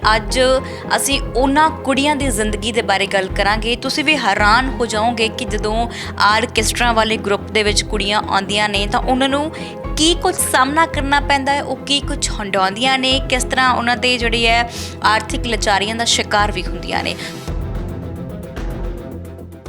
ਅੱਜ ਅਸੀਂ ਉਹਨਾਂ ਕੁੜੀਆਂ ਦੀ ਜ਼ਿੰਦਗੀ ਦੇ ਬਾਰੇ ਗੱਲ ਕਰਾਂਗੇ। ਤੁਸੀਂ ਵੀ ਹੈਰਾਨ ਹੋ ਜਾਓਗੇ ਕਿ ਜਦੋਂ ਆਰਕੈਸਟਰਾ ਵਾਲੇ ਗਰੁੱਪ ਦੇ ਵਿੱਚ ਕੁੜੀਆਂ ਆਉਂਦੀਆਂ ਨੇ ਤਾਂ ਉਹਨਾਂ ਨੂੰ ਕੀ ਕੁਝ ਸਾਹਮਣਾ ਕਰਨਾ ਪੈਂਦਾ ਹੈ, ਉਹ ਕੀ ਕੁਝ ਹੰਡਾਉਂਦੀਆਂ ਨੇ, ਕਿਸ ਤਰ੍ਹਾਂ ਉਹਨਾਂ ਦੇ ਜਿਹੜੀ ਹੈ ਆਰਥਿਕ ਲਾਚਾਰੀਆਂ ਦਾ ਸ਼ਿਕਾਰ ਵੀ ਹੁੰਦੀਆਂ ਨੇ।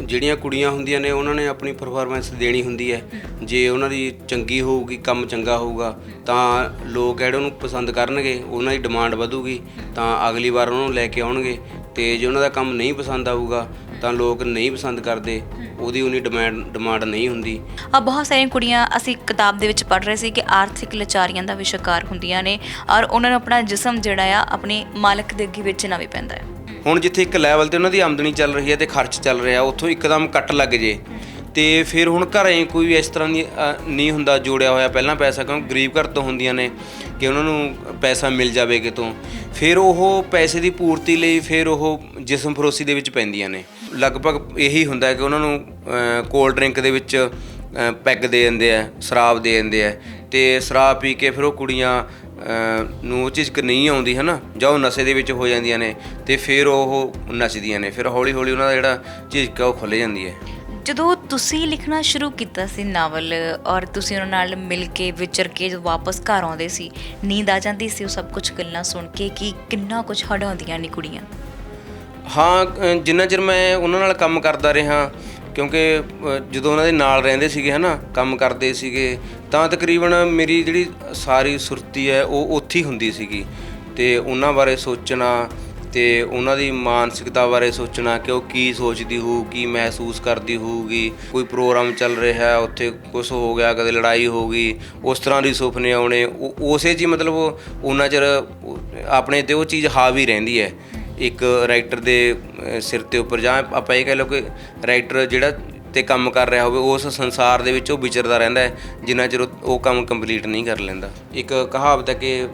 ਜਿਹੜੀਆਂ ਕੁੜੀਆਂ ਹੁੰਦੀਆਂ ਨੇ ਉਹਨਾਂ ਨੇ ਆਪਣੀ ਪਰਫਾਰਮੈਂਸ ਦੇਣੀ ਹੁੰਦੀ ਹੈ। ਜੇ ਉਹਨਾਂ ਦੀ ਚੰਗੀ ਹੋਊਗੀ, ਕੰਮ ਚੰਗਾ ਹੋਊਗਾ ਤਾਂ ਲੋਕ ਜਿਹੜੇ ਉਹਨੂੰ ਪਸੰਦ ਕਰਨਗੇ, ਉਹਨਾਂ ਦੀ ਡਿਮਾਂਡ ਵਧੂਗੀ ਤਾਂ ਅਗਲੀ ਵਾਰ ਉਹਨੂੰ ਲੈ ਕੇ ਆਉਣਗੇ। ਅਤੇ ਜੇ ਉਹਨਾਂ ਦਾ ਕੰਮ ਨਹੀਂ ਪਸੰਦ ਆਊਗਾ ਤਾਂ ਲੋਕ ਨਹੀਂ ਪਸੰਦ ਕਰਦੇ, ਉਹਦੀ ਉਨੀ ਡਿਮਾਂਡ ਨਹੀਂ ਹੁੰਦੀ। ਬਹੁਤ ਸਾਰੀਆਂ ਕੁੜੀਆਂ ਅਸੀਂ ਕਿਤਾਬ ਦੇ ਵਿੱਚ ਪੜ੍ਹ ਰਹੇ ਸੀ ਕਿ ਆਰਥਿਕ ਲਾਚਾਰੀਆਂ ਦਾ ਵੀ ਸ਼ਿਕਾਰ ਹੁੰਦੀਆਂ ਨੇ ਔਰ ਉਹਨਾਂ ਨੂੰ ਆਪਣਾ ਜਿਸਮ ਜਿਹੜਾ ਆ ਆਪਣੇ ਮਾਲਕ ਦੇ ਅੱਗੇ ਵੇਚਣਾ ਵੀ ਪੈਂਦਾ ਹੈ। ਹੁਣ ਜਿੱਥੇ ਇੱਕ ਲੈਵਲ 'ਤੇ ਉਹਨਾਂ ਦੀ ਆਮਦਨੀ ਚੱਲ ਰਹੀ ਹੈ ਅਤੇ ਖਰਚ ਚੱਲ ਰਿਹਾ, ਉੱਥੋਂ ਇੱਕਦਮ ਕੱਟ ਲੱਗ ਜੇ ਅਤੇ ਫਿਰ ਹੁਣ ਘਰੇ ਕੋਈ ਇਸ ਤਰ੍ਹਾਂ ਦੀ ਨਹੀਂ ਹੁੰਦਾ ਜੋੜਿਆ ਹੋਇਆ ਪਹਿਲਾਂ ਪੈਸਾ, ਕਿਉਂਕਿ ਗਰੀਬ ਘਰ ਤੋਂ ਹੁੰਦੀਆਂ ਨੇ ਕਿ ਉਹਨਾਂ ਨੂੰ ਪੈਸਾ ਮਿਲ ਜਾਵੇ ਕਿਤੋਂ, ਫਿਰ ਉਹ ਪੈਸੇ ਦੀ ਪੂਰਤੀ ਲਈ ਫਿਰ ਉਹ ਜਿਸਮ ਫਰੋਸ਼ੀ ਦੇ ਵਿੱਚ ਪੈਂਦੀਆਂ ਨੇ। ਲਗਭਗ ਇਹੀ ਹੁੰਦਾ ਕਿ ਉਹਨਾਂ ਨੂੰ ਕੋਲਡ ਡਰਿੰਕ ਦੇ ਵਿੱਚ ਪੈਗ ਦੇ ਦਿੰਦੇ ਆ, ਸ਼ਰਾਬ ਦੇ ਦਿੰਦੇ ਆ ਅਤੇ ਸ਼ਰਾਬ ਪੀ ਕੇ ਫਿਰ ਉਹ ਕੁੜੀਆਂ ਨੂੰ ਉਹ ਝਿਜਕ ਨਹੀਂ ਆਉਂਦੀ ਹੈ ਨਾ, ਜਾਂ ਉਹ ਨਸ਼ੇ ਦੇ ਵਿੱਚ ਹੋ ਜਾਂਦੀਆਂ ਨੇ ਅਤੇ ਫਿਰ ਉਹ ਨੱਚਦੀਆਂ ਨੇ। ਫਿਰ ਹੌਲੀ ਹੌਲੀ ਉਹਨਾਂ ਦਾ ਜਿਹੜਾ ਝਿਜਕ ਉਹ ਖੁੱਲ੍ਹ ਜਾਂਦੀ ਹੈ। ਜਦੋਂ ਤੁਸੀਂ ਲਿਖਣਾ ਸ਼ੁਰੂ ਕੀਤਾ ਸੀ ਨਾਵਲ ਔਰ ਤੁਸੀਂ ਉਹਨਾਂ ਨਾਲ ਮਿਲ ਕੇ ਵਿਚਰ ਕੇ ਜਦੋਂ ਵਾਪਸ ਘਰ ਆਉਂਦੇ ਸੀ, ਨੀਂਦ ਆ ਜਾਂਦੀ ਸੀ ਉਹ ਸਭ ਕੁਝ ਗੱਲਾਂ ਸੁਣ ਕੇ ਕਿ ਕਿੰਨਾ ਕੁਝ ਹੰਡਾਉਂਦੀਆਂ ਨੇ ਕੁੜੀਆਂ? ਹਾਂ, ਜਿੰਨਾ ਚਿਰ ਮੈਂ ਉਹਨਾਂ ਨਾਲ ਕੰਮ ਕਰਦਾ ਰਿਹਾ, ਕਿਉਂਕਿ ਜਦੋਂ ਉਹਨਾਂ ਦੇ ਨਾਲ ਰਹਿੰਦੇ ਸੀਗੇ ਹੈ ਨਾ, ਕੰਮ ਕਰਦੇ ਸੀਗੇ, ਤਾਂ ਤਕਰੀਬਨ ਮੇਰੀ ਜਿਹੜੀ ਸਾਰੀ ਸੁਰਤੀ ਹੈ ਉਹ ਉੱਥੇ ਹੀ ਹੁੰਦੀ ਸੀਗੀ। ਅਤੇ ਉਹਨਾਂ ਬਾਰੇ ਸੋਚਣਾ ਅਤੇ ਉਹਨਾਂ ਦੀ ਮਾਨਸਿਕਤਾ ਬਾਰੇ ਸੋਚਣਾ ਕਿ ਉਹ ਕੀ ਸੋਚਦੀ ਹੋਊ, ਕੀ ਮਹਿਸੂਸ ਕਰਦੀ ਹੋਊਗੀ। ਕੋਈ ਪ੍ਰੋਗਰਾਮ ਚੱਲ ਰਿਹਾ, ਉੱਥੇ ਕੁਛ ਹੋ ਗਿਆ, ਕਦੇ ਲੜਾਈ ਹੋ ਗਈ, ਉਸ ਤਰ੍ਹਾਂ ਦੇ ਸੁਪਨੇ ਆਉਣੇ, ਉਸੇ 'ਚ ਹੀ ਮਤਲਬ ਉਹਨਾਂ ਚਿਰ ਆਪਣੇ 'ਤੇ ਉਹ ਚੀਜ਼ ਹਾਵੀ ਰਹਿੰਦੀ ਹੈ ਇੱਕ ਰਾਈਟਰ ਦੇ ਸਿਰ 'ਤੇ ਉੱਪਰ। ਜਾਂ ਆਪਾਂ ਇਹ ਕਹਿ ਲਓ ਕਿ ਰਾਈਟਰ ਜਿਹੜਾ ਤੇ ਕੰਮ ਕਰ ਰਿਹਾ ਹੋਵੇ ਉਸ ਸੰਸਾਰ ਦੇ ਵਿੱਚ ਉਹ ਵਿਚਰਦਾ ਰਹਿੰਦਾ ਹੈ ਜਿੰਨਾ ਚਿਰ ਉਹ ਕੰਮ ਕੰਪਲੀਟ ਨਹੀਂ ਕਰ ਲੈਂਦਾ। ਇੱਕ ਕਹਾਵਤ ਹੈ ਕਿ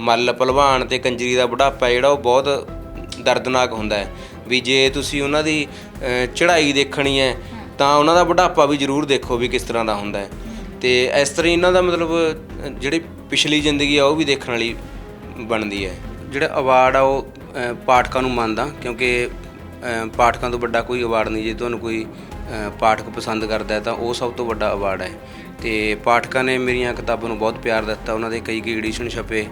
ਮੱਲ ਭਲਵਾਨ ਅਤੇ ਕੰਜਰੀ ਦਾ ਬੁਢਾਪਾ ਜਿਹੜਾ ਉਹ ਬਹੁਤ ਦਰਦਨਾਕ ਹੁੰਦਾ ਹੈ। ਵੀ ਜੇ ਤੁਸੀਂ ਉਹਨਾਂ ਦੀ ਚੜ੍ਹਾਈ ਦੇਖਣੀ ਹੈ ਤਾਂ ਉਹਨਾਂ ਦਾ ਬੁਢਾਪਾ ਵੀ ਜ਼ਰੂਰ ਦੇਖੋ ਵੀ ਕਿਸ ਤਰ੍ਹਾਂ ਦਾ ਹੁੰਦਾ ਹੈ। ਅਤੇ ਇਸ ਤਰ੍ਹਾਂ ਇਹਨਾਂ ਦਾ ਮਤਲਬ ਜਿਹੜੀ ਪਿਛਲੀ ਜ਼ਿੰਦਗੀ ਆ ਉਹ ਵੀ ਦੇਖਣ ਵਾਲੀ ਬਣਦੀ ਹੈ। ਜਿਹੜਾ ਅਵਾਰਡ ਆ ਉਹ ਪਾਠਕਾਂ ਨੂੰ ਮੰਨਦਾ, ਕਿਉਂਕਿ ਪਾਠਕਾਂ ਤੋਂ ਵੱਡਾ ਕੋਈ ਅਵਾਰਡ ਨਹੀਂ। ਜੇ ਤੁਹਾਨੂੰ ਕੋਈ ਪਾਠਕ ਪਸੰਦ ਕਰਦਾ ਤਾਂ ਉਹ ਸਭ ਤੋਂ ਵੱਡਾ ਅਵਾਰਡ ਹੈ। ਅਤੇ ਪਾਠਕਾਂ ਨੇ ਮੇਰੀਆਂ ਕਿਤਾਬਾਂ ਨੂੰ ਬਹੁਤ ਪਿਆਰ ਦਿੱਤਾ, ਉਹਨਾਂ ਦੇ ਕਈ ਐਡੀਸ਼ਨ ਛਪੇ।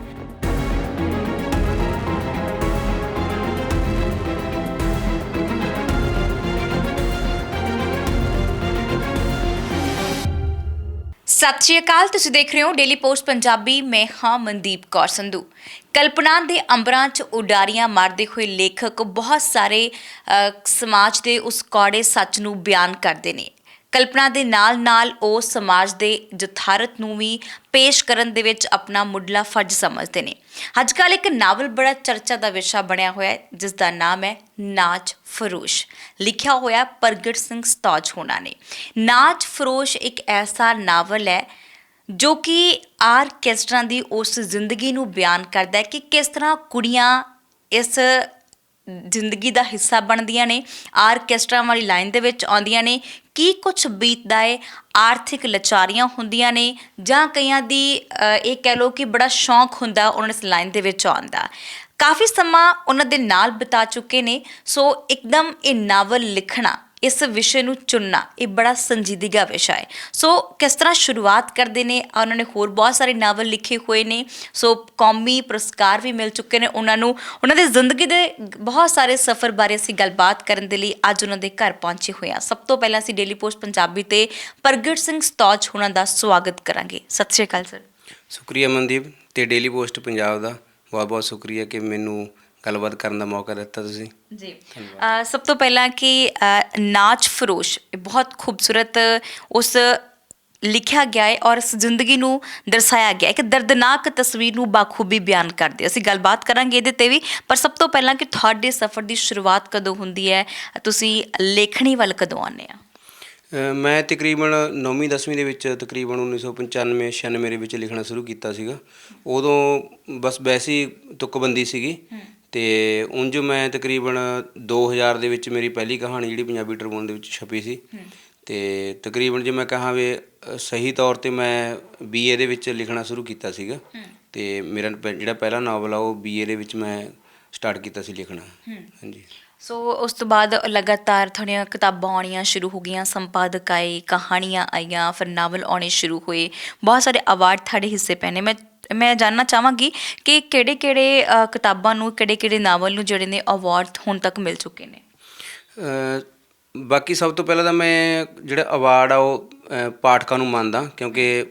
ਸਤਿ ਸ਼੍ਰੀ ਅਕਾਲ, ਤੁਸੀਂ ਦੇਖ ਰਹੇ ਹੋ ਡੇਲੀ ਪੋਸਟ ਪੰਜਾਬੀ। ਮੈਂ ਹਾਂ ਮਨਦੀਪ ਕੌਰ ਸੰਧੂ। ਕਲਪਨਾ ਦੇ ਅੰਬਰਾਂ 'ਚ ਉਡਾਰੀਆਂ ਮਾਰਦੇ ਹੋਏ ਲੇਖਕ ਬਹੁਤ ਸਾਰੇ ਸਮਾਜ ਦੇ ਉਸ ਕੌੜੇ ਸੱਚ ਨੂੰ ਬਿਆਨ ਕਰਦੇ ਨੇ। ਕਲਪਨਾ ਦੇ ਨਾਲ ਉਹ ਸਮਾਜ ਦੇ ਯਥਾਰਥ ਨੂੰ ਵੀ ਪੇਸ਼ ਕਰਨ ਦੇ ਵਿੱਚ ਆਪਣਾ ਮੁੱਢਲਾ ਫਰਜ਼ ਸਮਝਦੇ ਨੇ। ਅੱਜ ਕੱਲ੍ਹ ਇੱਕ ਨਾਵਲ ਬੜਾ ਚਰਚਾ ਦਾ ਵਿਸ਼ਾ ਬਣਿਆ ਹੋਇਆ ਹੈ ਜਿਸ ਦਾ ਨਾਮ ਹੈ ਨਾਚ ਫਰੋਸ਼। ਲਿਖਿਆ ਹੋਇਆ ਪ੍ਰਗਟ ਸਿੰਘ ਸਤੌਜ ਹੋਣਾ ਨੇ। ਨਾਚ ਫਰੋਸ਼ ਇੱਕ ਐਸਾ ਨਾਵਲ ਹੈ ਜੋ ਕਿ ਆਰਕੈਸਟਰਾ ਦੀ ਉਸ ਜ਼ਿੰਦਗੀ ਨੂੰ ਬਿਆਨ ਕਰਦਾ ਹੈ ਕਿ ਕਿਸ ਤਰ੍ਹਾਂ ਕੁੜੀਆਂ ਇਸ ਜ਼ਿੰਦਗੀ ਦਾ ਹਿੱਸਾ ਬਣਦੀਆਂ ਨੇ, ਆਰਕੈਸਟਰਾ ਵਾਲੀ ਲਾਈਨ ਦੇ ਵਿੱਚ ਆਉਂਦੀਆਂ ਨੇ, ਕੀ ਕੁਛ ਬੀਤਦਾ ਹੈ, ਆਰਥਿਕ ਲਾਚਾਰੀਆਂ ਹੁੰਦੀਆਂ ਨੇ, ਜਾਂ ਕਈਆਂ ਦੀ ਇਹ ਕਹਿ ਲਓ ਕਿ ਬੜਾ ਸ਼ੌਂਕ ਹੁੰਦਾ ਉਹਨਾਂ ਇਸ ਲਾਈਨ ਦੇ ਵਿੱਚ ਆਉਣ ਦਾ। ਕਾਫੀ ਸਮਾਂ ਉਹਨਾਂ ਦੇ ਨਾਲ ਬਿਤਾ ਚੁੱਕੇ ਨੇ। ਸੋ ਇੱਕਦਮ ਇਹ ਨਾਵਲ ਲਿਖਣਾ, ਇਸ ਵਿਸ਼ੇ ਨੂੰ ਚੁਣਨਾ, ਇਹ ਬੜਾ ਸੰਜੀਦਗੀ ਵਿਸ਼ਾ ਹੈ। ਸੋ ਕਿਸ ਤਰ੍ਹਾਂ ਸ਼ੁਰੂਆਤ ਕਰਦੇ ਨੇ, ਉਹਨਾਂ ਨੇ ਹੋਰ ਬਹੁਤ ਸਾਰੇ ਨਾਵਲ ਲਿਖੇ ਹੋਏ ਨੇ। ਸੋ ਕੌਮੀ ਪੁਰਸਕਾਰ ਵੀ ਮਿਲ ਚੁੱਕੇ ਨੇ ਉਹਨਾਂ ਨੂੰ। ਉਹਨਾਂ ਦੀ ਜ਼ਿੰਦਗੀ ਦੇ ਬਹੁਤ ਸਾਰੇ ਸਫ਼ਰ ਬਾਰੇ ਅਸੀਂ ਗੱਲਬਾਤ ਕਰਨ ਦੇ ਲਈ ਅੱਜ ਉਹਨਾਂ ਦੇ ਘਰ ਪਹੁੰਚੇ ਹੋਏ ਹਾਂ। ਸਭ ਤੋਂ ਪਹਿਲਾਂ ਅਸੀਂ ਡੇਲੀ ਪੋਸਟ ਪੰਜਾਬੀ ਤੇ ਪ੍ਰਗਟ ਸਿੰਘ ਸਤੌਜ ਹੋਣਾ ਦਾ ਸਵਾਗਤ ਕਰਾਂਗੇ। ਸਤਿ ਸ਼੍ਰੀ ਅਕਾਲ ਸਰ। ਸ਼ੁਕਰੀਆ ਮਨਦੀਪ, ਅਤੇ ਡੇਲੀ ਪੋਸਟ ਪੰਜਾਬ ਦਾ ਬਹੁਤ ਬਹੁਤ ਸ਼ੁਕਰੀਆ ਕਿ ਮੈਨੂੰ ਗੱਲਬਾਤ ਕਰਨ ਦਾ ਮੌਕਾ ਦਿੱਤਾ ਤੁਸੀਂ ਜੀ। ਸਭ ਤੋਂ ਪਹਿਲਾਂ ਕਿ ਨਾਚ ਫਰੋਸ਼ ਬਹੁਤ ਖੂਬਸੂਰਤ ਉਸ ਲਿਖਿਆ ਗਿਆ ਹੈ ਔਰ ਇਸ ਜ਼ਿੰਦਗੀ ਨੂੰ ਦਰਸਾਇਆ ਗਿਆ, ਇੱਕ ਦਰਦਨਾਕ ਤਸਵੀਰ ਨੂੰ ਬਾਖੂਬੀ ਬਿਆਨ ਕਰਦੇ। ਅਸੀਂ ਗੱਲਬਾਤ ਕਰਾਂਗੇ ਇਹਦੇ 'ਤੇ ਵੀ, ਪਰ ਸਭ ਤੋਂ ਪਹਿਲਾਂ ਕਿ ਤੁਹਾਡੇ ਸਫ਼ਰ ਦੀ ਸ਼ੁਰੂਆਤ ਕਦੋਂ ਹੁੰਦੀ ਹੈ, ਤੁਸੀਂ ਲੇਖਣੀ ਵੱਲ ਕਦੋਂ ਆਉਂਦੇ ਆ? ਮੈਂ ਤਕਰੀਬਨ 9ਵੀਂ 10ਵੀਂ ਦੇ ਵਿੱਚ ਤਕਰੀਬਨ 1995-96 ਦੇ ਵਿੱਚ ਲਿਖਣਾ ਸ਼ੁਰੂ ਕੀਤਾ ਸੀਗਾ। ਉਦੋਂ ਬਸ ਵੈਸੇ ਹੀ ਤੁੱਕਬੰਦੀ ਸੀਗੀ। ਅਤੇ ਉਂਝ ਮੈਂ ਤਕਰੀਬਨ 2000 ਦੇ ਵਿੱਚ ਮੇਰੀ ਪਹਿਲੀ ਕਹਾਣੀ ਜਿਹੜੀ ਪੰਜਾਬੀ ਟ੍ਰਿਬਿਊਨ ਦੇ ਵਿੱਚ ਛਪੀ ਸੀ। ਅਤੇ ਤਕਰੀਬਨ ਜੇ ਮੈਂ ਕਹਾਂ ਵੀ ਸਹੀ ਤੌਰ 'ਤੇ ਮੈਂ BA ਦੇ ਵਿੱਚ ਲਿਖਣਾ ਸ਼ੁਰੂ ਕੀਤਾ ਸੀਗਾ। ਅਤੇ ਮੇਰਾ ਜਿਹੜਾ ਪਹਿਲਾ ਨਾਵਲ ਆ ਉਹ BA ਦੇ ਵਿੱਚ ਮੈਂ ਸਟਾਰਟ ਕੀਤਾ ਸੀ ਲਿਖਣਾ। ਹਾਂਜੀ। ਸੋ ਉਸ ਤੋਂ ਬਾਅਦ ਲਗਾਤਾਰ ਤੁਹਾਡੀਆਂ ਕਿਤਾਬਾਂ ਆਉਣੀਆਂ ਸ਼ੁਰੂ ਹੋ ਗਈਆਂ, ਸੰਪਾਦਕ ਆਏ, ਕਹਾਣੀਆਂ ਆਈਆਂ, ਫਿਰ ਨਾਵਲ ਆਉਣੇ ਸ਼ੁਰੂ ਹੋਏ, ਬਹੁਤ ਸਾਰੇ ਅਵਾਰਡ ਤੁਹਾਡੇ ਹਿੱਸੇ ਪਏ ਨੇ। ਮੈਂ ਜਾਣਨਾ ਚਾਹਾਂਗੀ ਕਿ ਕਿਹੜੇ-ਕਿਹੜੇ ਕਿਤਾਬਾਂ ਨੂੰ, ਕਿਹੜੇ-ਕਿਹੜੇ ਨਾਵਲ ਨੂੰ ਜਿਹੜੇ ਨੇ ਅਵਾਰਡ ਹੁਣ ਤੱਕ ਮਿਲ ਚੁੱਕੇ ਨੇ? ਬਾਕੀ ਸਭ ਤੋਂ ਪਹਿਲਾਂ ਤਾਂ ਮੈਂ ਜਿਹੜਾ ਅਵਾਰਡ ਆ ਉਹ ਪਾਠਕਾਂ ਨੂੰ ਮੰਨਦਾ, ਕਿਉਂਕਿ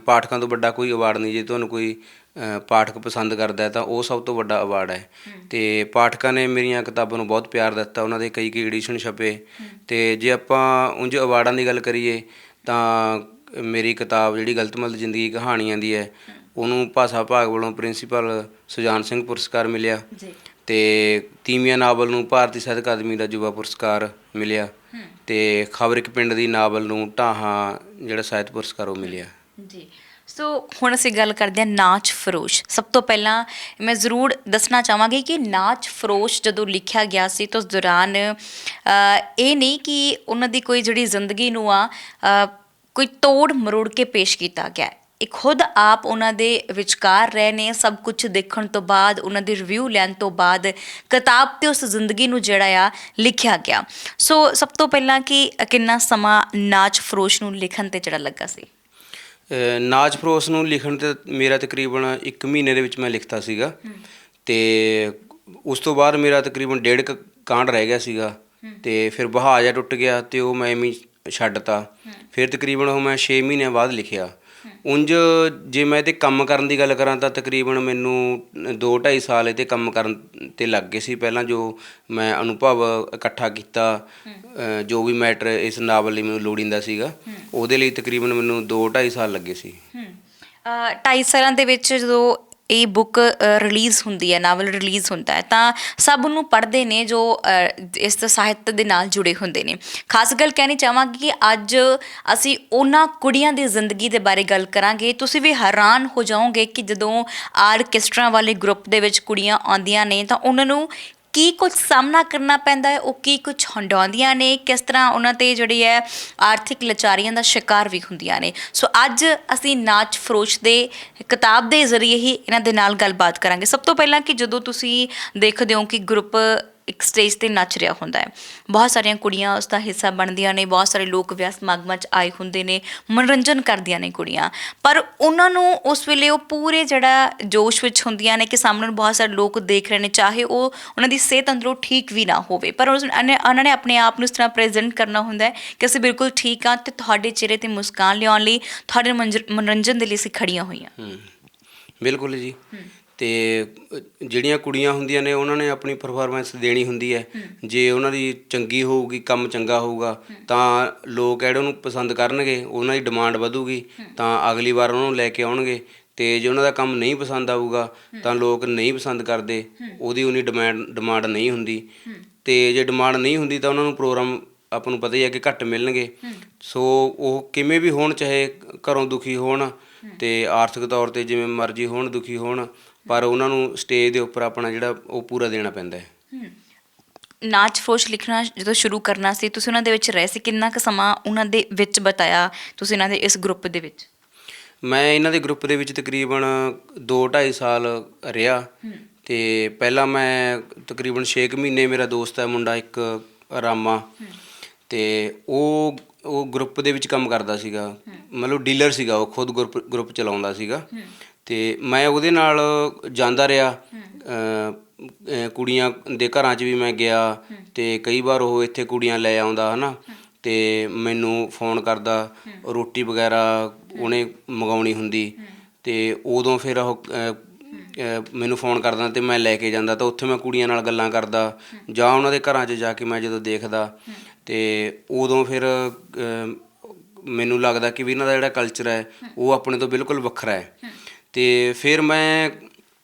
ਪਾਠਕਾਂ ਤੋਂ ਵੱਡਾ ਕੋਈ ਅਵਾਰਡ ਨਹੀਂ। ਜੇ ਤੁਹਾਨੂੰ ਕੋਈ ਪਾਠਕ ਪਸੰਦ ਕਰਦਾ ਹੈ ਤਾਂ ਉਹ ਸਭ ਤੋਂ ਵੱਡਾ ਅਵਾਰਡ ਹੈ। ਅਤੇ ਪਾਠਕਾਂ ਨੇ ਮੇਰੀਆਂ ਕਿਤਾਬਾਂ ਨੂੰ ਬਹੁਤ ਪਿਆਰ ਦਿੱਤਾ, ਉਹਨਾਂ ਦੇ ਕਈ ਐਡੀਸ਼ਨ ਛਪੇ। ਅਤੇ ਜੇ ਆਪਾਂ ਉਂਝ ਅਵਾਰਡਾਂ ਦੀ ਗੱਲ ਕਰੀਏ ਤਾਂ ਮੇਰੀ ਕਿਤਾਬ ਜਿਹੜੀ ਗਲਤਮਲਦ ਜ਼ਿੰਦਗੀ ਕਹਾਣੀਆਂ ਦੀ ਹੈ, ਉਹਨੂੰ ਭਾਸ਼ਾ ਵਿਭਾਗ ਵੱਲੋਂ ਪ੍ਰਿੰਸੀਪਲ ਸੁਜਾਨ ਸਿੰਘ ਪੁਰਸਕਾਰ ਮਿਲਿਆ। ਅਤੇ ਤੀਵੀਆਂ ਨਾਵਲ ਨੂੰ ਭਾਰਤੀ ਸਾਹਿਤ ਅਕਾਦਮੀ ਦਾ ਯੁਵਾ ਪੁਰਸਕਾਰ ਮਿਲਿਆ। ਅਤੇ ਖਬਰ ਇੱਕ ਪਿੰਡ ਦੀ ਨਾਵਲ ਨੂੰ ਢਾਹਾਂ ਜਿਹੜਾ ਸਾਹਿਤ ਪੁਰਸਕਾਰ ਉਹ ਮਿਲਿਆ। ਜੀ। ਸੋ ਹੁਣ ਅਸੀਂ ਗੱਲ ਕਰਦੇ ਹਾਂ ਨਾਚ ਫਰੋਸ਼। ਸਭ ਤੋਂ ਪਹਿਲਾਂ ਮੈਂ ਜ਼ਰੂਰ ਦੱਸਣਾ ਚਾਹਾਂਗੀ ਕਿ ਨਾਚ ਫਰੋਸ਼ ਜਦੋਂ ਲਿਖਿਆ ਗਿਆ ਸੀ ਤਾਂ ਉਸ ਦੌਰਾਨ ਇਹ ਨਹੀਂ ਕਿ ਉਹਨਾਂ ਦੀ ਕੋਈ ਜਿਹੜੀ ਜ਼ਿੰਦਗੀ ਨੂੰ ਕੋਈ ਤੋੜ ਮਰੋੜ ਕੇ ਪੇਸ਼ ਕੀਤਾ ਗਿਆ। ਇਹ ਖੁਦ ਆਪ ਉਹਨਾਂ ਦੇ ਵਿਚਕਾਰ ਰਹੇ ਨੇ। ਸਭ ਕੁਝ ਦੇਖਣ ਤੋਂ ਬਾਅਦ, ਉਹਨਾਂ ਦੇ ਰਿਵਿਊ ਲੈਣ ਤੋਂ ਬਾਅਦ ਕਿਤਾਬ 'ਤੇ ਉਸ ਜ਼ਿੰਦਗੀ ਨੂੰ ਜਿਹੜਾ ਲਿਖਿਆ ਗਿਆ। ਸੋ ਸਭ ਤੋਂ ਪਹਿਲਾਂ ਕਿ ਕਿੰਨਾ ਸਮਾਂ ਨਾਚ ਫਰੋਸ਼ ਨੂੰ ਲਿਖਣ 'ਤੇ ਜਿਹੜਾ ਲੱਗਾ ਸੀ? ਨਾਚ ਫਰੋਸ਼ ਨੂੰ ਲਿਖਣ 'ਤੇ ਮੇਰਾ ਤਕਰੀਬਨ 1 ਮਹੀਨੇ ਦੇ ਵਿੱਚ ਮੈਂ ਲਿਖਤਾ ਸੀਗਾ। ਅਤੇ ਉਸ ਤੋਂ ਬਾਅਦ ਮੇਰਾ ਤਕਰੀਬਨ 1.5 ਕਾਂਡ ਰਹਿ ਗਿਆ ਸੀਗਾ। ਅਤੇ ਫਿਰ ਬਹਾ ਜਿਹਾ ਟੁੱਟ ਗਿਆ ਅਤੇ ਉਹ ਮੈਂ ਐਵੇਂ ਛੱਡਤਾ। ਫਿਰ ਤਕਰੀਬਨ ਉਹ ਮੈਂ 6 ਮਹੀਨਿਆਂ ਬਾਅਦ ਲਿਖਿਆ। ਉਂਝ ਜੇ ਮੈਂ ਇਹਤੇ ਕੰਮ ਕਰਨ ਦੀ ਗੱਲ ਕਰਾਂ ਤਾਂ ਤਕਰੀਬਨ ਮੈਨੂੰ 2-2.5 ਸਾਲ ਇਹਤੇ ਕੰਮ ਕਰਨ 'ਤੇ ਲੱਗ ਗਏ ਸੀ। ਪਹਿਲਾਂ ਜੋ ਮੈਂ ਅਨੁਭਵ ਇਕੱਠਾ ਕੀਤਾ, ਜੋ ਵੀ ਮੈਟਰ ਇਸ ਨਾਵਲ ਲਈ ਮੈਨੂੰ ਲੋੜੀਂਦਾ ਸੀਗਾ, ਉਹਦੇ ਲਈ ਤਕਰੀਬਨ ਮੈਨੂੰ 2-2.5 ਸਾਲ ਲੱਗੇ ਸੀ। 2.5 ਸਾਲਾਂ ਦੇ ਵਿੱਚ ਜਦੋਂ ਇਹ ਬੁੱਕ ਰਿਲੀਜ਼ ਹੁੰਦੀ ਹੈ, ਨਾਵਲ ਰਿਲੀਜ਼ ਹੁੰਦਾ ਹੈ, ਤਾਂ ਸਭ ਨੂੰ ਪੜ੍ਹਦੇ ਨੇ ਜੋ ਇਸ ਸਾਹਿਤ ਦੇ ਨਾਲ ਜੁੜੇ ਹੁੰਦੇ ਨੇ। ਖਾਸ ਗੱਲ ਕਹਿਣੀ ਚਾਹਾਂਗੀ ਕਿ ਅੱਜ ਅਸੀਂ ਉਹਨਾਂ ਕੁੜੀਆਂ ਦੀ ਜ਼ਿੰਦਗੀ ਦੇ ਬਾਰੇ ਗੱਲ ਕਰਾਂਗੇ। ਤੁਸੀਂ ਵੀ ਹੈਰਾਨ ਹੋ ਜਾਓਗੇ ਕਿ ਜਦੋਂ ਆਰਕੈਸਟਰਾ ਵਾਲੇ ਗਰੁੱਪ ਦੇ ਵਿੱਚ ਕੁੜੀਆਂ ਆਉਂਦੀਆਂ ਨੇ ਤਾਂ ਉਹਨਾਂ ਨੂੰ ਕੀ ਕੁਝ ਸਾਹਮਣਾ ਕਰਨਾ ਪੈਂਦਾ ਹੈ, ਉਹ ਕੀ ਕੁਝ ਹੰਡਾਉਂਦੀਆਂ ਨੇ, ਕਿਸ ਤਰ੍ਹਾਂ ਉਹਨਾਂ 'ਤੇ ਜਿਹੜੀ ਹੈ ਆਰਥਿਕ ਲਾਚਾਰੀਆਂ ਦਾ ਸ਼ਿਕਾਰ ਵੀ ਹੁੰਦੀਆਂ ਨੇ। ਸੋ ਅੱਜ ਅਸੀਂ ਨਾਚ ਫਰੋਸ਼ ਦੇ ਕਿਤਾਬ ਦੇ ਜ਼ਰੀਏ ਹੀ ਇਹਨਾਂ ਦੇ ਨਾਲ ਗੱਲਬਾਤ ਕਰਾਂਗੇ। ਸਭ ਤੋਂ ਪਹਿਲਾਂ ਕਿ ਜਦੋਂ ਤੁਸੀਂ ਦੇਖਦੇ ਹੋ ਕਿ ਗਰੁੱਪ ਇੱਕ ਸਟੇਜ 'ਤੇ ਨੱਚ ਰਿਹਾ ਹੁੰਦਾ ਹੈ, ਬਹੁਤ ਸਾਰੀਆਂ ਕੁੜੀਆਂ ਉਸ ਦਾ ਹਿੱਸਾ ਬਣਦੀਆਂ ਨੇ, ਬਹੁਤ ਸਾਰੇ ਲੋਕ ਵਿਆਹ ਸਮਾਗਮਾਂ 'ਚ ਆਏ ਹੁੰਦੇ ਨੇ, ਮਨੋਰੰਜਨ ਕਰਦੀਆਂ ਨੇ ਕੁੜੀਆਂ, ਪਰ ਉਹਨਾਂ ਨੂੰ ਉਸ ਵੇਲੇ ਉਹ ਪੂਰੇ ਜਿਹੜਾ ਜੋਸ਼ ਵਿੱਚ ਹੁੰਦੀਆਂ ਨੇ ਕਿ ਸਾਹਮਣੇ ਬਹੁਤ ਸਾਰੇ ਲੋਕ ਦੇਖ ਰਹੇ ਨੇ, ਚਾਹੇ ਉਹ ਉਹਨਾਂ ਦੀ ਸਿਹਤ ਅੰਦਰੋਂ ਠੀਕ ਵੀ ਨਾ ਹੋਵੇ, ਪਰ ਉਹਨਾਂ ਨੇ ਆਪਣੇ ਆਪ ਨੂੰ ਇਸ ਤਰ੍ਹਾਂ ਪ੍ਰੈਜ਼ੈਂਟ ਕਰਨਾ ਹੁੰਦਾ ਹੈ ਕਿ ਅਸੀਂ ਬਿਲਕੁਲ ਠੀਕ ਹਾਂ ਅਤੇ ਤੁਹਾਡੇ ਚਿਹਰੇ 'ਤੇ ਮੁਸਕਾਨ ਲਿਆਉਣ ਲਈ, ਤੁਹਾਡੇ ਮਨੋਰੰਜਨ ਦੇ ਲਈ ਅਸੀਂ ਖੜੀਆਂ ਹੋਈਆਂ। ਬਿਲਕੁਲ ਜੀ। ਅਤੇ ਜਿਹੜੀਆਂ ਕੁੜੀਆਂ ਹੁੰਦੀਆਂ ਨੇ ਉਹਨਾਂ ਨੇ ਆਪਣੀ ਪਰਫੋਰਮੈਂਸ ਦੇਣੀ ਹੁੰਦੀ ਹੈ। ਜੇ ਉਹਨਾਂ ਦੀ ਚੰਗੀ ਹੋਊਗੀ, ਕੰਮ ਚੰਗਾ ਹੋਊਗਾ ਤਾਂ ਲੋਕ ਜਿਹੜੇ ਉਹਨੂੰ ਪਸੰਦ ਕਰਨਗੇ, ਉਹਨਾਂ ਦੀ ਡਿਮਾਂਡ ਵਧੂਗੀ ਤਾਂ ਅਗਲੀ ਵਾਰ ਉਹਨਾਂ ਨੂੰ ਲੈ ਕੇ ਆਉਣਗੇ। ਅਤੇ ਜੇ ਉਹਨਾਂ ਦਾ ਕੰਮ ਨਹੀਂ ਪਸੰਦ ਆਊਗਾ ਤਾਂ ਲੋਕ ਨਹੀਂ ਪਸੰਦ ਕਰਦੇ, ਉਹਦੀ ਉਨੀ ਡਿਮਾਂਡ ਨਹੀਂ ਹੁੰਦੀ। ਅਤੇ ਜੇ ਡਿਮਾਂਡ ਨਹੀਂ ਹੁੰਦੀ ਤਾਂ ਉਹਨਾਂ ਨੂੰ ਪ੍ਰੋਗਰਾਮ ਆਪਾਂ ਨੂੰ ਪਤਾ ਹੀ ਹੈ ਕਿ ਘੱਟ ਮਿਲਣਗੇ। ਸੋ ਉਹ ਕਿਵੇਂ ਵੀ ਹੋਣ, ਚਾਹੇ ਘਰੋਂ ਦੁਖੀ ਹੋਣ ਅਤੇ ਆਰਥਿਕ ਤੌਰ 'ਤੇ ਜਿਵੇਂ ਮਰਜ਼ੀ ਹੋਣ, ਦੁਖੀ ਹੋਣ, ਪਰ ਉਹਨਾਂ ਨੂੰ ਸਟੇਜ ਦੇ ਉੱਪਰ ਆਪਣਾ ਜਿਹੜਾ ਉਹ ਪੂਰਾ ਦੇਣਾ ਪੈਂਦਾ ਹੈ। ਨਾਚ ਫਰੋਸ਼ ਲਿਖਣਾ ਜਦੋਂ ਸ਼ੁਰੂ ਕਰਨਾ ਸੀ, ਤੁਸੀਂ ਉਹਨਾਂ ਦੇ ਵਿੱਚ ਰਹੇ ਸੀ, ਕਿੰਨਾ ਕੁ ਸਮਾਂ ਉਹਨਾਂ ਦੇ ਵਿੱਚ ਬਿਤਾਇਆ ਤੁਸੀਂ ਇਹਨਾਂ ਦੇ ਇਸ ਗਰੁੱਪ ਦੇ ਵਿੱਚ? ਮੈਂ ਇਹਨਾਂ ਦੇ ਗਰੁੱਪ ਦੇ ਵਿੱਚ ਤਕਰੀਬਨ 2-2.5 ਸਾਲ ਰਿਹਾ। ਅਤੇ ਪਹਿਲਾਂ ਮੈਂ ਤਕਰੀਬਨ 6 ਮਹੀਨੇ, ਮੇਰਾ ਦੋਸਤ ਹੈ ਮੁੰਡਾ ਇੱਕ ਰਾਮਾ, ਅਤੇ ਉਹ ਗਰੁੱਪ ਦੇ ਵਿੱਚ ਕੰਮ ਕਰਦਾ ਸੀਗਾ, ਮਤਲਬ ਡੀਲਰ ਸੀਗਾ, ਉਹ ਖੁਦ ਗਰੁੱਪ ਚਲਾਉਂਦਾ ਸੀਗਾ। ਅਤੇ ਮੈਂ ਉਹਦੇ ਨਾਲ ਜਾਂਦਾ ਰਿਹਾ, ਕੁੜੀਆਂ ਦੇ ਘਰਾਂ 'ਚ ਵੀ ਮੈਂ ਗਿਆ, ਅਤੇ ਕਈ ਵਾਰ ਉਹ ਇੱਥੇ ਕੁੜੀਆਂ ਲੈ ਆਉਂਦਾ ਹੈ ਨਾ, ਅਤੇ ਮੈਨੂੰ ਫੋਨ ਕਰਦਾ, ਰੋਟੀ ਵਗੈਰਾ ਉਹਨੇ ਮੰਗਾਉਣੀ ਹੁੰਦੀ, ਅਤੇ ਉਦੋਂ ਫਿਰ ਉਹ ਮੈਨੂੰ ਫੋਨ ਕਰਦਾ ਅਤੇ ਮੈਂ ਲੈ ਕੇ ਜਾਂਦਾ, ਤਾਂ ਉੱਥੇ ਮੈਂ ਕੁੜੀਆਂ ਨਾਲ ਗੱਲਾਂ ਕਰਦਾ ਜਾਂ ਉਹਨਾਂ ਦੇ ਘਰਾਂ 'ਚ ਜਾ ਕੇ ਮੈਂ ਜਦੋਂ ਦੇਖਦਾ, ਅਤੇ ਉਦੋਂ ਫਿਰ ਮੈਨੂੰ ਲੱਗਦਾ ਕਿ ਵੀ ਇਹਨਾਂ ਦਾ ਜਿਹੜਾ ਕਲਚਰ ਹੈ ਉਹ ਆਪਣੇ ਤੋਂ ਬਿਲਕੁਲ ਵੱਖਰਾ ਹੈ। ਅਤੇ ਫਿਰ ਮੈਂ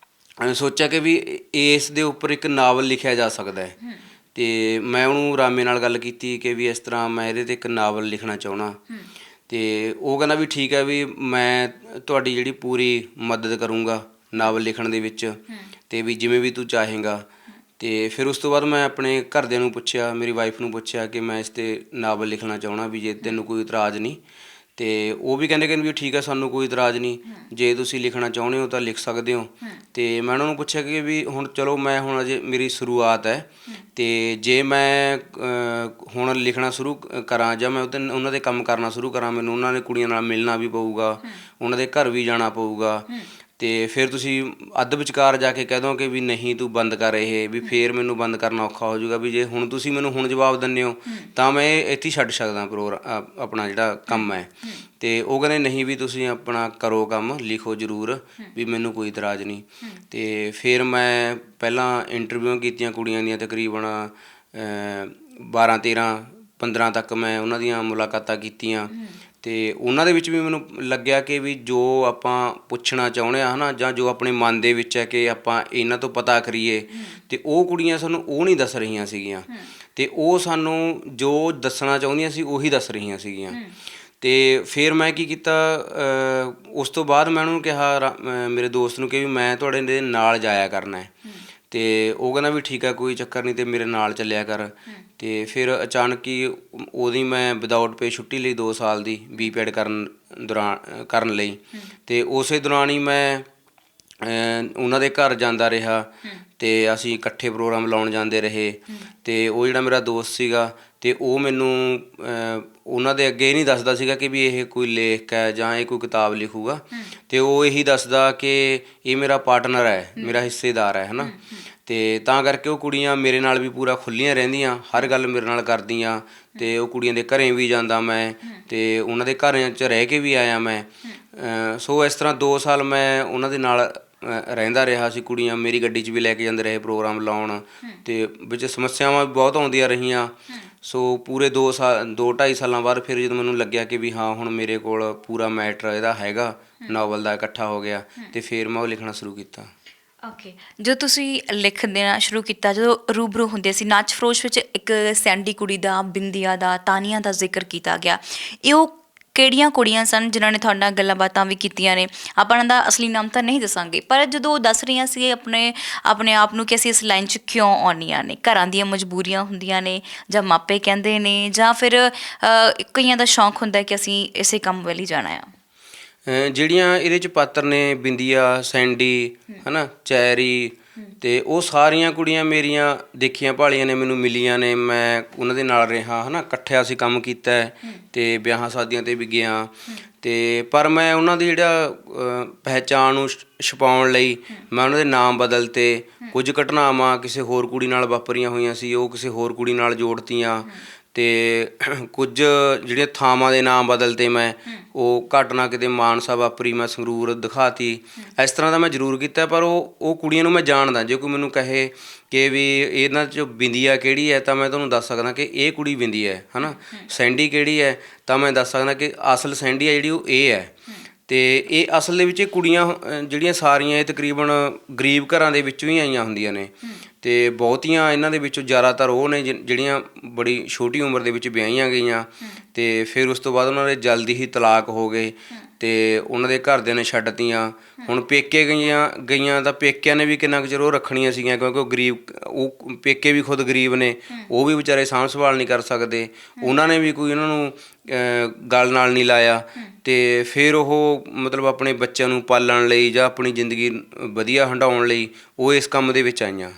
ਸੋਚਿਆ ਕਿ ਵੀ ਇਸ ਦੇ ਉੱਪਰ ਇੱਕ ਨਾਵਲ ਲਿਖਿਆ ਜਾ ਸਕਦਾ ਹੈ। ਅਤੇ ਮੈਂ ਉਹਨੂੰ ਰਾਮੇ ਨਾਲ ਗੱਲ ਕੀਤੀ ਕਿ ਵੀ ਇਸ ਤਰ੍ਹਾਂ ਮੈਂ ਇਹਦੇ 'ਤੇ ਇੱਕ ਨਾਵਲ ਲਿਖਣਾ ਚਾਹੁੰਦਾ, ਅਤੇ ਉਹ ਕਹਿੰਦਾ ਵੀ ਠੀਕ ਹੈ, ਵੀ ਮੈਂ ਤੁਹਾਡੀ ਜਿਹੜੀ ਪੂਰੀ ਮਦਦ ਕਰੂੰਗਾ ਨਾਵਲ ਲਿਖਣ ਦੇ ਵਿੱਚ, ਅਤੇ ਵੀ ਜਿਵੇਂ ਵੀ ਤੂੰ ਚਾਹੇਂਗਾ। ਅਤੇ ਫਿਰ ਉਸ ਤੋਂ ਬਾਅਦ ਮੈਂ ਆਪਣੇ ਘਰਦਿਆਂ ਨੂੰ ਪੁੱਛਿਆ, ਮੇਰੀ ਵਾਈਫ ਨੂੰ ਪੁੱਛਿਆ ਕਿ ਮੈਂ ਇਸ 'ਤੇ ਨਾਵਲ ਲਿਖਣਾ ਚਾਹੁੰਦਾ, ਵੀ ਜੇ ਤੈਨੂੰ ਕੋਈ ਇਤਰਾਜ਼ ਨਹੀਂ। ਤੇ ਉਹ ਵੀ ਕਹਿੰਦੇ ਵੀ ਠੀਕ ਹੈ, ਸਾਨੂੰ ਕੋਈ ਇਤਰਾਜ਼ ਨਹੀਂ, ਜੇ ਤੁਸੀਂ ਲਿਖਣਾ ਚਾਹੁੰਦੇ ਹੋ ਤਾਂ ਲਿਖ ਸਕਦੇ ਹੋ। ਤੇ ਮੈਂ ਉਹਨਾਂ ਨੂੰ ਪੁੱਛਿਆ ਕਿ ਵੀ ਹੁਣ ਚਲੋ ਮੈਂ ਹੁਣ ਅਜੇ ਮੇਰੀ ਸ਼ੁਰੂਆਤ ਹੈ, ਤੇ ਜੇ ਮੈਂ ਹੁਣ ਲਿਖਣਾ ਸ਼ੁਰੂ ਕਰਾਂ ਜਾਂ ਮੈਂ ਉਹਨਾਂ ਦੇ ਕੰਮ ਕਰਨਾ ਸ਼ੁਰੂ ਕਰਾਂ, ਮੈਨੂੰ ਉਹਨਾਂ ਨੇ ਕੁੜੀਆਂ ਨਾਲ ਮਿਲਣਾ ਵੀ ਪਊਗਾ, ਉਹਨਾਂ ਦੇ ਘਰ ਵੀ ਜਾਣਾ ਪਊਗਾ, ਤੇ ਫਿਰ ਤੁਸੀਂ ਅੱਧ ਵਿਚਕਾਰ ਜਾ ਕੇ ਕਹਿ ਦੋ ਕਿ ਵੀ ਨਹੀਂ ਤੂੰ ਬੰਦ ਕਰ ਇਹ, ਵੀ ਫਿਰ ਮੈਨੂੰ ਬੰਦ ਕਰਨਾ ਔਖਾ ਹੋ ਜਾਊਗਾ। ਵੀ ਜੇ ਹੁਣ ਤੁਸੀਂ ਮੈਨੂੰ ਹੁਣ ਜਵਾਬ ਦਿੰਦੇ ਹੋ ਤਾਂ ਮੈਂ ਇੱਥੇ ਹੀ ਛੱਡ ਸਕਦਾ ਆਪਣਾ ਜਿਹੜਾ ਕੰਮ ਹੈ। ਤੇ ਉਹ ਕਹਿੰਦੇ ਨਹੀਂ ਵੀ ਤੁਸੀਂ ਆਪਣਾ ਕਰੋ ਕੰਮ, ਲਿਖੋ ਜ਼ਰੂਰ, ਵੀ ਮੈਨੂੰ ਕੋਈ ਇਤਰਾਜ਼ ਨਹੀਂ। ਤੇ ਫਿਰ ਮੈਂ ਪਹਿਲਾਂ ਇੰਟਰਵਿਊ ਕੀਤੀਆਂ ਕੁੜੀਆਂ ਦੀਆਂ, ਤਕਰੀਬਨ 12 13 15 ਤੱਕ ਮੈਂ ਉਹਨਾਂ ਦੀਆਂ ਮੁਲਾਕਾਤਾਂ ਕੀਤੀਆਂ। ਤੇ ਉਹਨਾਂ ਦੇ ਵਿੱਚ ਵੀ ਮੈਨੂੰ ਲੱਗਿਆ ਕਿ ਵੀ ਜੋ ਆਪਾਂ ਪੁੱਛਣਾ ਚਾਹੁੰਦੇ ਹਾਂ ਹੈ ਨਾ, ਜਾਂ ਜੋ ਆਪਣੇ ਮਨ ਦੇ ਵਿੱਚ ਹੈ ਕਿ ਆਪਾਂ ਇਹਨਾਂ ਤੋਂ ਪਤਾ ਕਰੀਏ, ਤੇ ਉਹ ਕੁੜੀਆਂ ਸਾਨੂੰ ਉਹ ਨਹੀਂ ਦੱਸ ਰਹੀਆਂ ਸੀਗੀਆਂ, ਤੇ ਉਹ ਸਾਨੂੰ ਜੋ ਦੱਸਣਾ ਚਾਹੁੰਦੀਆਂ ਸੀ ਉਹੀ ਦੱਸ ਰਹੀਆਂ ਸੀਗੀਆਂ। ਤੇ ਫਿਰ ਮੈਂ ਕੀ ਕੀਤਾ, ਉਸ ਤੋਂ ਬਾਅਦ ਮੈਂ ਉਹਨੂੰ ਕਿਹਾ, ਮੇਰੇ ਦੋਸਤ ਨੂੰ, ਕਿ ਵੀ ਮੈਂ ਤੁਹਾਡੇ ਦੇ ਨਾਲ ਜਾਇਆ ਕਰਨਾ ਹੈ। ਤੇ ਉਹ ਕਹਿੰਦਾ ਵੀ ਠੀਕ ਹੈ, ਕੋਈ ਚੱਕਰ ਨਹੀਂ, ਤੇ ਮੇਰੇ ਨਾਲ ਚੱਲਿਆ ਕਰ। ਤੇ ਫਿਰ ਅਚਾਨਕ ਹੀ ਉਹਦੀ ਮੈਂ ਵਿਦਆਊਟ ਪੇ ਛੁੱਟੀ ਲਈ 2 ਸਾਲ ਦੀ B.Ped ਕਰਨ ਲਈ। ਤੇ ਉਸੇ ਦੌਰਾਨ ਹੀ ਮੈਂ ਉਹਨਾਂ ਦੇ ਘਰ ਜਾਂਦਾ ਰਿਹਾ, ਤੇ ਅਸੀਂ ਇਕੱਠੇ ਪ੍ਰੋਗਰਾਮ ਲਾਉਣ ਜਾਂਦੇ ਰਹੇ। ਤੇ ਉਹ ਜਿਹੜਾ ਮੇਰਾ ਦੋਸਤ ਸੀਗਾ, ਤੇ ਉਹ ਮੈਨੂੰ ਉਹਨਾਂ ਦੇ ਅੱਗੇ ਨਹੀਂ ਦੱਸਦਾ ਸੀਗਾ ਕਿ ਵੀ ਇਹ ਕੋਈ ਲੇਖਕ ਹੈ ਜਾਂ ਇਹ ਕੋਈ ਕਿਤਾਬ ਲਿਖੂਗਾ, ਤੇ ਉਹ ਇਹੀ ਦੱਸਦਾ ਕਿ ਇਹ ਮੇਰਾ ਪਾਰਟਨਰ ਹੈ, ਮੇਰਾ ਹਿੱਸੇਦਾਰ ਹੈ ਨਾ। ਤੇ ਤਾਂ ਕਰਕੇ ਉਹ ਕੁੜੀਆਂ ਮੇਰੇ ਨਾਲ ਵੀ ਪੂਰਾ ਖੁੱਲ੍ਹੀਆਂ ਰਹਿੰਦੀਆਂ, ਹਰ ਗੱਲ ਮੇਰੇ ਨਾਲ ਕਰਦੀਆਂ। ਤੇ ਉਹ ਕੁੜੀਆਂ ਦੇ ਘਰੇ ਵੀ ਜਾਂਦਾ ਮੈਂ, ਤੇ ਉਹਨਾਂ ਦੇ ਘਰਾਂ 'ਚ ਰਹਿ ਕੇ ਵੀ ਆਇਆ ਮੈਂ। ਸੋ ਇਸ ਤਰ੍ਹਾਂ 2 ਸਾਲ ਮੈਂ ਉਹਨਾਂ ਦੇ ਨਾਲ ਰਹਿੰਦਾ ਰਿਹਾ ਸੀ। ਕੁੜੀਆਂ ਮੇਰੀ ਗੱਡੀ 'ਚ ਵੀ ਲੈ ਕੇ ਜਾਂਦੇ ਰਹੇ ਪ੍ਰੋਗਰਾਮ ਲਾਉਣ, ਤੇ ਵਿੱਚ ਸਮੱਸਿਆਵਾਂ ਵੀ ਬਹੁਤ ਆਉਂਦੀਆਂ ਰਹੀਆਂ। ਸੋ ਪੂਰੇ 2 2.5 ਸਾਲਾਂ ਬਾਅਦ ਫਿਰ ਜਦੋਂ ਮੈਨੂੰ ਲੱਗਿਆ ਕਿ ਵੀ ਹਾਂ ਹੁਣ ਮੇਰੇ ਕੋਲ ਪੂਰਾ ਮੈਟਰ ਇਹਦਾ ਹੈਗਾ, ਨਾਵਲ ਦਾ ਇਕੱਠਾ ਹੋ ਗਿਆ, ਤੇ ਫਿਰ ਮੈਂ ਉਹ ਲਿਖਣਾ ਸ਼ੁਰੂ ਕੀਤਾ। ਓਕੇ, ਜਦੋਂ ਤੁਸੀਂ ਲਿਖ ਦੇਣਾ ਸ਼ੁਰੂ ਕੀਤਾ, ਜਦੋਂ ਰੂਬਰੂ ਹੁੰਦੇ ਸੀ, ਨਾਚ ਫਰੋਸ਼ ਵਿੱਚ ਇੱਕ ਸੈਂਡੀ ਕੁੜੀ ਦਾ, ਬਿੰਦੀਆਂ ਦਾ, ਤਾਨੀਆਂ ਦਾ ਜ਼ਿਕਰ ਕੀਤਾ ਗਿਆ। ਇਹ ਉਹ ਕਿਹੜੀਆਂ ਕੁੜੀਆਂ ਸਨ ਜਿਨ੍ਹਾਂ ਨੇ ਤੁਹਾਡੇ ਨਾਲ ਗੱਲਾਂ ਬਾਤਾਂ ਵੀ ਕੀਤੀਆਂ ਨੇ? ਆਪਾਂ ਉਹਨਾਂ ਦਾ ਅਸਲੀ ਨਾਮ ਤਾਂ ਨਹੀਂ ਦੱਸਾਂਗੇ, ਪਰ ਜਦੋਂ ਉਹ ਦੱਸ ਰਹੀਆਂ ਸੀ ਆਪਣੇ ਆਪ ਨੂੰ ਕਿ ਅਸੀਂ ਇਸ ਲਾਈਨ 'ਚ ਕਿਉਂ ਆਉਂਦੀਆਂ ਨੇ, ਘਰਾਂ ਦੀਆਂ ਮਜਬੂਰੀਆਂ ਹੁੰਦੀਆਂ ਨੇ, ਜਾਂ ਮਾਪੇ ਕਹਿੰਦੇ ਨੇ, ਜਾਂ ਫਿਰ ਕਈਆਂ ਦਾ ਸ਼ੌਂਕ ਹੁੰਦਾ ਕਿ ਅਸੀਂ ਇਸੇ ਕੰਮ ਵੱਲ ਹੀ ਜਾਣਾ ਆ। ਜਿਹੜੀਆਂ ਇਹਦੇ 'ਚ ਪਾਤਰ ਨੇ, ਬਿੰਦੀਆਂ, ਸੈਂਡੀ ਹੈ ਨਾ, ਚੈਰੀ, ਤੇ ਉਹ ਸਾਰੀਆਂ ਕੁੜੀਆਂ ਮੇਰੀਆਂ ਦੇਖੀਆਂ ਭਾਲੀਆਂ ਨੇ, ਮੈਨੂੰ ਮਿਲੀਆਂ ਨੇ, ਮੈਂ ਉਹਨਾਂ ਦੇ ਨਾਲ ਰਿਹਾ ਹੈ ਨਾ, ਇਕੱਠੇ ਅਸੀਂ ਕੰਮ ਕੀਤਾ, ਤੇ ਵਿਆਹਾਂ ਸ਼ਾਦੀਆਂ 'ਤੇ ਵੀ ਗਿਆ। ਤੇ ਪਰ ਮੈਂ ਉਹਨਾਂ ਦੀ ਜਿਹੜਾ ਪਹਿਚਾਣ ਨੂੰ ਛੁਪਾਉਣ ਲਈ ਮੈਂ ਉਹਨਾਂ ਦੇ ਨਾਮ ਬਦਲਤੇ। ਕੁਝ ਘਟਨਾਵਾਂ ਕਿਸੇ ਹੋਰ ਕੁੜੀ ਨਾਲ ਵਾਪਰੀਆਂ ਹੋਈਆਂ ਸੀ, ਉਹ ਕਿਸੇ ਹੋਰ ਕੁੜੀ ਨਾਲ ਜੋੜਤੀਆਂ। ਤੇ ਕੁਝ ਜਿਹੜੀਆਂ ਥਾਵਾਂ ਦੇ ਨਾਮ ਬਦਲਤੇ ਮੈਂ, ਉਹ ਘਟਨਾ ਕਿਤੇ ਮਾਨਸਾ ਵਾਪਰੀ, ਮੈਂ ਸੰਗਰੂਰ ਦਿਖਾਤੀ। ਇਸ ਤਰ੍ਹਾਂ ਦਾ ਮੈਂ ਜ਼ਰੂਰ ਕੀਤਾ। ਪਰ ਉਹ ਕੁੜੀਆਂ ਨੂੰ ਮੈਂ ਜਾਣਦਾ। ਜੇ ਕੋਈ ਮੈਨੂੰ ਕਹੇ ਕਿ ਵੀ ਇਹਨਾਂ 'ਚੋਂ ਬਿੰਦੀਆਂ ਕਿਹੜੀ ਹੈ, ਤਾਂ ਮੈਂ ਤੁਹਾਨੂੰ ਦੱਸ ਸਕਦਾ ਕਿ ਇਹ ਕੁੜੀ ਬਿੰਦੀ ਹੈ ਨਾ। ਸੈਂਡੀ ਕਿਹੜੀ ਹੈ, ਤਾਂ ਮੈਂ ਦੱਸ ਸਕਦਾ ਕਿ ਅਸਲ ਸੈਂਡੀ ਹੈ ਜਿਹੜੀ ਉਹ ਇਹ ਹੈ। ਤੇ ਇਹ ਅਸਲ ਦੇ ਵਿੱਚ ਇਹ ਕੁੜੀਆਂ ਜਿਹੜੀਆਂ ਸਾਰੀਆਂ ਇਹ ਤਕਰੀਬਨ ਗਰੀਬ ਘਰਾਂ ਦੇ ਵਿੱਚੋਂ ਹੀ ਆਈਆਂ ਹੁੰਦੀਆਂ ਨੇ। ਤੇ ਬਹੁਤੀਆਂ ਇਹਨਾਂ ਦੇ ਵਿੱਚੋਂ ਜ਼ਿਆਦਾਤਰ ਉਹ ਨੇ ਜਿਹੜੀਆਂ ਬੜੀ ਛੋਟੀ ਉਮਰ ਦੇ ਵਿੱਚ ਵਿਆਹੀਆਂ ਗਈਆਂ, ਤੇ ਫਿਰ ਉਸ ਤੋਂ ਬਾਅਦ ਉਹਨਾਂ ਦੇ ਜਲਦੀ ਹੀ ਤਲਾਕ ਹੋ ਗਏ, ਤੇ ਉਹਨਾਂ ਦੇ ਘਰਦਿਆਂ ਨੇ ਛੱਡਤੀਆਂ। ਹੁਣ ਪੇਕੇ ਗਈਆਂ ਤਾਂ ਪੇਕਿਆਂ ਨੇ ਵੀ ਕਿੰਨਾ ਕੁ ਚਿਰ ਉਹ ਰੱਖਣੀਆਂ ਸੀਗੀਆਂ, ਕਿਉਂਕਿ ਉਹ ਪੇਕੇ ਵੀ ਖੁਦ ਗਰੀਬ ਨੇ, ਉਹ ਵੀ ਵਿਚਾਰੇ ਸਾਂਭ ਸੰਭਾਲ ਨਹੀਂ ਕਰ ਸਕਦੇ। ਉਹਨਾਂ ਨੇ ਵੀ ਕੋਈ ਉਹਨਾਂ ਨੂੰ ਗਲ ਨਾਲ ਨਹੀਂ ਲਾਇਆ। ਤੇ ਫਿਰ ਉਹ ਮਤਲਬ ਆਪਣੇ ਬੱਚਿਆਂ ਨੂੰ ਪਾਲਣ ਲਈ ਜਾਂ ਆਪਣੀ ਜ਼ਿੰਦਗੀ ਵਧੀਆ ਹੰਢਾਉਣ ਲਈ ਉਹ ਇਸ ਕੰਮ ਦੇ ਵਿੱਚ ਆਈਆਂ।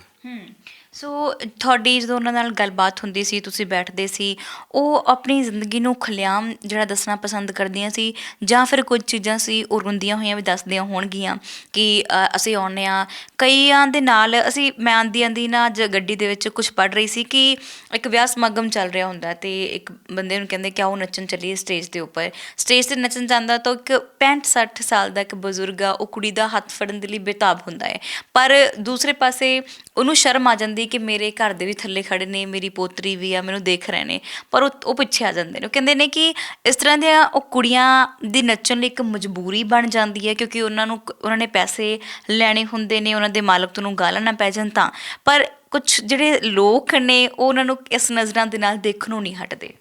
ਸੋ ਤੁਹਾਡੀ ਜਦੋਂ ਉਹਨਾਂ ਨਾਲ ਗੱਲਬਾਤ ਹੁੰਦੀ ਸੀ, ਤੁਸੀਂ ਬੈਠਦੇ ਸੀ, ਉਹ ਆਪਣੀ ਜ਼ਿੰਦਗੀ ਨੂੰ ਖੁੱਲ੍ਹੇਆਮ ਜਿਹੜਾ ਦੱਸਣਾ ਪਸੰਦ ਕਰਦੀਆਂ ਸੀ, ਜਾਂ ਫਿਰ ਕੁਝ ਚੀਜ਼ਾਂ ਸੀ ਉਹ ਰੋਂਦੀਆਂ ਹੋਈਆਂ ਵੀ ਦੱਸਦੀਆਂ ਹੋਣਗੀਆਂ ਕਿ ਅਸੀਂ ਆਉਂਦੇ ਹਾਂ? ਕਈਆਂ ਦੇ ਨਾਲ ਮੈਂ ਆਉਂਦੀ ਨਾ ਅੱਜ ਗੱਡੀ ਦੇ ਵਿੱਚ ਕੁਛ ਪੜ੍ਹ ਰਹੀ ਸੀ ਕਿ ਇੱਕ ਵਿਆਹ ਸਮਾਗਮ ਚੱਲ ਰਿਹਾ ਹੁੰਦਾ, ਅਤੇ ਇੱਕ ਬੰਦੇ ਨੂੰ ਕਹਿੰਦੇ ਕਿ ਆਓ ਨੱਚਣ ਚੱਲੀਏ ਸਟੇਜ ਦੇ ਉੱਪਰ। ਸਟੇਜ 'ਤੇ ਨੱਚਣ ਜਾਂਦਾ ਤਾਂ ਇੱਕ 65-60 ਸਾਲ ਦਾ ਇੱਕ ਬਜ਼ੁਰਗ ਆ, ਉਹ ਕੁੜੀ ਦਾ ਹੱਥ ਫੜਨ ਦੇ ਲਈ ਬੇਤਾਬ ਹੁੰਦਾ ਹੈ, ਪਰ ਦੂਸਰੇ ਪਾਸੇ ਉਹਨੂੰ ਸ਼ਰਮ ਆ ਜਾਂਦੀ ਕਿ ਮੇਰੇ ਘਰ ਦੇ ਵੀ ਥੱਲੇ ਖੜ੍ਹੇ ਨੇ, ਮੇਰੀ ਪੋਤਰੀ ਵੀ ਆ, ਮੈਨੂੰ ਦੇਖ ਰਹੇ ਨੇ, ਪਰ ਉਹ ਪਿੱਛੇ ਆ ਜਾਂਦੇ ਨੇ। ਉਹ ਕਹਿੰਦੇ ਨੇ ਕਿ ਇਸ ਤਰ੍ਹਾਂ ਦੀਆਂ ਉਹ ਕੁੜੀਆਂ ਦੀ ਨੱਚਣ ਲਈ ਇੱਕ ਮਜਬੂਰੀ ਬਣ ਜਾਂਦੀ ਹੈ, ਕਿਉਂਕਿ ਉਹਨਾਂ ਨੇ ਪੈਸੇ ਲੈਣੇ ਹੁੰਦੇ ਨੇ, ਉਹਨਾਂ ਦੇ ਮਾਲਕ ਤੋਂ ਨੂੰ ਗਾਲਾਂ ਨਾ ਪੈ ਜਾਣ ਤਾਂ। ਪਰ ਕੁਛ ਜਿਹੜੇ ਲੋਕ ਨੇ ਉਹ ਉਹਨਾਂ ਨੂੰ ਇਸ ਨਜ਼ਰਾਂ ਦੇ ਨਾਲ ਦੇਖਣੋਂ ਨਹੀਂ ਹਟਦੇ।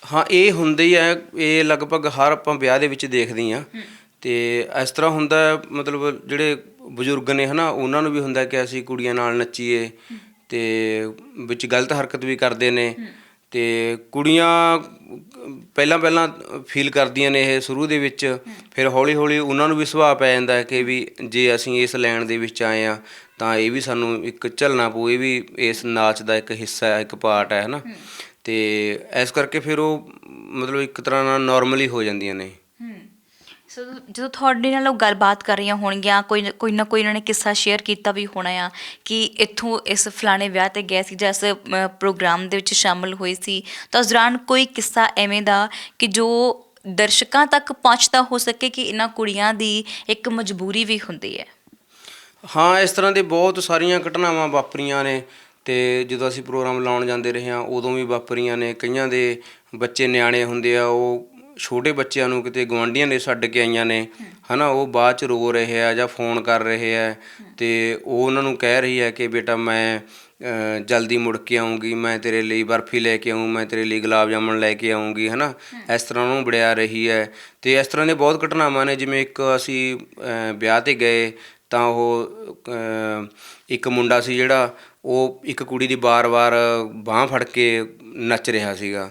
ਹਾਂ, ਇਹ ਹੁੰਦਾ ਹੀ ਹੈ, ਇਹ ਲਗਭਗ ਹਰ ਆਪਾਂ ਵਿਆਹ ਦੇ ਵਿੱਚ ਦੇਖਦੇ ਹਾਂ। ਤੇ ਇਸ ਤਰ੍ਹਾਂ ਹੁੰਦਾ, ਮਤਲਬ ਜਿਹੜੇ ਬਜ਼ੁਰਗ ਨੇ ਹੈ ਨਾ, ਉਹਨਾਂ ਨੂੰ ਵੀ ਹੁੰਦਾ ਕਿ ਅਸੀਂ ਕੁੜੀਆਂ ਨਾਲ ਨੱਚੀਏ, ਤੇ ਵਿੱਚ ਗਲਤ ਹਰਕਤ ਵੀ ਕਰਦੇ ਨੇ। ਤੇ ਕੁੜੀਆਂ ਪਹਿਲਾਂ ਪਹਿਲਾਂ ਫੀਲ ਕਰਦੀਆਂ ਨੇ ਇਹ ਸ਼ੁਰੂ ਦੇ ਵਿੱਚ, ਫਿਰ ਹੌਲੀ ਹੌਲੀ ਉਹਨਾਂ ਨੂੰ ਵੀ ਸੁਭਾਅ ਪੈ ਜਾਂਦਾ ਹੈ ਕਿ ਵੀ ਜੇ ਅਸੀਂ ਇਸ ਲਾਈਨ ਦੇ ਵਿੱਚ ਆਏ ਹਾਂ ਤਾਂ ਇਹ ਵੀ ਸਾਨੂੰ ਇੱਕ ਝੱਲਣਾ ਪਊ, ਇਹ ਵੀ ਇਸ ਨਾਚ ਦਾ ਇੱਕ ਹਿੱਸਾ ਹੈ, ਇੱਕ ਪਾਰਟ ਹੈ ਨਾ। ਅਤੇ ਇਸ ਕਰਕੇ ਫਿਰ ਉਹ ਮਤਲਬ ਇੱਕ ਤਰ੍ਹਾਂ ਨਾਲ ਨੋਰਮਲੀ ਹੋ ਜਾਂਦੀਆਂ ਨੇ। ਸੋ ਜਦੋਂ ਤੁਹਾਡੇ ਨਾਲ ਉਹ ਗੱਲਬਾਤ ਕਰ ਰਹੀਆਂ ਹੋਣਗੀਆਂ, ਕੋਈ ਨਾ ਕੋਈ ਉਹਨਾਂ ਨੇ ਕਿੱਸਾ ਸ਼ੇਅਰ ਕੀਤਾ ਵੀ ਹੋਣਾ ਆ ਕਿ ਇੱਥੋਂ ਇਸ ਫਲਾਣੇ ਵਿਆਹ 'ਤੇ ਗਏ ਸੀ ਜਾਂ ਇਸ ਪ੍ਰੋਗਰਾਮ ਦੇ ਵਿੱਚ ਸ਼ਾਮਿਲ ਹੋਏ ਸੀ, ਤਾਂ ਉਸ ਦੌਰਾਨ ਕੋਈ ਕਿੱਸਾ ਐਵੇਂ ਦਾ ਕਿ ਜੋ ਦਰਸ਼ਕਾਂ ਤੱਕ ਪਹੁੰਚਦਾ ਹੋ ਸਕੇ ਕਿ ਇਹਨਾਂ ਕੁੜੀਆਂ ਦੀ ਇੱਕ ਮਜਬੂਰੀ ਵੀ ਹੁੰਦੀ ਹੈ? ਹਾਂ, ਇਸ ਤਰ੍ਹਾਂ ਦੇ ਬਹੁਤ ਸਾਰੀਆਂ ਘਟਨਾਵਾਂ ਵਾਪਰੀਆਂ ਨੇ, ਅਤੇ ਜਦੋਂ ਅਸੀਂ ਪ੍ਰੋਗਰਾਮ ਲਾਉਣ ਜਾਂਦੇ ਰਹੇ ਹਾਂ ਉਦੋਂ ਵੀ ਵਾਪਰੀਆਂ ਨੇ। ਕਈਆਂ ਦੇ ਬੱਚੇ ਨਿਆਣੇ ਹੁੰਦੇ ਆ, ਉਹ ਛੋਟੇ ਬੱਚਿਆਂ ਨੂੰ ਕਿਤੇ ਗੁਆਂਢੀਆਂ ਨੇ ਛੱਡ ਕੇ ਆਈਆਂ ਨੇ, ਹੈ ਨਾ, ਉਹ ਬਾਅਦ 'ਚ ਰੋ ਰਹੇ ਆ ਜਾਂ ਫੋਨ ਕਰ ਰਹੇ ਆ, ਅਤੇ ਉਹ ਉਹਨਾਂ ਨੂੰ ਕਹਿ ਰਹੀ ਹੈ ਕਿ ਬੇਟਾ ਮੈਂ ਜਲਦੀ ਮੁੜ ਕੇ ਆਊਂਗੀ, ਮੈਂ ਤੇਰੇ ਲਈ ਬਰਫੀ ਲੈ ਕੇ ਆਊਂ, ਮੈਂ ਤੇਰੇ ਲਈ ਗੁਲਾਬ ਜਾਮੁਨ ਲੈ ਕੇ ਆਊਂਗੀ, ਹੈ ਨਾ, ਇਸ ਤਰ੍ਹਾਂ ਉਹਨੂੰ ਵੜਿਆ ਰਹੀ ਹੈ। ਅਤੇ ਇਸ ਤਰ੍ਹਾਂ ਦੀਆਂ ਬਹੁਤ ਘਟਨਾਵਾਂ ਨੇ। ਜਿਵੇਂ ਇੱਕ ਅਸੀਂ ਵਿਆਹ 'ਤੇ ਗਏ ਤਾਂ ਉਹ ਇੱਕ ਮੁੰਡਾ ਸੀ ਜਿਹੜਾ ਉਹ ਇੱਕ ਕੁੜੀ ਦੀ ਵਾਰ-ਵਾਰ ਬਾਂਹ ਫੜ ਕੇ ਨੱਚ ਰਿਹਾ ਸੀਗਾ,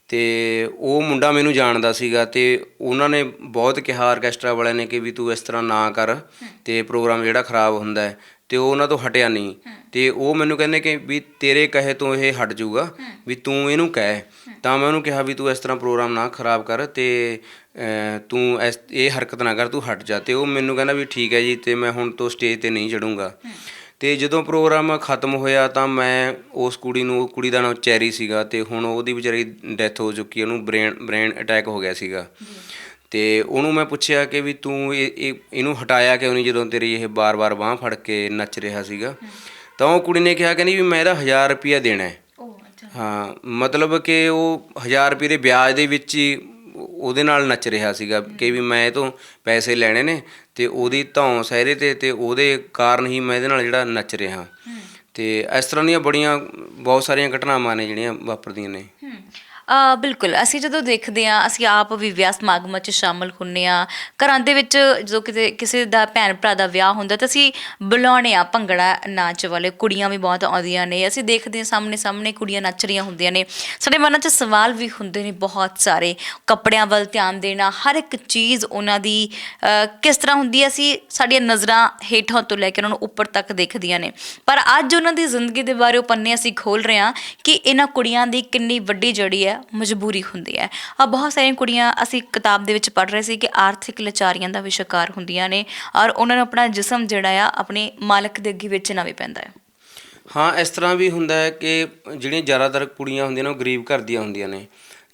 ਅਤੇ ਉਹ ਮੁੰਡਾ ਮੈਨੂੰ ਜਾਣਦਾ ਸੀਗਾ, ਅਤੇ ਉਹਨਾਂ ਨੇ ਬਹੁਤ ਕਿਹਾ ਆਰਕੈਸਟਰਾ ਵਾਲਿਆਂ ਨੇ ਕਿ ਵੀ ਤੂੰ ਇਸ ਤਰ੍ਹਾਂ ਨਾ ਕਰ ਅਤੇ ਪ੍ਰੋਗਰਾਮ ਜਿਹੜਾ ਖ਼ਰਾਬ ਹੁੰਦਾ ਹੈ, ਅਤੇ ਉਹ ਉਹਨਾਂ ਤੋਂ ਹਟਿਆ ਨਹੀਂ। ਅਤੇ ਉਹ ਮੈਨੂੰ ਕਹਿੰਦੇ ਕਿ ਵੀ ਤੇਰੇ ਕਹੇ ਤੋਂ ਇਹ ਹਟ ਜਾਊਗਾ, ਵੀ ਤੂੰ ਇਹਨੂੰ ਕਹਿ। ਤਾਂ ਮੈਂ ਉਹਨੂੰ ਕਿਹਾ ਵੀ ਤੂੰ ਇਸ ਤਰ੍ਹਾਂ ਪ੍ਰੋਗਰਾਮ ਨਾ ਖ਼ਰਾਬ ਕਰ ਅਤੇ ਤੂੰ ਇਹ ਹਰਕਤ ਨਾ ਕਰ, ਤੂੰ ਹਟ ਜਾ। ਅਤੇ ਉਹ ਮੈਨੂੰ ਕਹਿੰਦਾ ਵੀ ਠੀਕ ਹੈ ਜੀ, ਅਤੇ ਮੈਂ ਹੁਣ ਤੋਂ ਸਟੇਜ 'ਤੇ ਨਹੀਂ ਚੜੂੰਗਾ। ਅਤੇ ਜਦੋਂ ਪ੍ਰੋਗਰਾਮ ਖ਼ਤਮ ਹੋਇਆ ਤਾਂ ਮੈਂ ਉਸ ਕੁੜੀ ਨੂੰ, ਕੁੜੀ ਦਾ ਨਾਮ ਚੈਰੀ ਸੀਗਾ, ਅਤੇ ਹੁਣ ਉਹਦੀ ਵਿਚਾਰੀ ਡੈਥ ਹੋ ਚੁੱਕੀ, ਉਹਨੂੰ ਬ੍ਰੇਨ ਅਟੈਕ ਹੋ ਗਿਆ ਸੀਗਾ। ਅਤੇ ਉਹਨੂੰ ਮੈਂ ਪੁੱਛਿਆ ਕਿ ਵੀ ਤੂੰ ਇਹਨੂੰ ਹਟਾਇਆ ਕਿਉਂ ਨਹੀਂ ਜਦੋਂ ਤੇਰੀ ਇਹ ਵਾਰ-ਵਾਰ ਬਾਂਹ ਫੜ ਕੇ ਨੱਚ ਰਿਹਾ ਸੀਗਾ? ਤਾਂ ਉਹ ਕੁੜੀ ਨੇ ਕਿਹਾ, ਕਹਿੰਦੀ ਵੀ ਮੈਂ ਇਹਦਾ 1000 ਰੁਪਈਆ ਦੇਣਾ ਹੈ। ਹਾਂ, ਮਤਲਬ ਕਿ ਉਹ 1000 ਰੁਪਏ ਦੇ ਵਿਆਜ ਦੇ ਵਿੱਚ ਹੀ ਉਹਦੇ ਨਾਲ ਨੱਚ ਰਿਹਾ ਸੀਗਾ ਕਿ ਵੀ ਮੈਂ ਇਹ ਤੋਂ ਪੈਸੇ ਲੈਣੇ ਨੇ, ਅਤੇ ਉਹਦੀ ਧੌਂ ਸਿਹਰੇ 'ਤੇ, ਅਤੇ ਉਹਦੇ ਕਾਰਨ ਹੀ ਮੈਂ ਇਹਦੇ ਨਾਲ ਜਿਹੜਾ ਨੱਚ ਰਿਹਾ। ਅਤੇ ਇਸ ਤਰ੍ਹਾਂ ਦੀਆਂ ਬਹੁਤ ਸਾਰੀਆਂ ਘਟਨਾਵਾਂ ਨੇ ਜਿਹੜੀਆਂ ਵਾਪਰਦੀਆਂ ਨੇ। ਬਿਲਕੁਲ, ਅਸੀਂ ਜਦੋਂ ਦੇਖਦੇ ਹਾਂ, ਅਸੀਂ ਆਪ ਵੀ ਵਿਆਹ ਸਮਾਗਮਾਂ 'ਚ ਸ਼ਾਮਲ ਹੁੰਦੇ ਹਾਂ। ਘਰਾਂ ਦੇ ਵਿੱਚ ਜਦੋਂ ਕਿਤੇ ਕਿਸੇ ਦਾ ਭੈਣ ਭਰਾ ਦਾ ਵਿਆਹ ਹੁੰਦਾ ਤਾਂ ਅਸੀਂ ਬੁਲਾਉਂਦੇ ਹਾਂ ਭੰਗੜਾ ਨਾਚ ਵਾਲੇ, ਕੁੜੀਆਂ ਵੀ ਬਹੁਤ ਆਉਂਦੀਆਂ ਨੇ, ਅਸੀਂ ਦੇਖਦੇ ਹਾਂ ਸਾਹਮਣੇ ਸਾਹਮਣੇ ਕੁੜੀਆਂ ਨੱਚ ਰਹੀਆਂ ਹੁੰਦੀਆਂ ਨੇ। ਸਾਡੇ ਮਨਾਂ 'ਚ ਸਵਾਲ ਵੀ ਹੁੰਦੇ ਨੇ ਬਹੁਤ ਸਾਰੇ, ਕੱਪੜਿਆਂ ਵੱਲ ਧਿਆਨ ਦੇਣਾ, ਹਰ ਇੱਕ ਚੀਜ਼ ਉਹਨਾਂ ਦੀ ਕਿਸ ਤਰ੍ਹਾਂ ਹੁੰਦੀ ਹੈ, ਅਸੀਂ ਸਾਡੀਆਂ ਨਜ਼ਰਾਂ ਹੇਠਾਂ ਤੋਂ ਲੈ ਕੇ ਉਹਨਾਂ ਨੂੰ ਉੱਪਰ ਤੱਕ ਦੇਖਦੀਆਂ ਨੇ। ਪਰ ਅੱਜ ਉਹਨਾਂ ਦੀ ਜ਼ਿੰਦਗੀ ਦੇ ਬਾਰੇ ਉਹ ਪੰਨੇ ਅਸੀਂ ਖੋਲ੍ਹ ਰਹੇ ਹਾਂ ਕਿ ਇਹਨਾਂ ਕੁੜੀਆਂ ਦੀ ਕਿੰਨੀ ਵੱਡੀ ਜਿਹੜੀ ਹੈ ਮਜਬੂਰੀ ਹੁੰਦੀ ਹੈ। ਬਹੁਤ ਸਾਰੀਆਂ ਕੁੜੀਆਂ, ਅਸੀਂ ਕਿਤਾਬ ਦੇ ਵਿੱਚ ਪੜ੍ਹ ਰਹੇ ਸੀ ਕਿ ਆਰਥਿਕ ਲਾਚਾਰੀਆਂ ਦਾ ਵੀ ਸ਼ਿਕਾਰ ਹੁੰਦੀਆਂ ਨੇ, ਔਰ ਉਹਨਾਂ ਨੂੰ ਆਪਣਾ ਜਿਸਮ ਜਿਹੜਾ ਆ ਆਪਣੇ ਮਾਲਕ ਦੇ ਅੱਗੇ ਵੇਚਣਾ ਵੀ ਪੈਂਦਾ ਹੈ। ਹਾਂ, ਇਸ ਤਰ੍ਹਾਂ ਵੀ ਹੁੰਦਾ ਹੈ ਕਿ ਜਿਹੜੀਆਂ ਜ਼ਿਆਦਾਤਰ ਕੁੜੀਆਂ ਹੁੰਦੀਆਂ ਨੇ ਉਹ ਗਰੀਬ ਘਰ ਦੀਆਂ ਹੁੰਦੀਆਂ ਨੇ।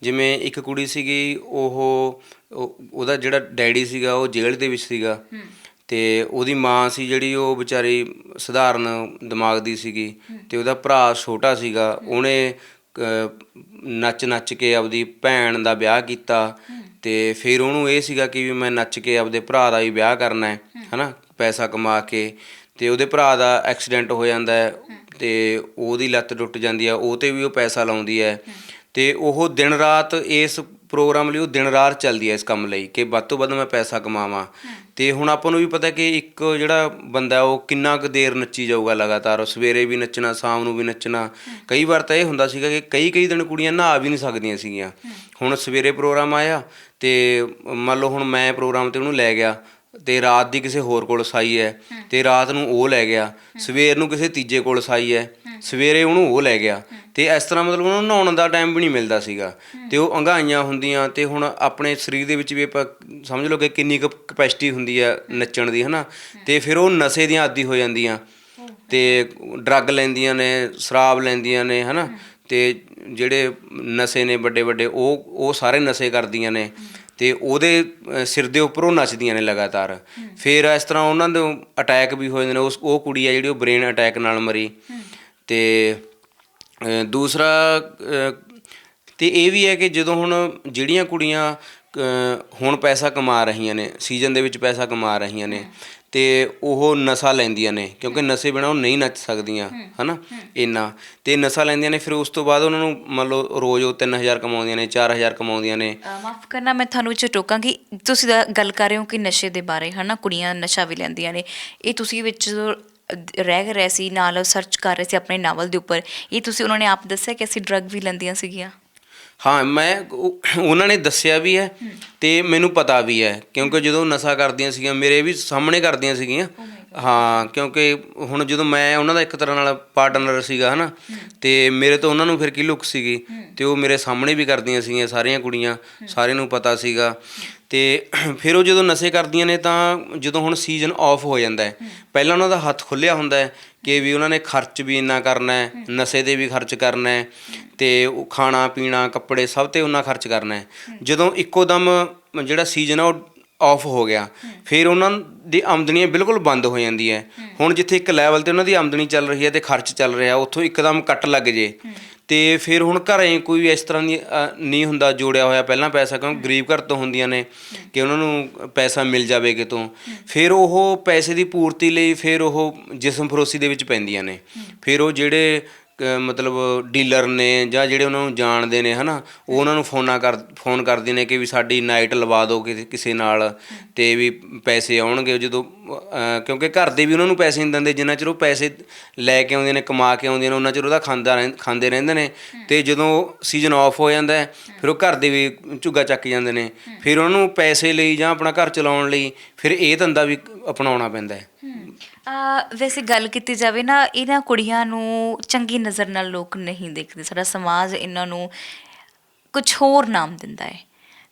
ਜਿਵੇਂ ਇੱਕ ਕੁੜੀ ਸੀਗੀ, ਉਹਦਾ ਜਿਹੜਾ ਡੈਡੀ ਸੀਗਾ ਉਹ ਜੇਲ੍ਹ ਦੇ ਵਿੱਚ ਸੀਗਾ, ਅਤੇ ਉਹਦੀ ਮਾਂ ਸੀ ਜਿਹੜੀ ਉਹ ਵਿਚਾਰੀ ਸਧਾਰਨ ਦਿਮਾਗ ਦੀ ਸੀਗੀ, ਅਤੇ ਉਹਦਾ ਭਰਾ ਛੋਟਾ ਸੀਗਾ, ਉਹਨੇ ਨੱਚ ਕੇ ਆਪਦੀ ਭੈਣ ਦਾ ਵਿਆਹ ਕੀਤਾ, ਅਤੇ ਫਿਰ ਉਹਨੂੰ ਇਹ ਸੀਗਾ ਕਿ ਵੀ ਮੈਂ ਨੱਚ ਕੇ ਆਪਦੇ ਭਰਾ ਦਾ ਵੀ ਵਿਆਹ ਕਰਨਾ ਹੈ ਨਾ, ਪੈਸਾ ਕਮਾ ਕੇ। ਅਤੇ ਉਹਦੇ ਭਰਾ ਦਾ ਐਕਸੀਡੈਂਟ ਹੋ ਜਾਂਦਾ ਹੈ, ਅਤੇ ਉਹਦੀ ਲੱਤ ਟੁੱਟ ਜਾਂਦੀ ਹੈ, ਉਹ 'ਤੇ ਵੀ ਉਹ ਪੈਸਾ ਲਾਉਂਦੀ ਹੈ, ਅਤੇ ਉਹ ਦਿਨ ਰਾਤ ਇਸ ਪ੍ਰੋਗਰਾਮ ਲਈ, ਉਹ ਦਿਨ ਰਾਤ ਚੱਲਦੀ ਹੈ ਇਸ ਕੰਮ ਲਈ ਕਿ ਵੱਧ ਤੋਂ ਵੱਧ ਮੈਂ ਪੈਸਾ ਕਮਾਵਾਂ। ਅਤੇ ਹੁਣ ਆਪਾਂ ਨੂੰ ਵੀ ਪਤਾ ਕਿ ਇੱਕ ਜਿਹੜਾ ਬੰਦਾ ਉਹ ਕਿੰਨਾ ਕੁ ਦੇਰ ਨੱਚੀ ਜਾਊਗਾ ਲਗਾਤਾਰ, ਸਵੇਰੇ ਵੀ ਨੱਚਣਾ, ਸ਼ਾਮ ਨੂੰ ਵੀ ਨੱਚਣਾ। ਕਈ ਵਾਰ ਤਾਂ ਇਹ ਹੁੰਦਾ ਸੀਗਾ ਕਿ ਕਈ ਦਿਨ ਕੁੜੀਆਂ ਨਹਾ ਵੀ ਨਹੀਂ ਸਕਦੀਆਂ ਸੀਗੀਆਂ। ਹੁਣ ਸਵੇਰੇ ਪ੍ਰੋਗਰਾਮ ਆਇਆ, ਅਤੇ ਮੰਨ ਲਓ ਹੁਣ ਮੈਂ ਪ੍ਰੋਗਰਾਮ 'ਤੇ ਉਹਨੂੰ ਲੈ ਗਿਆ, ਅਤੇ ਰਾਤ ਦੀ ਕਿਸੇ ਹੋਰ ਕੋਲ ਸਾਈ ਹੈ, ਅਤੇ ਰਾਤ ਨੂੰ ਉਹ ਲੈ ਗਿਆ, ਸਵੇਰ ਨੂੰ ਕਿਸੇ ਤੀਜੇ ਕੋਲ ਸਾਈ ਹੈ, ਸਵੇਰੇ ਉਹਨੂੰ ਉਹ ਲੈ ਗਿਆ, ਅਤੇ ਇਸ ਤਰ੍ਹਾਂ ਮਤਲਬ ਉਹਨਾਂ ਨੂੰ ਨਹਾਉਣ ਦਾ ਟਾਈਮ ਵੀ ਨਹੀਂ ਮਿਲਦਾ ਸੀਗਾ, ਅਤੇ ਉਹ ਅੰਘਾਈਆਂ ਹੁੰਦੀਆਂ। ਅਤੇ ਹੁਣ ਆਪਣੇ ਸਰੀਰ ਦੇ ਵਿੱਚ ਵੀ ਆਪਾਂ ਸਮਝ ਲਓ ਕਿ ਕਿੰਨੀ ਕੁ ਕਪੈਸਿਟੀ ਹੁੰਦੀ ਹੈ ਨੱਚਣ ਦੀ, ਹੈ ਨਾ, ਅਤੇ ਫਿਰ ਉਹ ਨਸ਼ੇ ਦੀਆਂ ਆਦੀ ਹੋ ਜਾਂਦੀਆਂ, ਅਤੇ ਡਰੱਗ ਲੈਂਦੀਆਂ ਨੇ, ਸ਼ਰਾਬ ਲੈਂਦੀਆਂ ਨੇ, ਹੈ ਨਾ, ਅਤੇ ਜਿਹੜੇ ਨਸ਼ੇ ਨੇ ਵੱਡੇ ਉਹ ਸਾਰੇ ਨਸ਼ੇ ਕਰਦੀਆਂ ਨੇ, ਅਤੇ ਉਹਦੇ ਸਿਰ ਦੇ ਉੱਪਰ ਉਹ ਨੱਚਦੀਆਂ ਨੇ ਲਗਾਤਾਰ। ਫਿਰ ਇਸ ਤਰ੍ਹਾਂ ਉਹਨਾਂ ਦੇ ਅਟੈਕ ਵੀ ਹੋ ਜਾਂਦੇ ਨੇ। ਉਹ ਕੁੜੀ ਆ ਜਿਹੜੀ ਉਹ ਬ੍ਰੇਨ ਅਟੈਕ ਨਾਲ ਮਰੀ। ਅਤੇ ਦੂਸਰਾ ਅਤੇ ਇਹ ਵੀ ਹੈ ਕਿ ਜਦੋਂ ਹੁਣ ਜਿਹੜੀਆਂ ਕੁੜੀਆਂ ਹੁਣ ਪੈਸਾ ਕਮਾ ਰਹੀਆਂ ਨੇ, ਸੀਜ਼ਨ ਦੇ ਵਿੱਚ ਪੈਸਾ ਕਮਾ ਰਹੀਆਂ ਨੇ, ਅਤੇ ਉਹ ਨਸ਼ਾ ਲੈਂਦੀਆਂ ਨੇ, ਕਿਉਂਕਿ ਨਸ਼ੇ ਬਿਨਾਂ ਉਹ ਨਹੀਂ ਨੱਚ ਸਕਦੀਆਂ, ਹੈ ਨਾ, ਇੰਨਾ। ਅਤੇ ਨਸ਼ਾ ਲੈਂਦੀਆਂ ਨੇ, ਫਿਰ ਉਸ ਤੋਂ ਬਾਅਦ ਉਹਨਾਂ ਨੂੰ ਮੰਨ ਲਓ ਰੋਜ਼ ਉਹ 3000 ਕਮਾਉਂਦੀਆਂ ਨੇ, 4000 ਕਮਾਉਂਦੀਆਂ ਨੇ। ਮਾਫ਼ ਕਰਨਾ, ਮੈਂ ਤੁਹਾਨੂੰ ਵਿੱਚ ਟੋਕਾਂਗੀ। ਤੁਸੀਂ ਗੱਲ ਕਰ ਰਹੇ ਹੋ ਕਿ ਨਸ਼ੇ ਦੇ ਬਾਰੇ, ਹੈ ਨਾ, ਕੁੜੀਆਂ ਨਸ਼ਾ ਵੀ ਲੈਂਦੀਆਂ ਨੇ। ਇਹ ਤੁਸੀਂ ਵਿੱਚ ਰਹਿ ਰਹੇ ਸੀ, ਨਾਲ ਸਰਚ ਕਰ ਰਹੇ ਸੀ ਆਪਣੇ ਨਾਵਲ ਦੇ ਉੱਪਰ, ਇਹ ਤੁਸੀਂ ਉਹਨਾਂ ਨੇ ਆਪ ਦੱਸਿਆ ਕਿ ਅਸੀਂ ਡਰੱਗ ਵੀ ਲੈਂਦੀਆਂ ਸੀਗੀਆਂ? ਹਾਂ ਉਹਨਾਂ ਨੇ ਦੱਸਿਆ ਵੀ ਹੈ ਤੇ ਮੈਨੂੰ ਪਤਾ ਵੀ ਹੈ, ਕਿਉਂਕਿ ਜਦੋਂ ਨਸ਼ਾ ਕਰਦੀਆਂ ਸੀਗੀਆਂ ਮੇਰੇ ਵੀ ਸਾਹਮਣੇ ਕਰਦੀਆਂ ਸੀਗੀਆਂ। ਹਾਂ, ਕਿਉਂਕਿ ਹੁਣ ਜਦੋਂ ਮੈਂ ਉਹਨਾਂ ਦਾ ਇੱਕ ਤਰ੍ਹਾਂ ਨਾਲ ਪਾਰਟਨਰ ਸੀਗਾ ਹੈ ਨਾ, ਅਤੇ ਮੇਰੇ ਤੋਂ ਉਹਨਾਂ ਨੂੰ ਫਿਰ ਕੀ ਲੁੱਕ ਸੀਗੀ, ਅਤੇ ਉਹ ਮੇਰੇ ਸਾਹਮਣੇ ਵੀ ਕਰਦੀਆਂ ਸੀਗੀਆਂ ਸਾਰੀਆਂ ਕੁੜੀਆਂ, ਸਾਰਿਆਂ ਨੂੰ ਪਤਾ ਸੀਗਾ। ਅਤੇ ਫਿਰ ਉਹ ਜਦੋਂ ਨਸ਼ੇ ਕਰਦੀਆਂ ਨੇ ਤਾਂ ਜਦੋਂ ਹੁਣ ਸੀਜ਼ਨ ਆਫ ਹੋ ਜਾਂਦਾ ਹੈ, ਪਹਿਲਾਂ ਉਹਨਾਂ ਦਾ ਹੱਥ ਖੁੱਲ੍ਹਿਆ ਹੁੰਦਾ ਹੈ ਕਿ ਵੀ ਉਹਨਾਂ ਨੇ ਖਰਚ ਵੀ ਇੰਨਾ ਕਰਨਾ ਹੈ, ਨਸ਼ੇ 'ਤੇ ਵੀ ਖਰਚ ਕਰਨਾ ਹੈ, ਅਤੇ ਉਹ ਖਾਣਾ ਪੀਣਾ ਕੱਪੜੇ ਸਭ 'ਤੇ ਉਨਾ ਖਰਚ ਕਰਨਾ ਹੈ। ਜਦੋਂ ਇੱਕੋ ਦਮ ਜਿਹੜਾ ਸੀਜ਼ਨ ਆ ਉਹ ਆਫ ਹੋ ਗਿਆ, ਫਿਰ ਉਹਨਾਂ ਦੀ ਆਮਦਨੀ ਬਿਲਕੁਲ ਬੰਦ ਹੋ ਜਾਂਦੀ ਹੈ। ਹੁਣ ਜਿੱਥੇ ਇੱਕ ਲੈਵਲ 'ਤੇ ਉਹਨਾਂ ਦੀ ਆਮਦਨੀ ਚੱਲ ਰਹੀ ਹੈ ਅਤੇ ਖਰਚ ਚੱਲ ਰਿਹਾ, ਉੱਥੋਂ ਇੱਕਦਮ ਕੱਟ ਲੱਗ ਜੇ ਅਤੇ ਫਿਰ ਹੁਣ ਘਰੇ ਕੋਈ ਇਸ ਤਰ੍ਹਾਂ ਦੀ ਨਹੀਂ ਹੁੰਦਾ ਜੋੜਿਆ ਹੋਇਆ ਪਹਿਲਾਂ ਪੈਸਾ, ਕਿਉਂਕਿ ਗਰੀਬ ਘਰ ਤੋਂ ਹੁੰਦੀਆਂ ਨੇ ਕਿ ਉਹਨਾਂ ਨੂੰ ਪੈਸਾ ਮਿਲ ਜਾਵੇ ਕਿਤੋਂ, ਫਿਰ ਉਹ ਪੈਸੇ ਦੀ ਪੂਰਤੀ ਲਈ ਫਿਰ ਉਹ ਜਿਸਮ ਫਰੋਸ਼ੀ ਦੇ ਵਿੱਚ ਪੈਂਦੀਆਂ ਨੇ। ਫਿਰ ਉਹ ਜਿਹੜੇ ਮਤਲਬ ਡੀਲਰ ਨੇ ਜਾਂ ਜਿਹੜੇ ਉਹਨਾਂ ਨੂੰ ਜਾਣਦੇ ਨੇ ਹੈ ਨਾ, ਉਹ ਉਹਨਾਂ ਨੂੰ ਫੋਨ ਕਰਦੇ ਨੇ ਕਿ ਵੀ ਸਾਡੀ ਨਾਈਟ ਲਵਾ ਦਿਓ ਕਿਸੇ ਨਾਲ, ਅਤੇ ਵੀ ਪੈਸੇ ਆਉਣਗੇ ਜਦੋਂ, ਕਿਉਂਕਿ ਘਰ ਦੇ ਵੀ ਉਹਨਾਂ ਨੂੰ ਪੈਸੇ ਨਹੀਂ ਦਿੰਦੇ ਜਿੰਨਾ ਚਿਰ ਉਹ ਪੈਸੇ ਲੈ ਕੇ ਆਉਂਦੇ ਨੇ ਕਮਾ ਕੇ ਆਉਂਦੀਆਂ ਨੇ, ਉਹਨਾਂ ਚਿਰ ਉਹਦਾ ਖਾਂਦੇ ਰਹਿੰਦੇ ਨੇ। ਅਤੇ ਜਦੋਂ ਸੀਜ਼ਨ ਆਫ ਹੋ ਜਾਂਦਾ ਫਿਰ ਉਹ ਘਰ ਦੇ ਵੀ ਝੁੱਗਾ ਚੱਕ ਜਾਂਦੇ ਨੇ, ਫਿਰ ਉਹਨਾਂ ਨੂੰ ਪੈਸੇ ਲਈ ਜਾਂ ਆਪਣਾ ਘਰ ਚਲਾਉਣ ਲਈ ਫਿਰ ਇਹ ਧੰਦਾ ਵੀ ਅਪਣਾਉਣਾ ਪੈਂਦਾ ਹੈ। ਵੈਸੇ ਗੱਲ ਕੀਤੀ ਜਾਵੇ ਨਾ, ਇਹਨਾਂ ਕੁੜੀਆਂ ਨੂੰ ਚੰਗੀ ਨਜ਼ਰ ਨਾਲ ਲੋਕ ਨਹੀਂ ਦੇਖਦੇ, ਸਾਡਾ ਸਮਾਜ ਇਹਨਾਂ ਨੂੰ ਕੁਛ ਹੋਰ ਨਾਮ ਦਿੰਦਾ ਹੈ।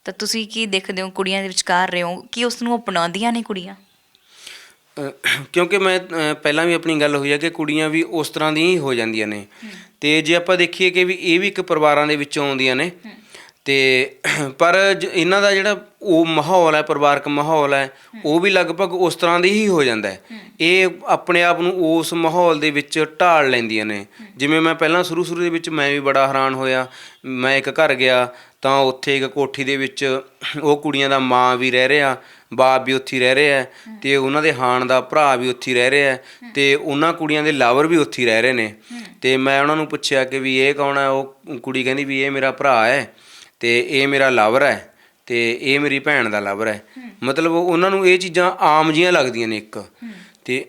ਤਾਂ ਤੁਸੀਂ ਕੀ ਦੇਖਦੇ ਹੋ, ਕੁੜੀਆਂ ਦੇ ਵਿਚਕਾਰ ਰਹੇ ਹੋ, ਕੀ ਉਸ ਨੂੰ ਅਪਣਾਉਂਦੀਆਂ ਨੇ ਕੁੜੀਆਂ? ਕਿਉਂਕਿ ਮੈਂ ਪਹਿਲਾਂ ਵੀ ਆਪਣੀ ਗੱਲ ਹੋਈ ਹੈ ਕਿ ਕੁੜੀਆਂ ਵੀ ਉਸ ਤਰ੍ਹਾਂ ਦੀਆਂ ਹੀ ਹੋ ਜਾਂਦੀਆਂ ਨੇ, ਅਤੇ ਜੇ ਆਪਾਂ ਦੇਖੀਏ ਕਿ ਵੀ ਇਹ ਵੀ ਇੱਕ ਪਰਿਵਾਰਾਂ ਦੇ ਵਿੱਚੋਂ ਆਉਂਦੀਆਂ ਨੇ, ਅਤੇ ਪਰ ਇਹਨਾਂ ਦਾ ਜਿਹੜਾ ਉਹ ਮਾਹੌਲ ਹੈ, ਪਰਿਵਾਰਕ ਮਾਹੌਲ ਹੈ, ਉਹ ਵੀ ਲਗਭਗ ਉਸ ਤਰ੍ਹਾਂ ਦੀ ਹੀ ਹੋ ਜਾਂਦਾ ਹੈ। ਇਹ ਆਪਣੇ ਆਪ ਨੂੰ ਉਸ ਮਾਹੌਲ ਦੇ ਵਿੱਚ ਢਾਲ ਲੈਂਦੀਆਂ ਨੇ। ਜਿਵੇਂ ਮੈਂ ਪਹਿਲਾਂ ਸ਼ੁਰੂ ਦੇ ਵਿੱਚ ਮੈਂ ਵੀ ਬੜਾ ਹੈਰਾਨ ਹੋਇਆ, ਮੈਂ ਇੱਕ ਘਰ ਗਿਆ ਤਾਂ ਉੱਥੇ ਇੱਕ ਕੋਠੀ ਦੇ ਵਿੱਚ ਉਹ ਕੁੜੀਆਂ ਦਾ ਮਾਂ ਵੀ ਰਹਿ ਰਿਹਾ, ਬਾਪ ਵੀ ਉੱਥੇ ਰਹਿ ਰਿਹਾ, ਅਤੇ ਉਹਨਾਂ ਦੇ ਹਾਣ ਦਾ ਭਰਾ ਵੀ ਉੱਥੇ ਰਹਿ ਰਿਹਾ, ਅਤੇ ਉਹਨਾਂ ਕੁੜੀਆਂ ਦੇ ਲਾਵਰ ਵੀ ਉੱਥੇ ਰਹਿ ਰਹੇ ਨੇ। ਅਤੇ ਮੈਂ ਉਹਨਾਂ ਨੂੰ ਪੁੱਛਿਆ ਕਿ ਵੀ ਇਹ ਕੌਣ ਹੈ? ਉਹ ਕੁੜੀ ਕਹਿੰਦੀ ਵੀ ਇਹ ਮੇਰਾ ਭਰਾ ਹੈ, ਅਤੇ ਇਹ ਮੇਰਾ ਲਾਵਰ ਹੈ, ਅਤੇ ਇਹ ਮੇਰੀ ਭੈਣ ਦਾ ਲਾਵਰ ਹੈ। ਮਤਲਬ ਉਹਨਾਂ ਨੂੰ ਇਹ ਚੀਜ਼ਾਂ ਆਮ ਜਿਹੀਆਂ ਲੱਗਦੀਆਂ ਨੇ ਇੱਕ। ਅਤੇ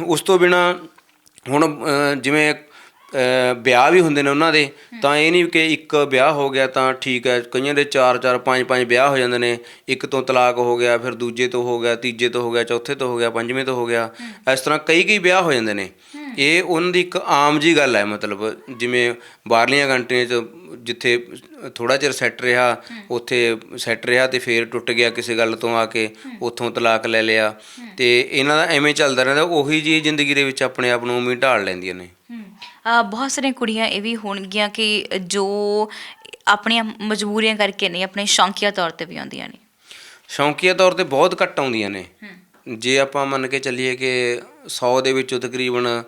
ਉਸ ਤੋਂ ਬਿਨਾਂ ਹੁਣ ਜਿਵੇਂ ਵਿਆਹ ਵੀ ਹੁੰਦੇ ਨੇ ਉਹਨਾਂ ਦੇ, ਤਾਂ ਇਹ ਨਹੀਂ ਕਿ ਇੱਕ ਵਿਆਹ ਹੋ ਗਿਆ ਤਾਂ ਠੀਕ ਹੈ, ਕਈਆਂ ਦੇ 4-4 5-5 ਵਿਆਹ ਹੋ ਜਾਂਦੇ ਨੇ, ਇੱਕ ਤੋਂ ਤਲਾਕ ਹੋ ਗਿਆ, ਫਿਰ ਦੂਜੇ ਤੋਂ ਹੋ ਗਿਆ, ਤੀਜੇ ਤੋਂ ਹੋ ਗਿਆ, ਚੌਥੇ ਤੋਂ ਹੋ ਗਿਆ, ਪੰਜਵੇਂ ਤੋਂ ਹੋ ਗਿਆ, ਇਸ ਤਰ੍ਹਾਂ ਕਈ ਵਿਆਹ ਹੋ ਜਾਂਦੇ ਨੇ। ਇਹ ਉਹਨਾਂ ਦੀ ਇੱਕ ਆਮ ਜਿਹੀ ਗੱਲ ਹੈ। ਮਤਲਬ ਜਿਵੇਂ ਬਾਹਰਲੀਆਂ ਕੰਟਰੀਆਂ 'ਚ ਜਿੱਥੇ ਥੋੜ੍ਹਾ ਚਿਰ ਸੈੱਟ ਰਿਹਾ, ਉੱਥੇ ਸੈੱਟ ਰਿਹਾ ਅਤੇ ਫਿਰ ਟੁੱਟ ਗਿਆ ਕਿਸੇ ਗੱਲ ਤੋਂ ਆ ਕੇ, ਉੱਥੋਂ ਤਲਾਕ ਲੈ ਲਿਆ, ਅਤੇ ਇਹਨਾਂ ਦਾ ਐਵੇਂ ਚੱਲਦਾ ਰਹਿੰਦਾ। ਉਹੀ ਜਿਹੀ ਜ਼ਿੰਦਗੀ ਦੇ ਵਿੱਚ ਆਪਣੇ ਆਪ ਨੂੰ ਉਵੇਂ ਢਾਲ ਲੈਂਦੀਆਂ ਨੇ। ਬਹੁਤ ਸਾਰੀਆਂ ਕੁੜੀਆਂ ਇਹ ਵੀ ਹੋਣਗੀਆਂ ਕਿ ਜੋ ਆਪਣੀਆਂ ਮਜਬੂਰੀਆਂ ਕਰਕੇ ਨਹੀਂ, ਆਪਣੇ ਸ਼ੌਂਕੀਆ ਤੌਰ 'ਤੇ ਵੀ ਆਉਂਦੀਆਂ ਨੇ। ਸ਼ੌਂਕੀਆ ਤੌਰ 'ਤੇ ਬਹੁਤ ਘੱਟ ਆਉਂਦੀਆਂ ਨੇ। ਜੇ ਆਪਾਂ ਮੰਨ ਕੇ ਚੱਲੀਏ ਕਿ 100 ਦੇ ਵਿੱਚੋਂ ਤਕਰੀਬਨ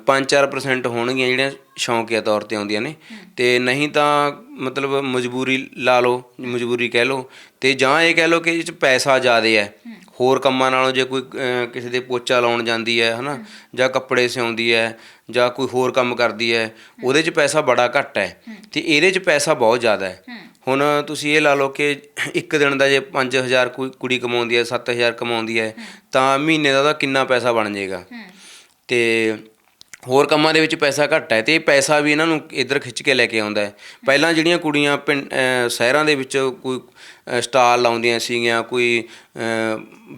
5-4% ਹੋਣਗੀਆਂ ਜਿਹੜੀਆਂ ਸ਼ੌਂਕੀਆ ਤੌਰ 'ਤੇ ਆਉਂਦੀਆਂ ਨੇ, ਅਤੇ ਨਹੀਂ ਤਾਂ ਮਤਲਬ ਮਜਬੂਰੀ ਲਾ ਲਓ, ਮਜਬੂਰੀ ਕਹਿ ਲਓ, ਅਤੇ ਜਾਂ ਇਹ ਕਹਿ ਲਓ ਕਿ ਇਹ 'ਚ ਪੈਸਾ ਜ਼ਿਆਦਾ ਹੈ ਹੋਰ ਕੰਮਾਂ ਨਾਲੋਂ। ਜੇ ਕੋਈ ਕਿਸੇ ਦੇ ਪੋਚਾ ਲਾਉਣ ਜਾਂਦੀ ਹੈ ਹੈ ਨਾ, ਜਾਂ ਕੱਪੜੇ ਸਿਉਂਦੀ ਹੈ, ਜਾਂ ਕੋਈ ਹੋਰ ਕੰਮ ਕਰਦੀ ਹੈ, ਉਹਦੇ 'ਚ ਪੈਸਾ ਬੜਾ ਘੱਟ ਹੈ, ਅਤੇ ਇਹਦੇ 'ਚ ਪੈਸਾ ਬਹੁਤ ਜ਼ਿਆਦਾ ਹੈ। ਹੁਣ ਤੁਸੀਂ ਇਹ ਲਾ ਲਓ ਕਿ ਇੱਕ ਦਿਨ ਦਾ ਜੇ 5000 ਕੋਈ ਕੁੜੀ ਕਮਾਉਂਦੀ ਹੈ, 7000 ਕਮਾਉਂਦੀ ਹੈ, ਤਾਂ ਮਹੀਨੇ ਦਾ ਉਹਦਾ ਕਿੰਨਾ ਪੈਸਾ ਬਣ ਜਾਏਗਾ। ਅਤੇ ਹੋਰ ਕੰਮਾਂ ਦੇ ਵਿੱਚ ਪੈਸਾ ਘੱਟ ਹੈ, ਅਤੇ ਇਹ ਪੈਸਾ ਵੀ ਇਹਨਾਂ ਨੂੰ ਇੱਧਰ ਖਿੱਚ ਕੇ ਲੈ ਕੇ ਆਉਂਦਾ ਹੈ। ਪਹਿਲਾਂ ਜਿਹੜੀਆਂ ਕੁੜੀਆਂ ਸ਼ਹਿਰਾਂ ਦੇ ਵਿੱਚ ਕੋਈ ਸਟਾਲ ਲਾਉਂਦੀਆਂ ਸੀਗੀਆਂ, ਕੋਈ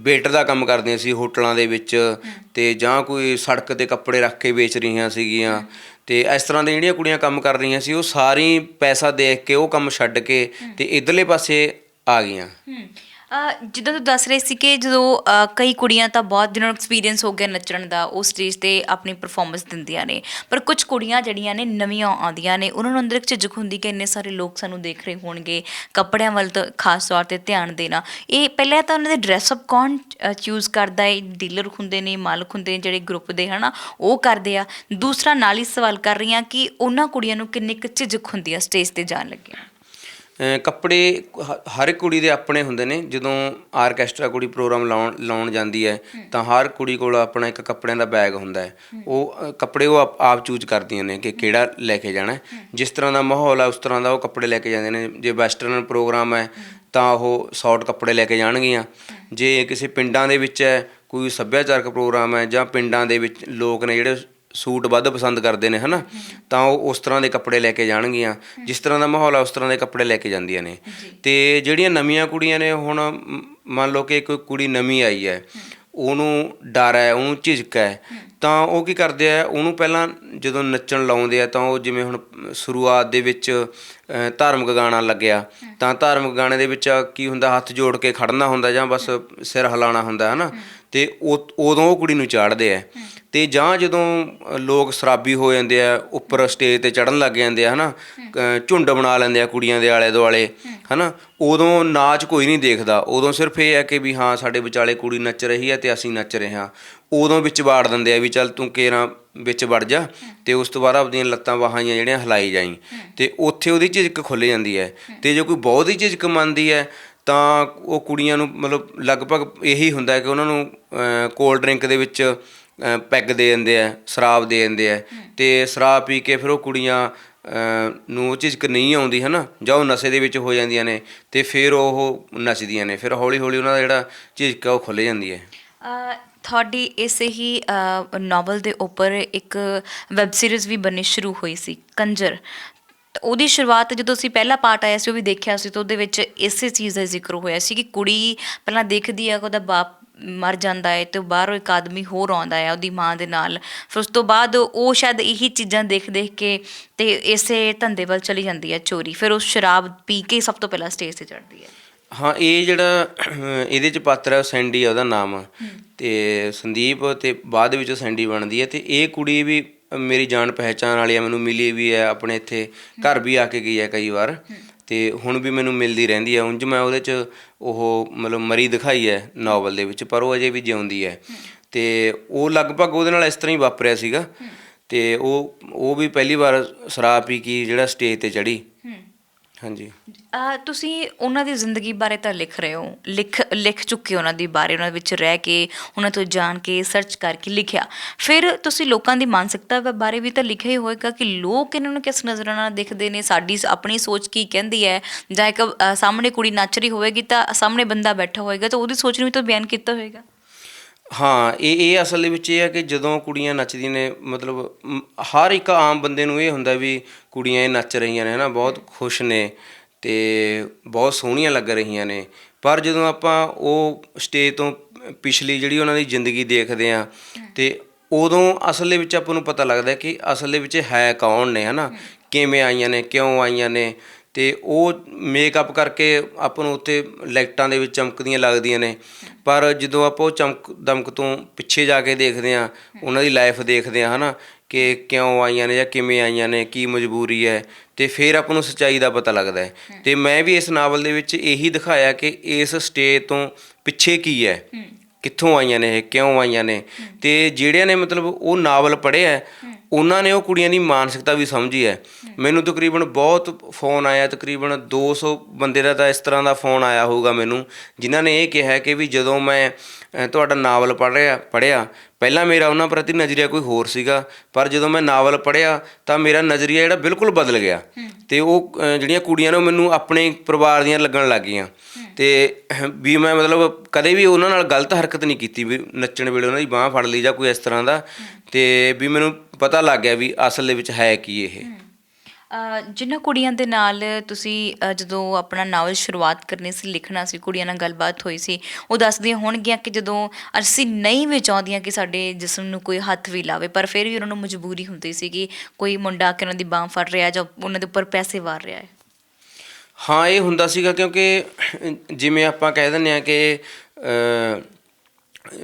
ਵੇਟਰ ਦਾ ਕੰਮ ਕਰਦੀਆਂ ਸੀ ਹੋਟਲਾਂ ਦੇ ਵਿੱਚ, ਅਤੇ ਜਾਂ ਕੋਈ ਸੜਕ 'ਤੇ ਕੱਪੜੇ ਰੱਖ ਕੇ ਵੇਚ ਰਹੀਆਂ ਸੀਗੀਆਂ, ਅਤੇ ਇਸ ਤਰ੍ਹਾਂ ਦੀਆਂ ਜਿਹੜੀਆਂ ਕੁੜੀਆਂ ਕੰਮ ਕਰ ਰਹੀਆਂ ਸੀ, ਉਹ ਸਾਰੀ ਪੈਸਾ ਦੇਖ ਕੇ ਉਹ ਕੰਮ ਛੱਡ ਕੇ ਅਤੇ ਇੱਧਰਲੇ ਪਾਸੇ ਆ ਗਈਆਂ। ਜਿੱਦਾਂ ਤੁਸੀਂ ਦੱਸ ਰਹੇ ਸੀ ਕਿ ਜਦੋਂ ਕਈ ਕੁੜੀਆਂ ਤਾਂ ਬਹੁਤ ਜਿਹਨਾਂ ਨੂੰ ਐਕਸਪੀਰੀਅੰਸ ਹੋ ਗਿਆ ਨੱਚਣ ਦਾ, ਉਹ ਸਟੇਜ 'ਤੇ ਆਪਣੀ ਪਰਫੋਰਮੈਂਸ ਦਿੰਦੀਆਂ ਨੇ, ਪਰ ਕੁਝ ਕੁੜੀਆਂ ਜਿਹੜੀਆਂ ਨੇ ਨਵੀਆਂ ਆਉਂਦੀਆਂ ਨੇ, ਉਹਨਾਂ ਨੂੰ ਅੰਦਰ ਇੱਕ ਝਿਜਕ ਹੁੰਦੀ ਕਿ ਇੰਨੇ ਸਾਰੇ ਲੋਕ ਸਾਨੂੰ ਦੇਖ ਰਹੇ ਹੋਣਗੇ, ਕੱਪੜਿਆਂ ਵੱਲ ਤਾਂ ਖਾਸ ਤੌਰ 'ਤੇ ਧਿਆਨ ਦੇਣਾ। ਇਹ ਪਹਿਲਾਂ ਤਾਂ ਉਹਨਾਂ ਦੇ ਡਰੈਸਅਪ ਕੌਣ ਚੂਜ਼ ਕਰਦਾ ਹੈ? ਡੀਲਰ ਹੁੰਦੇ ਨੇ, ਮਾਲਕ ਹੁੰਦੇ ਨੇ ਜਿਹੜੇ ਗਰੁੱਪ ਦੇ, ਹੈ ਨਾ, ਉਹ ਕਰਦੇ ਆ। ਦੂਸਰਾ ਨਾਲ ਹੀ ਸਵਾਲ ਕਰ ਰਹੀ ਹਾਂ ਕਿ ਉਹਨਾਂ ਕੁੜੀਆਂ ਨੂੰ ਕਿੰਨੀ ਕੁ ਝਿਜਕ ਹੁੰਦੀ ਆ ਸਟੇਜ 'ਤੇ ਜਾਣ ਲੱਗਿਆ? ਕੱਪੜੇ ਹਰ ਇੱਕ ਕੁੜੀ ਦੇ ਆਪਣੇ ਹੁੰਦੇ ਨੇ। ਜਦੋਂ ਆਰਕੈਸਟਰਾ ਕੁੜੀ ਪ੍ਰੋਗਰਾਮ ਲਾਉਣ ਜਾਂਦੀ ਹੈ, ਤਾਂ ਹਰ ਕੁੜੀ ਕੋਲ ਆਪਣਾ ਇੱਕ ਕੱਪੜਿਆਂ ਦਾ ਬੈਗ ਹੁੰਦਾ ਹੈ। ਉਹ ਕੱਪੜੇ ਉਹ ਆਪ ਚੂਜ਼ ਕਰਦੀਆਂ ਨੇ ਕਿ ਕਿਹੜਾ ਲੈ ਕੇ ਜਾਣਾ। ਜਿਸ ਤਰ੍ਹਾਂ ਦਾ ਮਾਹੌਲ ਹੈ ਉਸ ਤਰ੍ਹਾਂ ਦਾ ਉਹ ਕੱਪੜੇ ਲੈ ਕੇ ਜਾਂਦੇ ਨੇ। ਜੇ ਵੈਸਟਰਨ ਪ੍ਰੋਗਰਾਮ ਹੈ ਤਾਂ ਉਹ ਸ਼ਾਰਟ ਕੱਪੜੇ ਲੈ ਕੇ ਜਾਣਗੀਆਂ। ਜੇ ਕਿਸੇ ਪਿੰਡਾਂ ਦੇ ਵਿੱਚ ਹੈ, ਕੋਈ ਸੱਭਿਆਚਾਰਕ ਪ੍ਰੋਗਰਾਮ ਹੈ, ਜਾਂ ਪਿੰਡਾਂ ਦੇ ਵਿੱਚ ਲੋਕ ਨੇ ਜਿਹੜੇ ਸੂਟ ਵੱਧ ਪਸੰਦ ਕਰਦੇ ਨੇ, ਹੈ ਨਾ, ਤਾਂ ਉਹ ਉਸ ਤਰ੍ਹਾਂ ਦੇ ਕੱਪੜੇ ਲੈ ਕੇ ਜਾਣਗੀਆਂ। ਜਿਸ ਤਰ੍ਹਾਂ ਦਾ ਮਾਹੌਲ ਆ ਉਸ ਤਰ੍ਹਾਂ ਦੇ ਕੱਪੜੇ ਲੈ ਕੇ ਜਾਂਦੀਆਂ ਨੇ। ਅਤੇ ਜਿਹੜੀਆਂ ਨਵੀਆਂ ਕੁੜੀਆਂ ਨੇ, ਹੁਣ ਮੰਨ ਲਓ ਕਿ ਕੋਈ ਕੁੜੀ ਨਵੀਂ ਆਈ ਹੈ, ਉਹਨੂੰ ਡਰ ਹੈ, ਉਹਨੂੰ ਝਿਜਕ ਹੈ, ਤਾਂ ਉਹ ਕੀ ਕਰਦੇ ਆ, ਉਹਨੂੰ ਪਹਿਲਾਂ ਜਦੋਂ ਨੱਚਣ ਲਾਉਂਦੇ ਆ ਤਾਂ ਉਹ ਜਿਵੇਂ ਹੁਣ ਸ਼ੁਰੂਆਤ ਦੇ ਵਿੱਚ ਧਾਰਮਿਕ ਗਾਣਾ ਲੱਗਿਆ ਤਾਂ ਧਾਰਮਿਕ ਗਾਣੇ ਦੇ ਵਿੱਚ ਕੀ ਹੁੰਦਾ, ਹੱਥ ਜੋੜ ਕੇ ਖੜਨਾ ਹੁੰਦਾ ਜਾਂ ਬਸ ਸਿਰ ਹਿਲਾਉਣਾ ਹੁੰਦਾ, ਹੈ ਨਾ, ਅਤੇ ਉਦੋਂ ਉਹ ਕੁੜੀ ਨੂੰ ਚਾੜ੍ਹਦੇ ਆ। ਅਤੇ ਜਾਂ ਜਦੋਂ ਲੋਕ ਸ਼ਰਾਬੀ ਹੋ ਜਾਂਦੇ ਆ, ਉੱਪਰ ਸਟੇਜ 'ਤੇ ਚੜ੍ਹਨ ਲੱਗ ਜਾਂਦੇ ਆ, ਹੈ ਨਾ, ਝੁੰਡ ਬਣਾ ਲੈਂਦੇ ਆ ਕੁੜੀਆਂ ਦੇ ਆਲੇ ਦੁਆਲੇ, ਹੈ ਨਾ, ਉਦੋਂ ਨਾਚ ਕੋਈ ਨਹੀਂ ਦੇਖਦਾ। ਉਦੋਂ ਸਿਰਫ ਇਹ ਹੈ ਕਿ ਵੀ ਹਾਂ ਸਾਡੇ ਵਿਚਾਲੇ ਕੁੜੀ ਨੱਚ ਰਹੀ ਹੈ ਅਤੇ ਅਸੀਂ ਨੱਚ ਰਹੇ ਹਾਂ। ਉਦੋਂ ਵਿੱਚ ਵਾੜ ਦਿੰਦੇ ਆ ਵੀ ਚੱਲ ਤੂੰ ਕੇਰਾਂ ਵਿੱਚ ਵੜ ਜਾ, ਅਤੇ ਉਸ ਤੋਂ ਬਾਅਦ ਆਪਣੀਆਂ ਲੱਤਾਂ ਬਾਹਾਂ ਜਿਹੜੀਆਂ ਹਿਲਾਈ ਜਾਈਂ, ਅਤੇ ਉੱਥੇ ਉਹਦੀ ਝਿਜਕ ਖੁੱਲ੍ਹ ਜਾਂਦੀ ਹੈ। ਅਤੇ ਜੇ ਕੋਈ ਬਹੁਤ ਹੀ ਝਿਜਕ ਮੰਨਦੀ ਹੈ ਤਾਂ ਉਹ ਕੁੜੀਆਂ ਨੂੰ ਮਤਲਬ ਲਗਭਗ ਇਹੀ ਹੁੰਦਾ ਕਿ ਉਹਨਾਂ ਨੂੰ ਕੋਲਡ ਡਰਿੰਕ ਦੇ ਵਿੱਚ ਪੈਗ ਦੇ ਦਿੰਦੇ ਆ, ਸ਼ਰਾਬ ਦੇ ਦਿੰਦੇ ਆ, ਅਤੇ ਸ਼ਰਾਬ ਪੀ ਕੇ ਫਿਰ ਉਹ ਕੁੜੀਆਂ ਨੂੰ ਝਿਜਕ ਨਹੀਂ ਆਉਂਦੀ, ਹੈ ਨਾ, ਜਾਂ ਉਹ ਨਸ਼ੇ ਦੇ ਵਿੱਚ ਹੋ ਜਾਂਦੀਆਂ ਨੇ, ਅਤੇ ਫਿਰ ਉਹ ਨੱਚਦੀਆਂ ਨੇ। ਫਿਰ ਹੌਲੀ ਹੌਲੀ ਉਹਨਾਂ ਦਾ ਜਿਹੜਾ ਝਿਜਕ ਆ ਉਹ ਖੁੱਲ੍ਹ ਜਾਂਦੀ ਹੈ। ਤੁਹਾਡੀ ਇਸੇ ਹੀ ਨਾਵਲ ਦੇ ਉੱਪਰ ਇੱਕ ਵੈੱਬ ਸੀਰੀਜ਼ ਵੀ ਬਣਨੀ ਸ਼ੁਰੂ ਹੋਈ ਸੀ, ਕੰਜਰ। ਉਹਦੀ ਸ਼ੁਰੂਆਤ ਜਦੋਂ ਅਸੀਂ ਪਹਿਲਾ ਪਾਰਟ ਆਇਆ ਸੀ ਉਹ ਵੀ ਦੇਖਿਆ ਸੀ, ਤਾਂ ਉਹਦੇ ਵਿੱਚ ਇਸੇ ਚੀਜ਼ ਦਾ ਜ਼ਿਕਰ ਹੋਇਆ ਸੀ ਕਿ ਕੁੜੀ ਪਹਿਲਾਂ ਦੇਖਦੀ ਹੈ ਕਿ ਉਹਦਾ ਬਾਪ ਮਰ ਜਾਂਦਾ ਹੈ ਅਤੇ ਬਾਹਰੋਂ ਇੱਕ ਆਦਮੀ ਹੋਰ ਆਉਂਦਾ ਹੈ ਉਹਦੀ ਮਾਂ ਦੇ ਨਾਲ। ਫਿਰ ਉਸ ਤੋਂ ਬਾਅਦ ਉਹ ਸ਼ਾਇਦ ਇਹੀ ਚੀਜ਼ਾਂ ਦੇਖ ਦੇਖ ਕੇ ਅਤੇ ਇਸੇ ਧੰਦੇ ਵੱਲ ਚਲੀ ਜਾਂਦੀ ਹੈ, ਚੋਰੀ। ਫਿਰ ਉਹ ਸ਼ਰਾਬ ਪੀ ਕੇ ਸਭ ਤੋਂ ਪਹਿਲਾਂ ਸਟੇਜ 'ਤੇ ਚੜ੍ਹਦੀ ਹੈ। ਹਾਂ, ਇਹ ਜਿਹੜਾ ਇਹਦੇ 'ਚ ਪਾਤਰ ਹੈ ਸੈਂਡੀ ਆ ਉਹਦਾ ਨਾਮ, ਅਤੇ ਸੰਦੀਪ, ਅਤੇ ਬਾਅਦ ਵਿੱਚ ਸੈਂਡੀ ਬਣਦੀ ਹੈ। ਅਤੇ ਇਹ ਕੁੜੀ ਵੀ ਮੇਰੀ ਜਾਣ ਪਹਿਚਾਣ ਵਾਲੀ ਆ, ਮੈਨੂੰ ਮਿਲੀ ਵੀ ਹੈ, ਆਪਣੇ ਇੱਥੇ ਘਰ ਵੀ ਆ ਕੇ ਗਈ ਹੈ ਕਈ ਵਾਰ, ਅਤੇ ਹੁਣ ਵੀ ਮੈਨੂੰ ਮਿਲਦੀ ਰਹਿੰਦੀ ਹੈ। ਉਂਝ ਮੈਂ ਉਹਦੇ 'ਚ ਉਹ ਮਤਲਬ ਮਰੀ ਦਿਖਾਈ ਹੈ ਨਾਵਲ ਦੇ ਵਿੱਚ, ਪਰ ਉਹ ਅਜੇ ਵੀ ਜਿਉਂਦੀ ਹੈ। ਅਤੇ ਉਹ ਲਗਭਗ ਉਹਦੇ ਨਾਲ ਇਸ ਤਰ੍ਹਾਂ ਹੀ ਵਾਪਰਿਆ ਸੀਗਾ, ਅਤੇ ਉਹ ਵੀ ਪਹਿਲੀ ਵਾਰ ਸ਼ਰਾਬ ਪੀ ਕੇ ਜਿਹੜਾ ਸਟੇਜ 'ਤੇ ਚੜ੍ਹੀ। ਹਾਂਜੀ। ਤੁਸੀਂ ਉਹਨਾਂ ਦੀ ਜ਼ਿੰਦਗੀ ਬਾਰੇ ਤਾਂ ਲਿਖ ਰਹੇ ਹੋ, ਲਿਖ ਚੁੱਕੇ ਹੋ ਉਹਨਾਂ ਦੇ ਬਾਰੇ, ਉਹਨਾਂ ਵਿੱਚ ਰਹਿ ਕੇ, ਉਹਨਾਂ ਤੋਂ ਜਾਣ ਕੇ, ਸਰਚ ਕਰਕੇ ਲਿਖਿਆ। ਫਿਰ ਤੁਸੀਂ ਲੋਕਾਂ ਦੀ ਮਾਨਸਿਕਤਾ ਬਾਰੇ ਵੀ ਤਾਂ ਲਿਖਿਆ ਹੀ ਹੋਏਗਾ ਕਿ ਲੋਕ ਇਹਨਾਂ ਨੂੰ ਕਿਸ ਨਜ਼ਰਾਂ ਨਾਲ ਦੇਖਦੇ ਨੇ, ਸਾਡੀ ਆਪਣੀ ਸੋਚ ਕੀ ਕਹਿੰਦੀ ਹੈ, ਜਾਂ ਇੱਕ ਸਾਹਮਣੇ ਕੁੜੀ ਨੱਚ ਰਹੀ ਹੋਵੇਗੀ ਤਾਂ ਸਾਹਮਣੇ ਬੰਦਾ ਬੈਠਾ ਹੋਏਗਾ ਤਾਂ ਉਹਦੀ ਸੋਚ ਨੂੰ ਵੀ ਤਾਂ ਬਿਆਨ ਕੀਤਾ ਹੋਏਗਾ। ਹਾਂ, ਇਹ ਅਸਲ ਦੇ ਵਿੱਚ ਇਹ ਹੈ ਕਿ ਜਦੋਂ ਕੁੜੀਆਂ ਨੱਚਦੀਆਂ ਨੇ, ਮਤਲਬ ਹਰ ਇੱਕ ਆਮ ਬੰਦੇ ਨੂੰ ਇਹ ਹੁੰਦਾ ਵੀ ਕੁੜੀਆਂ ਇਹ ਨੱਚ ਰਹੀਆਂ ਨੇ, ਹੈ ਨਾ, ਬਹੁਤ ਖੁਸ਼ ਨੇ ਅਤੇ ਬਹੁਤ ਸੋਹਣੀਆਂ ਲੱਗ ਰਹੀਆਂ ਨੇ। ਪਰ ਜਦੋਂ ਆਪਾਂ ਉਹ ਸਟੇਜ ਤੋਂ ਪਿਛਲੀ ਜਿਹੜੀ ਉਹਨਾਂ ਦੀ ਜ਼ਿੰਦਗੀ ਦੇਖਦੇ ਹਾਂ, ਅਤੇ ਉਦੋਂ ਅਸਲ ਦੇ ਵਿੱਚ ਆਪਾਂ ਨੂੰ ਪਤਾ ਲੱਗਦਾ ਕਿ ਅਸਲ ਦੇ ਵਿੱਚ ਹੈ ਕੌਣ ਨੇ, ਹੈ ਨਾ, ਕਿਵੇਂ ਆਈਆਂ ਨੇ, ਕਿਉਂ ਆਈਆਂ ਨੇ। ਅਤੇ ਉਹ ਮੇਕਅਪ ਕਰਕੇ ਆਪਾਂ ਨੂੰ ਉੱਥੇ ਲਾਈਟਾਂ ਦੇ ਵਿੱਚ ਚਮਕਦੀਆਂ ਲੱਗਦੀਆਂ ਨੇ, ਪਰ ਜਦੋਂ ਆਪਾਂ ਉਹ ਚਮਕ ਦਮਕ ਤੋਂ ਪਿੱਛੇ ਜਾ ਕੇ ਦੇਖਦੇ ਹਾਂ, ਉਹਨਾਂ ਦੀ ਲਾਈਫ ਦੇਖਦੇ ਹਾਂ, ਹੈ ਨਾ, ਕਿ ਕਿਉਂ ਆਈਆਂ ਨੇ ਜਾਂ ਕਿਵੇਂ ਆਈਆਂ ਨੇ, ਕੀ ਮਜਬੂਰੀ ਹੈ, ਅਤੇ ਫਿਰ ਆਪਾਂ ਨੂੰ ਸੱਚਾਈ ਦਾ ਪਤਾ ਲੱਗਦਾ ਹੈ। ਅਤੇ ਮੈਂ ਵੀ ਇਸ ਨਾਵਲ ਦੇ ਵਿੱਚ ਇਹੀ ਦਿਖਾਇਆ ਕਿ ਇਸ ਸਟੇਜ ਤੋਂ ਪਿੱਛੇ ਕੀ ਹੈ, ਕਿੱਥੋਂ ਆਈਆਂ ਨੇ ਇਹ, ਕਿਉਂ ਆਈਆਂ ਨੇ। ਅਤੇ ਜਿਹੜਿਆਂ ਨੇ ਮਤਲਬ ਉਹ ਨਾਵਲ ਪੜ੍ਹਿਆ ਉਹਨਾਂ ਨੇ ਉਹ ਕੁੜੀਆਂ ਦੀ ਮਾਨਸਿਕਤਾ ਵੀ ਸਮਝੀ ਹੈ। ਮੈਨੂੰ ਤਕਰੀਬਨ ਬਹੁਤ ਫੋਨ ਆਇਆ, ਤਕਰੀਬਨ 200 ਬੰਦੇ ਦਾ ਤਾਂ ਇਸ ਤਰ੍ਹਾਂ ਦਾ ਫੋਨ ਆਇਆ ਹੋਊਗਾ ਮੈਨੂੰ, ਜਿਨ੍ਹਾਂ ਨੇ ਇਹ ਕਿਹਾ ਕਿ ਵੀ ਜਦੋਂ ਮੈਂ ਤੁਹਾਡਾ ਨਾਵਲ ਪੜ੍ਹਿਆ ਪਹਿਲਾਂ ਮੇਰਾ ਉਹਨਾਂ ਪ੍ਰਤੀ ਨਜ਼ਰੀਆ ਕੋਈ ਹੋਰ ਸੀਗਾ, ਪਰ ਜਦੋਂ ਮੈਂ ਨਾਵਲ ਪੜ੍ਹਿਆ ਤਾਂ ਮੇਰਾ ਨਜ਼ਰੀਆ ਜਿਹੜਾ ਬਿਲਕੁਲ ਬਦਲ ਗਿਆ, ਅਤੇ ਉਹ ਜਿਹੜੀਆਂ ਕੁੜੀਆਂ ਨੇ ਉਹ ਮੈਨੂੰ ਆਪਣੇ ਪਰਿਵਾਰ ਦੀਆਂ ਲੱਗਣ ਲੱਗ ਗਈਆਂ। ਅਤੇ ਵੀ ਮੈਂ ਮਤਲਬ ਕਦੇ ਵੀ ਉਹਨਾਂ ਨਾਲ ਗਲਤ ਹਰਕਤ ਨਹੀਂ ਕੀਤੀ, ਵੀ ਨੱਚਣ ਵੇਲੇ ਉਹਨਾਂ ਦੀ ਬਾਂਹ ਫੜ ਲਈ ਜਾਂ ਕੋਈ ਇਸ ਤਰ੍ਹਾਂ ਦਾ, ਅਤੇ ਵੀ ਮੈਨੂੰ ਪਤਾ ਲੱਗ ਗਿਆ ਵੀ ਅਸਲ ਦੇ ਵਿੱਚ ਹੈ ਕੀ ਇਹ। ਜਿਨ੍ਹਾਂ ਕੁੜੀਆਂ ਦੇ ਨਾਲ ਤੁਸੀਂ ਜਦੋਂ ਆਪਣਾ ਨਾਵਲ ਸ਼ੁਰੂਆਤ ਕਰਨੀ ਸੀ, ਲਿਖਣਾ ਸੀ, ਕੁੜੀਆਂ ਨਾਲ ਗੱਲਬਾਤ ਹੋਈ ਸੀ, ਉਹ ਦੱਸਦੀਆਂ ਹੋਣਗੀਆਂ ਕਿ ਜਦੋਂ ਅਸੀਂ ਨਹੀਂ ਵੀ ਚਾਹੁੰਦੀਆਂ ਕਿ ਸਾਡੇ ਜਿਸਮ ਨੂੰ ਕੋਈ ਹੱਥ ਵੀ ਲਾਵੇ, ਪਰ ਫਿਰ ਵੀ ਉਹਨਾਂ ਨੂੰ ਮਜਬੂਰੀ ਹੁੰਦੀ ਸੀ ਕਿ ਕੋਈ ਮੁੰਡਾ ਆ ਕੇ ਉਹਨਾਂ ਦੀ ਬਾਂਹ ਫੜ ਰਿਹਾ ਜਾਂ ਉਹਨਾਂ ਦੇ ਉੱਪਰ ਪੈਸੇ ਵਾਰ ਰਿਹਾ ਹੈ। ਹਾਂ, ਇਹ ਹੁੰਦਾ ਸੀਗਾ ਕਿਉਂਕਿ ਜਿਵੇਂ ਆਪਾਂ ਕਹਿ ਦਿੰਦੇ ਹਾਂ ਕਿ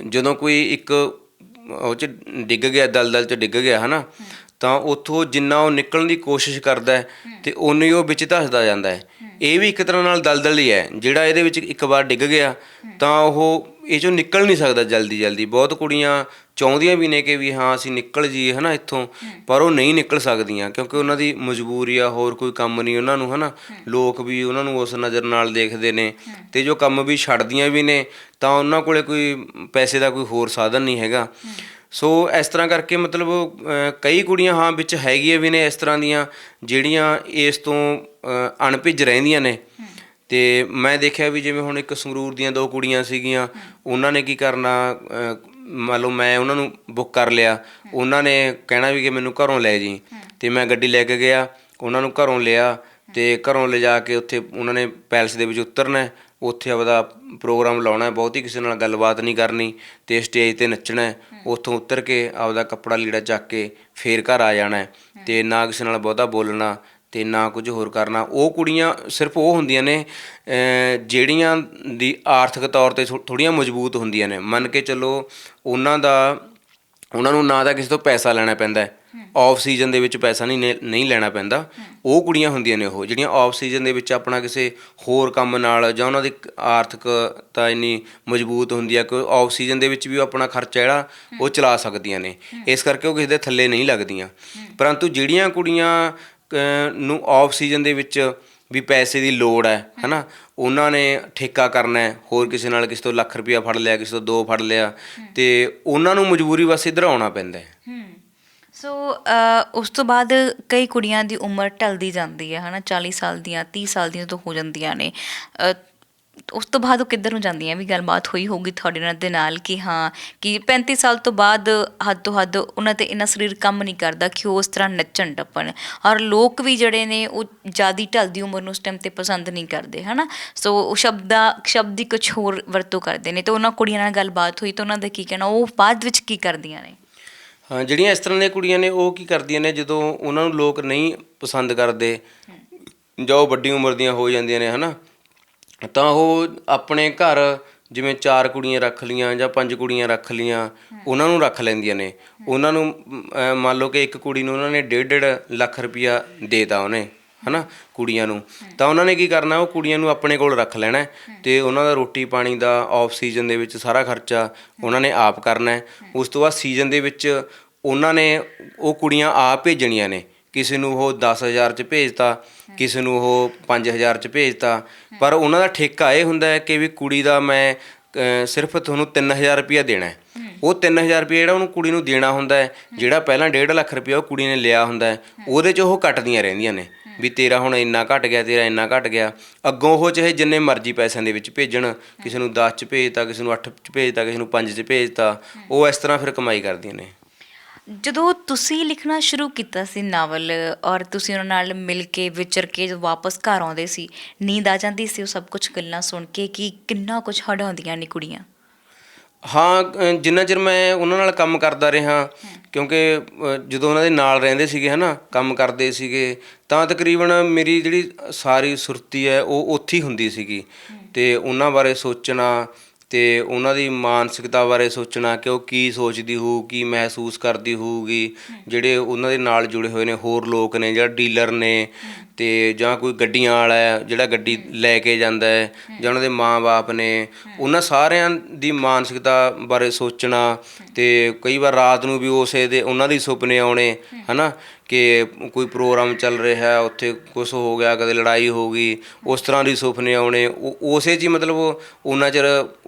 ਜਦੋਂ ਕੋਈ ਇੱਕ ਉਹ 'ਚ ਡਿੱਗ ਗਿਆ, ਦਲਦਲ 'ਚ ਡਿੱਗ ਗਿਆ, ਹੈ ਨਾ, ਤਾਂ ਉੱਥੋਂ ਜਿੰਨਾ ਉਹ ਨਿਕਲਣ ਦੀ ਕੋਸ਼ਿਸ਼ ਕਰਦਾ ਹੈ ਅਤੇ ਓਨਾ ਹੀ ਉਹ ਵਿੱਚ ਧੱਸਦਾ ਜਾਂਦਾ ਹੈ। ਇਹ ਵੀ ਇੱਕ ਤਰ੍ਹਾਂ ਨਾਲ ਦਲਦਲ ਹੀ ਹੈ, ਜਿਹੜਾ ਇਹਦੇ ਵਿੱਚ ਇੱਕ ਵਾਰ ਡਿੱਗ ਗਿਆ ਤਾਂ ਉਹ ਇਹ 'ਚੋਂ ਨਿਕਲ ਨਹੀਂ ਸਕਦਾ ਜਲਦੀ। ਬਹੁਤ ਕੁੜੀਆਂ ਚਾਹੁੰਦੀਆਂ ਵੀ ਨੇ ਕਿ ਵੀ ਹਾਂ ਅਸੀਂ ਨਿਕਲ ਜਾਈਏ, ਹੈ ਨਾ, ਇੱਥੋਂ, ਪਰ ਉਹ ਨਹੀਂ ਨਿਕਲ ਸਕਦੀਆਂ ਕਿਉਂਕਿ ਉਹਨਾਂ ਦੀ ਮਜਬੂਰੀ ਆ, ਹੋਰ ਕੋਈ ਕੰਮ ਨਹੀਂ ਉਹਨਾਂ ਨੂੰ, ਹੈ ਨਾ, ਲੋਕ ਵੀ ਉਹਨਾਂ ਨੂੰ ਉਸ ਨਜ਼ਰ ਨਾਲ ਦੇਖਦੇ ਨੇ, ਅਤੇ ਜੋ ਕੰਮ ਵੀ ਛੱਡਦੀਆਂ ਵੀ ਨੇ ਤਾਂ ਉਹਨਾਂ ਕੋਲ ਕੋਈ ਪੈਸੇ ਦਾ ਕੋਈ ਹੋਰ ਸਾਧਨ ਨਹੀਂ ਹੈਗਾ। ਸੋ ਇਸ ਤਰ੍ਹਾਂ ਕਰਕੇ ਮਤਲਬ ਕਈ ਕੁੜੀਆਂ ਹਾਂ ਵਿੱਚ ਹੈਗੀਆਂ ਵੀ ਨੇ ਇਸ ਤਰ੍ਹਾਂ ਦੀਆਂ ਜਿਹੜੀਆਂ ਇਸ ਤੋਂ ਅਣਭਿੱਜ ਰਹਿੰਦੀਆਂ ਨੇ। ਅਤੇ ਮੈਂ ਦੇਖਿਆ ਵੀ ਜਿਵੇਂ ਹੁਣ ਇੱਕ ਸੰਗਰੂਰ ਦੀਆਂ 2 ਕੁੜੀਆਂ ਸੀਗੀਆਂ, ਉਹਨਾਂ ਨੇ ਕੀ ਕਰਨਾ, ਮੰਨ ਲਓ ਮੈਂ ਉਹਨਾਂ ਨੂੰ ਬੁੱਕ ਕਰ ਲਿਆ, ਉਹਨਾਂ ਨੇ ਕਹਿਣਾ ਵੀ ਕਿ ਮੈਨੂੰ ਘਰੋਂ ਲੈ ਜੀ, ਅਤੇ ਮੈਂ ਗੱਡੀ ਲੈ ਕੇ ਗਿਆ, ਉਹਨਾਂ ਨੂੰ ਘਰੋਂ ਲਿਆ, ਅਤੇ ਘਰੋਂ ਲਿਜਾ ਕੇ ਉੱਥੇ ਉਹਨਾਂ ਨੇ ਪੈਲਸ ਦੇ ਵਿੱਚ ਉਤਰਨਾ, ਉੱਥੇ ਆਪਦਾ ਪ੍ਰੋਗਰਾਮ ਲਾਉਣਾ, ਬਹੁਤੀ ਕਿਸੇ ਨਾਲ ਗੱਲਬਾਤ ਨਹੀਂ ਕਰਨੀ, ਅਤੇ ਸਟੇਜ 'ਤੇ ਨੱਚਣਾ, ਉੱਥੋਂ ਉਤਰ ਕੇ ਆਪਦਾ ਕੱਪੜਾ ਲੀੜਾ ਚੱਕ ਕੇ ਫੇਰ ਘਰ ਆ ਜਾਣਾ, ਅਤੇ ਨਾ ਕਿਸੇ ਨਾਲ ਬਹੁਤਾ ਬੋਲਣਾ ਅਤੇ ਨਾ ਕੁਝ ਹੋਰ ਕਰਨਾ। ਉਹ ਕੁੜੀਆਂ ਸਿਰਫ ਉਹ ਹੁੰਦੀਆਂ ਨੇ ਜਿਹੜੀਆਂ ਦੀ ਆਰਥਿਕ ਤੌਰ 'ਤੇ ਥੋੜ੍ਹੀਆਂ ਮਜ਼ਬੂਤ ਹੁੰਦੀਆਂ ਨੇ। ਮੰਨ ਕੇ ਚੱਲੋ ਉਹਨਾਂ ਨੂੰ ਨਾ ਤਾਂ ਕਿਸੇ ਤੋਂ ਪੈਸਾ ਲੈਣਾ ਪੈਂਦਾ, ਆਫ ਸੀਜ਼ਨ ਦੇ ਵਿੱਚ ਪੈਸਾ ਨਹੀਂ ਲੈਣਾ ਪੈਂਦਾ। ਉਹ ਕੁੜੀਆਂ ਹੁੰਦੀਆਂ ਨੇ ਉਹ ਜਿਹੜੀਆਂ ਆਫ ਸੀਜ਼ਨ ਦੇ ਵਿੱਚ ਆਪਣਾ ਕਿਸੇ ਹੋਰ ਕੰਮ ਨਾਲ, ਜਾਂ ਉਹਨਾਂ ਦੀ ਆਰਥਿਕਤਾ ਇੰਨੀ ਮਜ਼ਬੂਤ ਹੁੰਦੀ ਆ ਕਿ ਉਹ ਆਫ ਸੀਜ਼ਨ ਦੇ ਵਿੱਚ ਵੀ ਉਹ ਆਪਣਾ ਖਰਚਾ ਜਿਹੜਾ ਉਹ ਚਲਾ ਸਕਦੀਆਂ ਨੇ, ਇਸ ਕਰਕੇ ਉਹ ਕਿਸੇ ਦੇ ਥੱਲੇ ਨਹੀਂ ਲੱਗਦੀਆਂ। ਪਰੰਤੂ ਜਿਹੜੀਆਂ ਕੁੜੀਆਂ ਨੂੰ ਆਫ ਸੀਜ਼ਨ ਦੇ ਵਿੱਚ ਵੀ ਪੈਸੇ ਦੀ ਲੋੜ ਹੈ ਨਾ, ਉਹਨਾਂ ਨੇ ਠੇਕਾ ਕਰਨਾ, ਹੋਰ ਕਿਸੇ ਨਾਲ ਕਿਸੇ ਤੋਂ ਲੱਖ ਰੁਪਈਆ ਫੜ ਲਿਆ, ਕਿਸੇ ਤੋਂ 2 ਫੜ ਲਿਆ, ਅਤੇ ਉਹਨਾਂ ਨੂੰ ਮਜਬੂਰੀ ਬਸ ਇੱਧਰ ਆਉਣਾ ਪੈਂਦਾ। ਸੋ ਉਸ ਤੋਂ ਬਾਅਦ ਕਈ ਕੁੜੀਆਂ ਦੀ ਉਮਰ ਢਲਦੀ ਜਾਂਦੀ ਹੈ, ਹੈ ਨਾ, 40 ਸਾਲ ਦੀਆਂ 30 ਸਾਲ ਦੀਆਂ ਤੋਂ ਹੋ ਜਾਂਦੀਆਂ ਨੇ। ਉਸ ਤੋਂ ਬਾਅਦ ਉਹ ਕਿੱਧਰ ਨੂੰ ਜਾਂਦੀਆਂ, ਵੀ ਗੱਲਬਾਤ ਹੋਈ ਹੋਊਗੀ ਤੁਹਾਡੇ ਨਾਲ ਦੇ ਨਾਲ ਕਿ ਹਾਂ ਕਿ 35 ਸਾਲ ਤੋਂ ਬਾਅਦ ਹੱਦ ਤੋਂ ਹੱਦ ਉਹਨਾਂ 'ਤੇ ਇੰਨਾ ਸਰੀਰ ਕੰਮ ਨਹੀਂ ਕਰਦਾ ਕਿ ਉਹ ਉਸ ਤਰ੍ਹਾਂ ਨੱਚਣ ਟੱਪਣ, ਔਰ ਲੋਕ ਵੀ ਜਿਹੜੇ ਨੇ ਉਹ ਜ਼ਿਆਦਾ ਢਲਦੀ ਉਮਰ ਨੂੰ ਉਸ ਟਾਈਮ 'ਤੇ ਪਸੰਦ ਨਹੀਂ ਕਰਦੇ, ਹੈ ਨਾ। ਸੋ ਉਹ ਸ਼ਬਦ ਦੀ ਕੁਛ ਹੋਰ ਵਰਤੋਂ ਕਰਦੇ ਨੇ, ਅਤੇ ਉਹਨਾਂ ਕੁੜੀਆਂ ਨਾਲ ਗੱਲਬਾਤ ਹੋਈ ਤਾਂ ਉਹਨਾਂ ਦਾ ਕੀ ਕਹਿਣਾ, ਉਹ ਬਾਅਦ ਵਿੱਚ ਕੀ ਕਰਦੀਆਂ ਨੇ? ਹਾਂ, ਜਿਹੜੀਆਂ ਇਸ ਤਰ੍ਹਾਂ ਦੀਆਂ ਕੁੜੀਆਂ ਨੇ ਉਹ ਕੀ ਕਰਦੀਆਂ ਨੇ, ਜਦੋਂ ਉਹਨਾਂ ਨੂੰ ਲੋਕ ਨਹੀਂ ਪਸੰਦ ਕਰਦੇ ਜਾਂ ਉਹ ਵੱਡੀ ਉਮਰ ਦੀਆਂ ਹੋ ਜਾਂਦੀਆਂ ਨੇ, ਹੈ ਨਾ, ਤਾਂ ਉਹ ਆਪਣੇ ਘਰ ਜਿਵੇਂ 4 ਕੁੜੀਆਂ ਰੱਖ ਲਈਆਂ ਜਾਂ 5 ਕੁੜੀਆਂ ਰੱਖ ਲਈਆਂ, ਉਹਨਾਂ ਨੂੰ ਰੱਖ ਲੈਂਦੀਆਂ ਨੇ। ਉਹਨਾਂ ਨੂੰ ਮੰਨ ਲਓ ਕਿ ਇੱਕ ਕੁੜੀ ਨੂੰ ਉਹਨਾਂ ਨੇ 1.5 ਲੱਖ ਰੁਪਈਆ ਦੇ ਤਾ ਉਹਨੇ, ਹੈ ਨਾ, ਕੁੜੀਆਂ ਨੂੰ, ਤਾਂ ਉਹਨਾਂ ਨੇ ਕੀ ਕਰਨਾ, ਉਹ ਕੁੜੀਆਂ ਨੂੰ ਆਪਣੇ ਕੋਲ ਰੱਖ ਲੈਣਾ, ਅਤੇ ਉਹਨਾਂ ਦਾ ਰੋਟੀ ਪਾਣੀ ਦਾ ਆਫ ਸੀਜ਼ਨ ਦੇ ਵਿੱਚ ਸਾਰਾ ਖਰਚਾ ਉਹਨਾਂ ਨੇ ਆਪ ਕਰਨਾ। ਉਸ ਤੋਂ ਬਾਅਦ ਸੀਜ਼ਨ ਦੇ ਵਿੱਚ ਉਹਨਾਂ ਨੇ ਉਹ ਕੁੜੀਆਂ ਆਪ ਭੇਜਣੀਆਂ ਨੇ, ਕਿਸੇ ਨੂੰ ਉਹ 10,000 'ਚ ਭੇਜਤਾ, ਕਿਸੇ ਨੂੰ ਉਹ 5,000 'ਚ ਭੇਜਤਾ, ਪਰ ਉਹਨਾਂ ਦਾ ਠੇਕਾ ਇਹ ਹੁੰਦਾ ਹੈ ਕਿ ਵੀ ਕੁੜੀ ਦਾ ਮੈਂ ਸਿਰਫ ਤੁਹਾਨੂੰ 3,000 ਰੁਪਈਆ ਦੇਣਾ। ਉਹ 3,000 ਰੁਪਈਆ ਜਿਹੜਾ ਉਹਨੂੰ ਕੁੜੀ ਨੂੰ ਦੇਣਾ ਹੁੰਦਾ ਹੈ, ਜਿਹੜਾ ਪਹਿਲਾਂ 1.5 ਲੱਖ ਰੁਪਈਆ ਉਹ ਕੁੜੀ ਨੇ ਲਿਆ ਹੁੰਦਾ, ਉਹਦੇ 'ਚ ਉਹ ਕੱਟਦੀਆਂ ਰਹਿੰਦੀਆਂ ਨੇ ਵੀ ਤੇਰਾ ਹੁਣ ਇੰਨਾ ਘੱਟ ਗਿਆ, ਤੇਰਾ ਇੰਨਾ ਘੱਟ ਗਿਆ। ਅੱਗੋਂ ਉਹ ਚਾਹੇ ਜਿੰਨੇ ਮਰਜ਼ੀ ਪੈਸਿਆਂ ਦੇ ਵਿੱਚ ਭੇਜਣ, ਕਿਸੇ ਨੂੰ 10 'ਚ ਭੇਜਤਾ, ਕਿਸੇ ਨੂੰ 8 'ਚ ਭੇਜਤਾ, ਕਿਸੇ ਨੂੰ 5 'ਚ ਭੇਜਤਾ, ਉਹ ਇਸ ਤਰ੍ਹਾਂ ਫਿਰ ਕਮਾਈ ਕਰਦੀਆਂ ਨੇ। ਜਦੋਂ ਤੁਸੀਂ ਲਿਖਣਾ ਸ਼ੁਰੂ ਕੀਤਾ ਸੀ ਨਾਵਲ, ਔਰ ਤੁਸੀਂ ਉਹਨਾਂ ਨਾਲ ਮਿਲ ਕੇ ਵਿਚਰ ਕੇ ਜਦੋਂ ਵਾਪਸ ਘਰ ਆਉਂਦੇ ਸੀ, ਨੀਂਦ ਆ ਜਾਂਦੀ ਸੀ ਉਹ ਸਭ ਕੁਛ ਗੱਲਾਂ ਸੁਣ ਕੇ ਕਿ ਕਿੰਨਾ ਕੁਛ ਹੰਢਾਉਂਦੀਆਂ ਨੇ ਕੁੜੀਆਂ? ਹਾਂ, ਜਿੰਨਾ ਚਿਰ ਮੈਂ ਉਹਨਾਂ ਨਾਲ ਕੰਮ ਕਰਦਾ ਰਿਹਾ, ਕਿਉਂਕਿ ਜਦੋਂ ਉਹਨਾਂ ਦੇ ਨਾਲ ਰਹਿੰਦੇ ਸੀਗੇ, ਹੈ ਨਾ, ਕੰਮ ਕਰਦੇ ਸੀਗੇ, ਤਾਂ ਤਕਰੀਬਨ ਮੇਰੀ ਜਿਹੜੀ ਸਾਰੀ ਸੁਰਤੀ ਹੈ ਉਹ ਉੱਥੇ ਹੀ ਹੁੰਦੀ ਸੀਗੀ, ਅਤੇ ਉਹਨਾਂ ਬਾਰੇ ਸੋਚਣਾ ਅਤੇ ਉਹਨਾਂ ਦੀ ਮਾਨਸਿਕਤਾ ਬਾਰੇ ਸੋਚਣਾ ਕਿ ਉਹ ਕੀ ਸੋਚਦੀ ਹੋਊ, ਕੀ ਮਹਿਸੂਸ ਕਰਦੀ ਹੋਊਗੀ, ਜਿਹੜੇ ਉਹਨਾਂ ਦੇ ਨਾਲ ਜੁੜੇ ਹੋਏ ਨੇ ਹੋਰ ਲੋਕ ਨੇ, ਜਿਹੜਾ ਡੀਲਰ ਨੇ, ਅਤੇ ਜਾਂ ਕੋਈ ਗੱਡੀਆਂ ਵਾਲਾ ਹੈ ਜਿਹੜਾ ਗੱਡੀ ਲੈ ਕੇ ਜਾਂਦਾ ਹੈ, ਜਾਂ ਉਹਨਾਂ ਦੇ ਮਾਂ-ਬਾਪ ਨੇ, ਉਹਨਾਂ ਸਾਰਿਆਂ ਦੀ ਮਾਨਸਿਕਤਾ ਬਾਰੇ ਸੋਚਣਾ। ਅਤੇ ਕਈ ਵਾਰ ਰਾਤ ਨੂੰ ਵੀ ਉਹਨਾਂ ਦੇ ਸੁਪਨੇ ਆਉਣੇ, ਹੈ ਨਾ, ਕਿ ਕੋਈ ਪ੍ਰੋਗਰਾਮ ਚੱਲ ਰਿਹਾ, ਉੱਥੇ ਕੁਛ ਹੋ ਗਿਆ, ਕਦੇ ਲੜਾਈ ਹੋ ਗਈ, ਉਸ ਤਰ੍ਹਾਂ ਦੀ ਸੁਪਨੇ ਆਉਣੇ। ਉਸੇ 'ਚ ਹੀ ਮਤਲਬ ਉਨਾ ਚਿਰ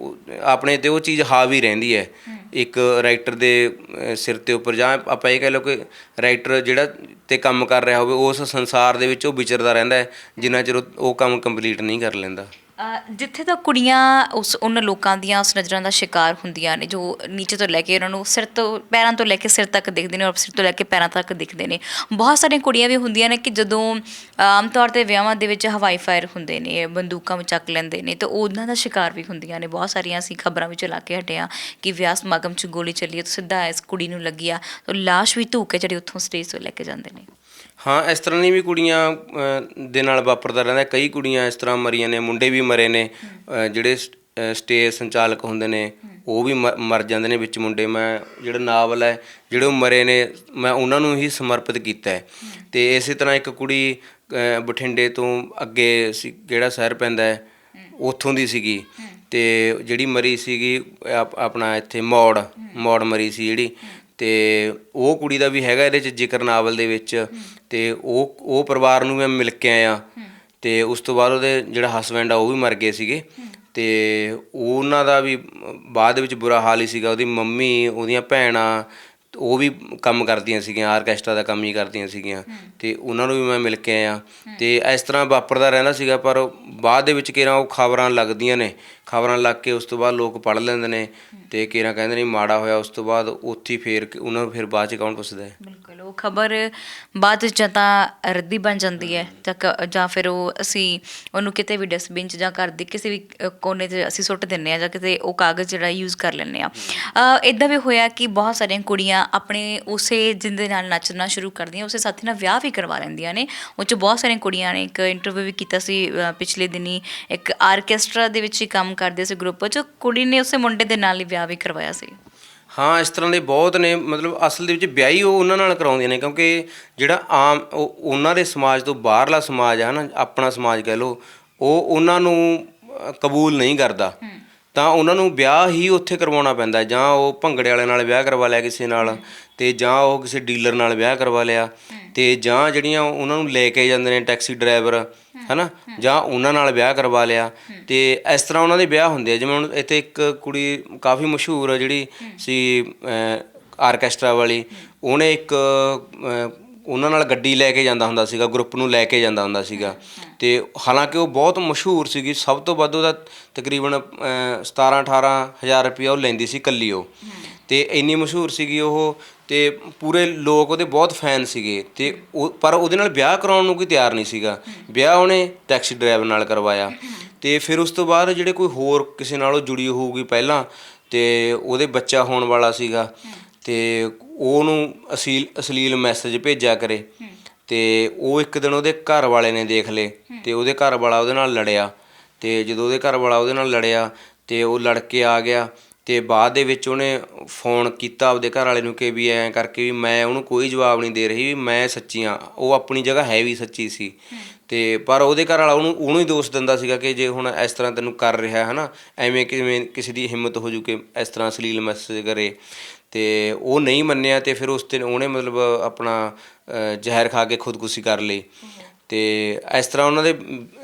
ਆਪਣੇ 'ਤੇ ਉਹ ਚੀਜ਼ ਹਾਵੀ ਰਹਿੰਦੀ ਹੈ ਇੱਕ ਰਾਈਟਰ ਦੇ ਸਿਰ 'ਤੇ ਉੱਪਰ, ਜਾਂ ਆਪਾਂ ਇਹ ਕਹਿ ਲਓ ਕਿ ਰਾਈਟਰ ਜਿਹੜਾ 'ਤੇ ਕੰਮ ਕਰ ਰਿਹਾ ਹੋਵੇ ਉਸ ਸੰਸਾਰ ਦੇ ਵਿੱਚ ਉਹ ਵਿਚਰਦਾ ਰਹਿੰਦਾ ਹੈ ਜਿੰਨਾ ਚਿਰ ਉਹ ਕੰਮ ਕੰਪਲੀਟ ਨਹੀਂ ਕਰ ਲੈਂਦਾ। ਜਿੱਥੇ ਤੱਕ ਕੁੜੀਆਂ ਉਹਨਾਂ ਲੋਕਾਂ ਦੀਆਂ ਉਸ ਨਜ਼ਰਾਂ ਦਾ ਸ਼ਿਕਾਰ ਹੁੰਦੀਆਂ ਨੇ ਜੋ ਨੀਚੇ ਤੋਂ ਲੈ ਕੇ ਉਹਨਾਂ ਨੂੰ ਪੈਰਾਂ ਤੋਂ ਲੈ ਕੇ ਸਿਰ ਤੱਕ ਦਿਖਦੇ ਨੇ, ਔਰ ਸਿਰ ਤੋਂ ਲੈ ਕੇ ਪੈਰਾਂ ਤੱਕ ਦਿਖਦੇ ਨੇ। ਬਹੁਤ ਸਾਰੀਆਂ ਕੁੜੀਆਂ ਵੀ ਹੁੰਦੀਆਂ ਨੇ ਕਿ ਜਦੋਂ ਆਮ ਤੌਰ 'ਤੇ ਵਿਆਹਾਂ ਦੇ ਵਿੱਚ ਹਵਾਈ ਫਾਇਰ ਹੁੰਦੇ ਨੇ, ਬੰਦੂਕਾਂ ਵੀ ਚੱਕ ਲੈਂਦੇ ਨੇ, ਤਾਂ ਉਹਨਾਂ ਦਾ ਸ਼ਿਕਾਰ ਵੀ ਹੁੰਦੀਆਂ ਨੇ। ਬਹੁਤ ਸਾਰੀਆਂ ਅਸੀਂ ਖਬਰਾਂ ਵਿੱਚ ਲਾ ਕੇ ਹਟੇ ਹਾਂ ਕਿ ਵਿਆਹ ਸਮਾਗਮ 'ਚ ਗੋਲੀ ਚੱਲੀ ਹੈ ਤਾਂ ਸਿੱਧਾ ਇਸ ਕੁੜੀ ਨੂੰ ਲੱਗੀ ਆ, ਤਾਂ ਲਾਸ਼ ਵੀ ਧੂ ਕੇ ਜਿਹੜੀ ਉੱਥੋਂ ਸਟੇਜ ਤੋਂ ਲੈ ਕੇ ਜਾਂਦੇ ਨੇ। ਹਾਂ, ਇਸ ਤਰ੍ਹਾਂ ਦੀ ਵੀ ਕੁੜੀਆਂ ਦੇ ਨਾਲ ਵਾਪਰਦਾ ਰਹਿੰਦਾ। ਕਈ ਕੁੜੀਆਂ ਇਸ ਤਰ੍ਹਾਂ ਮਰੀਆਂ ਨੇ, ਮੁੰਡੇ ਵੀ ਮਰੇ ਨੇ, ਜਿਹੜੇ ਸਟੇਜ ਸੰਚਾਲਕ ਹੁੰਦੇ ਨੇ ਉਹ ਵੀ ਮਰ ਜਾਂਦੇ ਨੇ ਵਿੱਚ ਮੁੰਡੇ। ਮੈਂ ਜਿਹੜਾ ਨਾਵਲ ਹੈ ਜਿਹੜੇ ਉਹ ਮਰੇ ਨੇ ਮੈਂ ਉਹਨਾਂ ਨੂੰ ਹੀ ਸਮਰਪਿਤ ਕੀਤਾ ਹੈ। ਅਤੇ ਇਸੇ ਤਰ੍ਹਾਂ ਇੱਕ ਕੁੜੀ ਬਠਿੰਡੇ ਤੋਂ ਅੱਗੇ ਸੀ ਜਿਹੜਾ ਸ਼ਹਿਰ ਪੈਂਦਾ ਹੈ ਉੱਥੋਂ ਦੀ ਸੀਗੀ, ਅਤੇ ਜਿਹੜੀ ਮਰੀ ਸੀਗੀ ਆਪਣਾ ਇੱਥੇ ਮੌੜ ਮਰੀ ਸੀ ਜਿਹੜੀ, ਅਤੇ ਉਹ ਕੁੜੀ ਦਾ ਵੀ ਹੈਗਾ ਇਹਦੇ 'ਚ ਜ਼ਿਕਰ ਨਾਵਲ ਦੇ ਵਿੱਚ। ਅਤੇ ਉਹ ਪਰਿਵਾਰ ਨੂੰ ਮੈਂ ਮਿਲ ਕੇ ਆਇਆ, ਅਤੇ ਉਸ ਤੋਂ ਬਾਅਦ ਉਹਦੇ ਜਿਹੜਾ ਹਸਬੈਂਡ ਆ ਉਹ ਵੀ ਮਰ ਗਏ ਸੀਗੇ, ਅਤੇ ਉਹਨਾਂ ਦਾ ਵੀ ਬਾਅਦ ਵਿੱਚ ਬੁਰਾ ਹਾਲ ਹੀ ਸੀਗਾ। ਉਹਦੀ ਮੰਮੀ, ਉਹਦੀਆਂ ਭੈਣਾਂ, ਉਹ ਵੀ ਕੰਮ ਕਰਦੀਆਂ ਸੀਗੀਆਂ, ਆਰਕੈਸਟਰਾ ਦਾ ਕੰਮ ਹੀ ਕਰਦੀਆਂ ਸੀਗੀਆਂ, ਅਤੇ ਉਹਨਾਂ ਨੂੰ ਵੀ ਮੈਂ ਮਿਲ ਕੇ ਆਇਆ। ਅਤੇ ਇਸ ਤਰ੍ਹਾਂ ਵਾਪਰਦਾ ਰਹਿੰਦਾ ਸੀਗਾ, ਪਰ ਬਾਅਦ ਦੇ ਵਿੱਚ ਕਿਹੜਾ ਉਹ ਖਬਰਾਂ ਲੱਗਦੀਆਂ ਨੇ ਖਬਰਾਂ ਲੱਗ ਕੇ ਉਸ ਤੋਂ ਬਾਅਦ ਲੋਕ ਪੜ੍ਹ ਲੈਂਦੇ ਨੇ ਤੇ ਕੇਰਾਂ ਕਹਿੰਦੇ ਨੇ ਮਾੜਾ ਹੋਇਆ, ਉਸ ਤੋਂ ਬਾਅਦ ਉੱਥੇ ਹੀ ਫੇਰ ਉਹਨਾਂ ਨੂੰ ਫਿਰ ਬਾਅਦ 'ਚ ਕੌਣ ਪੁੱਛਦਾ ਹੈ। ਬਿਲਕੁਲ, ਉਹ ਖਬਰ ਬਾਅਦ 'ਚ ਜਾਂ ਤਾਂ ਰੱਦੀ ਬਣ ਜਾਂਦੀ ਹੈ ਜਾਂ ਫਿਰ ਉਹ ਅਸੀਂ ਉਹਨੂੰ ਕਿਤੇ ਵੀ ਡਸਟਬਿਨ 'ਚ ਜਾਂ ਘਰ ਦੇ ਕਿਸੇ ਵੀ ਕੋਨੇ 'ਚ ਅਸੀਂ ਸੁੱਟ ਦਿੰਦੇ ਹਾਂ, ਜਾਂ ਕਿਤੇ ਉਹ ਕਾਗਜ਼ ਜਿਹੜਾ ਯੂਜ਼ ਕਰ ਲੈਂਦੇ ਹਾਂ। ਇੱਦਾਂ ਵੀ ਹੋਇਆ ਕਿ ਬਹੁਤ ਸਾਰੀਆਂ ਕੁੜੀਆਂ ਆਪਣੇ ਉਸੇ ਜਿਹਦੇ ਨਾਲ ਨੱਚਣਾ ਸ਼ੁਰੂ ਕਰਦੀਆਂ, ਉਸੇ ਸਾਥੀ ਨਾਲ ਵਿਆਹ ਵੀ ਕਰਵਾ ਲੈਂਦੀਆਂ ਨੇ। ਉਹ 'ਚ ਬਹੁਤ ਸਾਰੀਆਂ ਕੁੜੀਆਂ ਨੇ, ਇੱਕ ਇੰਟਰਵਿਊ ਵੀ ਕੀਤਾ ਸੀ ਪਿਛਲੇ ਦਿਨੀ, ਇੱਕ ਆਰਕੈਸਟਰਾ ਦੇ ਵਿੱਚ ਹੀ ਕੰਮ ਕਰਦੇ ਸੀ ਗਰੁੱਪ 'ਚ, ਕੁੜੀ ਨੇ ਉਸੇ ਮੁੰਡੇ ਦੇ ਨਾਲ ਹੀ ਵਿਆਹ ਵੀ ਕਰਵਾਇਆ ਸੀ। ਹਾਂ, ਇਸ ਤਰ੍ਹਾਂ ਦੇ ਬਹੁਤ ਨੇ। ਮਤਲਬ ਅਸਲ ਦੇ ਵਿੱਚ ਵਿਆਹ ਹੀ ਉਹ ਉਹਨਾਂ ਨਾਲ ਕਰਾਉਂਦੀਆਂ ਨੇ, ਕਿਉਂਕਿ ਜਿਹੜਾ ਆਮ ਉਹਨਾਂ ਦੇ ਸਮਾਜ ਤੋਂ ਬਾਹਰਲਾ ਸਮਾਜ ਆ ਨਾ, ਆਪਣਾ ਸਮਾਜ ਕਹਿ ਲਓ, ਉਹ ਉਹਨਾਂ ਨੂੰ ਕਬੂਲ ਨਹੀਂ ਕਰਦਾ, ਤਾਂ ਉਹਨਾਂ ਨੂੰ ਵਿਆਹ ਹੀ ਉੱਥੇ ਕਰਵਾਉਣਾ ਪੈਂਦਾ। ਜਾਂ ਉਹ ਭੰਗੜੇ ਵਾਲੇ ਨਾਲ ਵਿਆਹ ਕਰਵਾ ਲਿਆ ਕਿਸੇ ਨਾਲ, ਅਤੇ ਜਾਂ ਉਹ ਕਿਸੇ ਡੀਲਰ ਨਾਲ ਵਿਆਹ ਕਰਵਾ ਲਿਆ, ਅਤੇ ਜਾਂ ਜਿਹੜੀਆਂ ਉਹਨਾਂ ਨੂੰ ਲੈ ਕੇ ਜਾਂਦੇ ਨੇ ਟੈਕਸੀ ਡਰਾਈਵਰ ਹੈ ਨਾ, ਜਾਂ ਉਹਨਾਂ ਨਾਲ ਵਿਆਹ ਕਰਵਾ ਲਿਆ। ਅਤੇ ਇਸ ਤਰ੍ਹਾਂ ਉਹਨਾਂ ਦੇ ਵਿਆਹ ਹੁੰਦੇ ਆ। ਜਿਵੇਂ ਹੁਣ ਇੱਥੇ ਇੱਕ ਕੁੜੀ ਕਾਫੀ ਮਸ਼ਹੂਰ ਜਿਹੜੀ ਸੀ ਆਰਕੈਸਟਰਾ ਵਾਲੀ, ਉਹਨੇ ਇੱਕ ਉਹਨਾਂ ਨਾਲ ਗੱਡੀ ਲੈ ਕੇ ਜਾਂਦਾ ਹੁੰਦਾ ਸੀਗਾ, ਗਰੁੱਪ ਨੂੰ ਲੈ ਕੇ ਜਾਂਦਾ ਹੁੰਦਾ ਸੀਗਾ। ਅਤੇ ਹਾਲਾਂਕਿ ਉਹ ਬਹੁਤ ਮਸ਼ਹੂਰ ਸੀਗੀ, ਸਭ ਤੋਂ ਵੱਧ ਉਹਦਾ ਤਕਰੀਬਨ 17-18 ਹਜ਼ਾਰ ਰੁਪਈਆ ਉਹ ਲੈਂਦੀ ਸੀ ਇਕੱਲੀ ਉਹ, ਅਤੇ ਇੰਨੀ ਮਸ਼ਹੂਰ ਸੀਗੀ ਉਹ, ਅਤੇ ਪੂਰੇ ਲੋਕ ਉਹਦੇ ਬਹੁਤ ਫੈਨ ਸੀਗੇ। ਅਤੇ ਪਰ ਉਹਦੇ ਨਾਲ ਵਿਆਹ ਕਰਾਉਣ ਨੂੰ ਕੋਈ ਤਿਆਰ ਨਹੀਂ ਸੀਗਾ। ਵਿਆਹ ਉਹਨੇ ਟੈਕਸੀ ਡਰਾਈਵਰ ਨਾਲ ਕਰਵਾਇਆ। ਅਤੇ ਫਿਰ ਉਸ ਤੋਂ ਬਾਅਦ ਜਿਹੜੇ ਕੋਈ ਹੋਰ ਕਿਸੇ ਨਾਲ ਉਹ ਜੁੜੀ ਹੋਊਗੀ ਪਹਿਲਾਂ, ਅਤੇ ਉਹਦੇ ਬੱਚਾ ਹੋਣ ਵਾਲਾ ਸੀਗਾ, ਅਤੇ ਉਹਨੂੰ ਅਸ਼ਲੀਲ ਮੈਸੇਜ ਭੇਜਿਆ ਕਰੇ। ਅਤੇ ਉਹ ਇੱਕ ਦਿਨ ਉਹਦੇ ਘਰ ਵਾਲੇ ਨੇ ਦੇਖ ਲਏ, ਅਤੇ ਉਹਦੇ ਘਰ ਵਾਲਾ ਉਹਦੇ ਨਾਲ ਲੜਿਆ। ਅਤੇ ਜਦੋਂ ਉਹਦੇ ਘਰ ਵਾਲਾ ਉਹਦੇ ਨਾਲ ਲੜਿਆ, ਅਤੇ ਉਹ ਲੜ ਕੇ ਆ ਗਿਆ, ਅਤੇ ਬਾਅਦ ਦੇ ਵਿੱਚ ਉਹਨੇ ਫੋਨ ਕੀਤਾ ਆਪਦੇ ਘਰ ਵਾਲੇ ਨੂੰ ਕਿ ਵੀ ਐਂ ਕਰਕੇ ਵੀ ਮੈਂ ਉਹਨੂੰ ਕੋਈ ਜਵਾਬ ਨਹੀਂ ਦੇ ਰਹੀ, ਵੀ ਮੈਂ ਸੱਚੀ ਹਾਂ। ਉਹ ਆਪਣੀ ਜਗ੍ਹਾ ਹੈ ਵੀ ਸੱਚੀ ਸੀ, ਅਤੇ ਪਰ ਉਹਦੇ ਘਰ ਵਾਲਾ ਉਹਨੂੰ ਹੀ ਦੋਸ਼ ਦਿੰਦਾ ਸੀਗਾ ਕਿ ਜੇ ਹੁਣ ਇਸ ਤਰ੍ਹਾਂ ਤੈਨੂੰ ਕਰ ਰਿਹਾ ਹੈ ਨਾ, ਐਵੇਂ ਕਿਵੇਂ ਕਿਸੇ ਦੀ ਹਿੰਮਤ ਹੋ ਜੂ ਕਿ ਇਸ ਤਰ੍ਹਾਂ ਅਸ਼ਲੀਲ ਮੈਸੇਜ ਕਰੇ। ਅਤੇ ਉਹ ਨਹੀਂ ਮੰਨਿਆ, ਅਤੇ ਫਿਰ ਉਸ ਦਿਨ ਉਹਨੇ ਮਤਲਬ ਆਪਣਾ ਜ਼ਹਿਰ ਖਾ ਕੇ ਖੁਦਕੁਸ਼ੀ ਕਰ ਲਈ। ਅਤੇ ਇਸ ਤਰ੍ਹਾਂ ਉਹਨਾਂ ਦੇ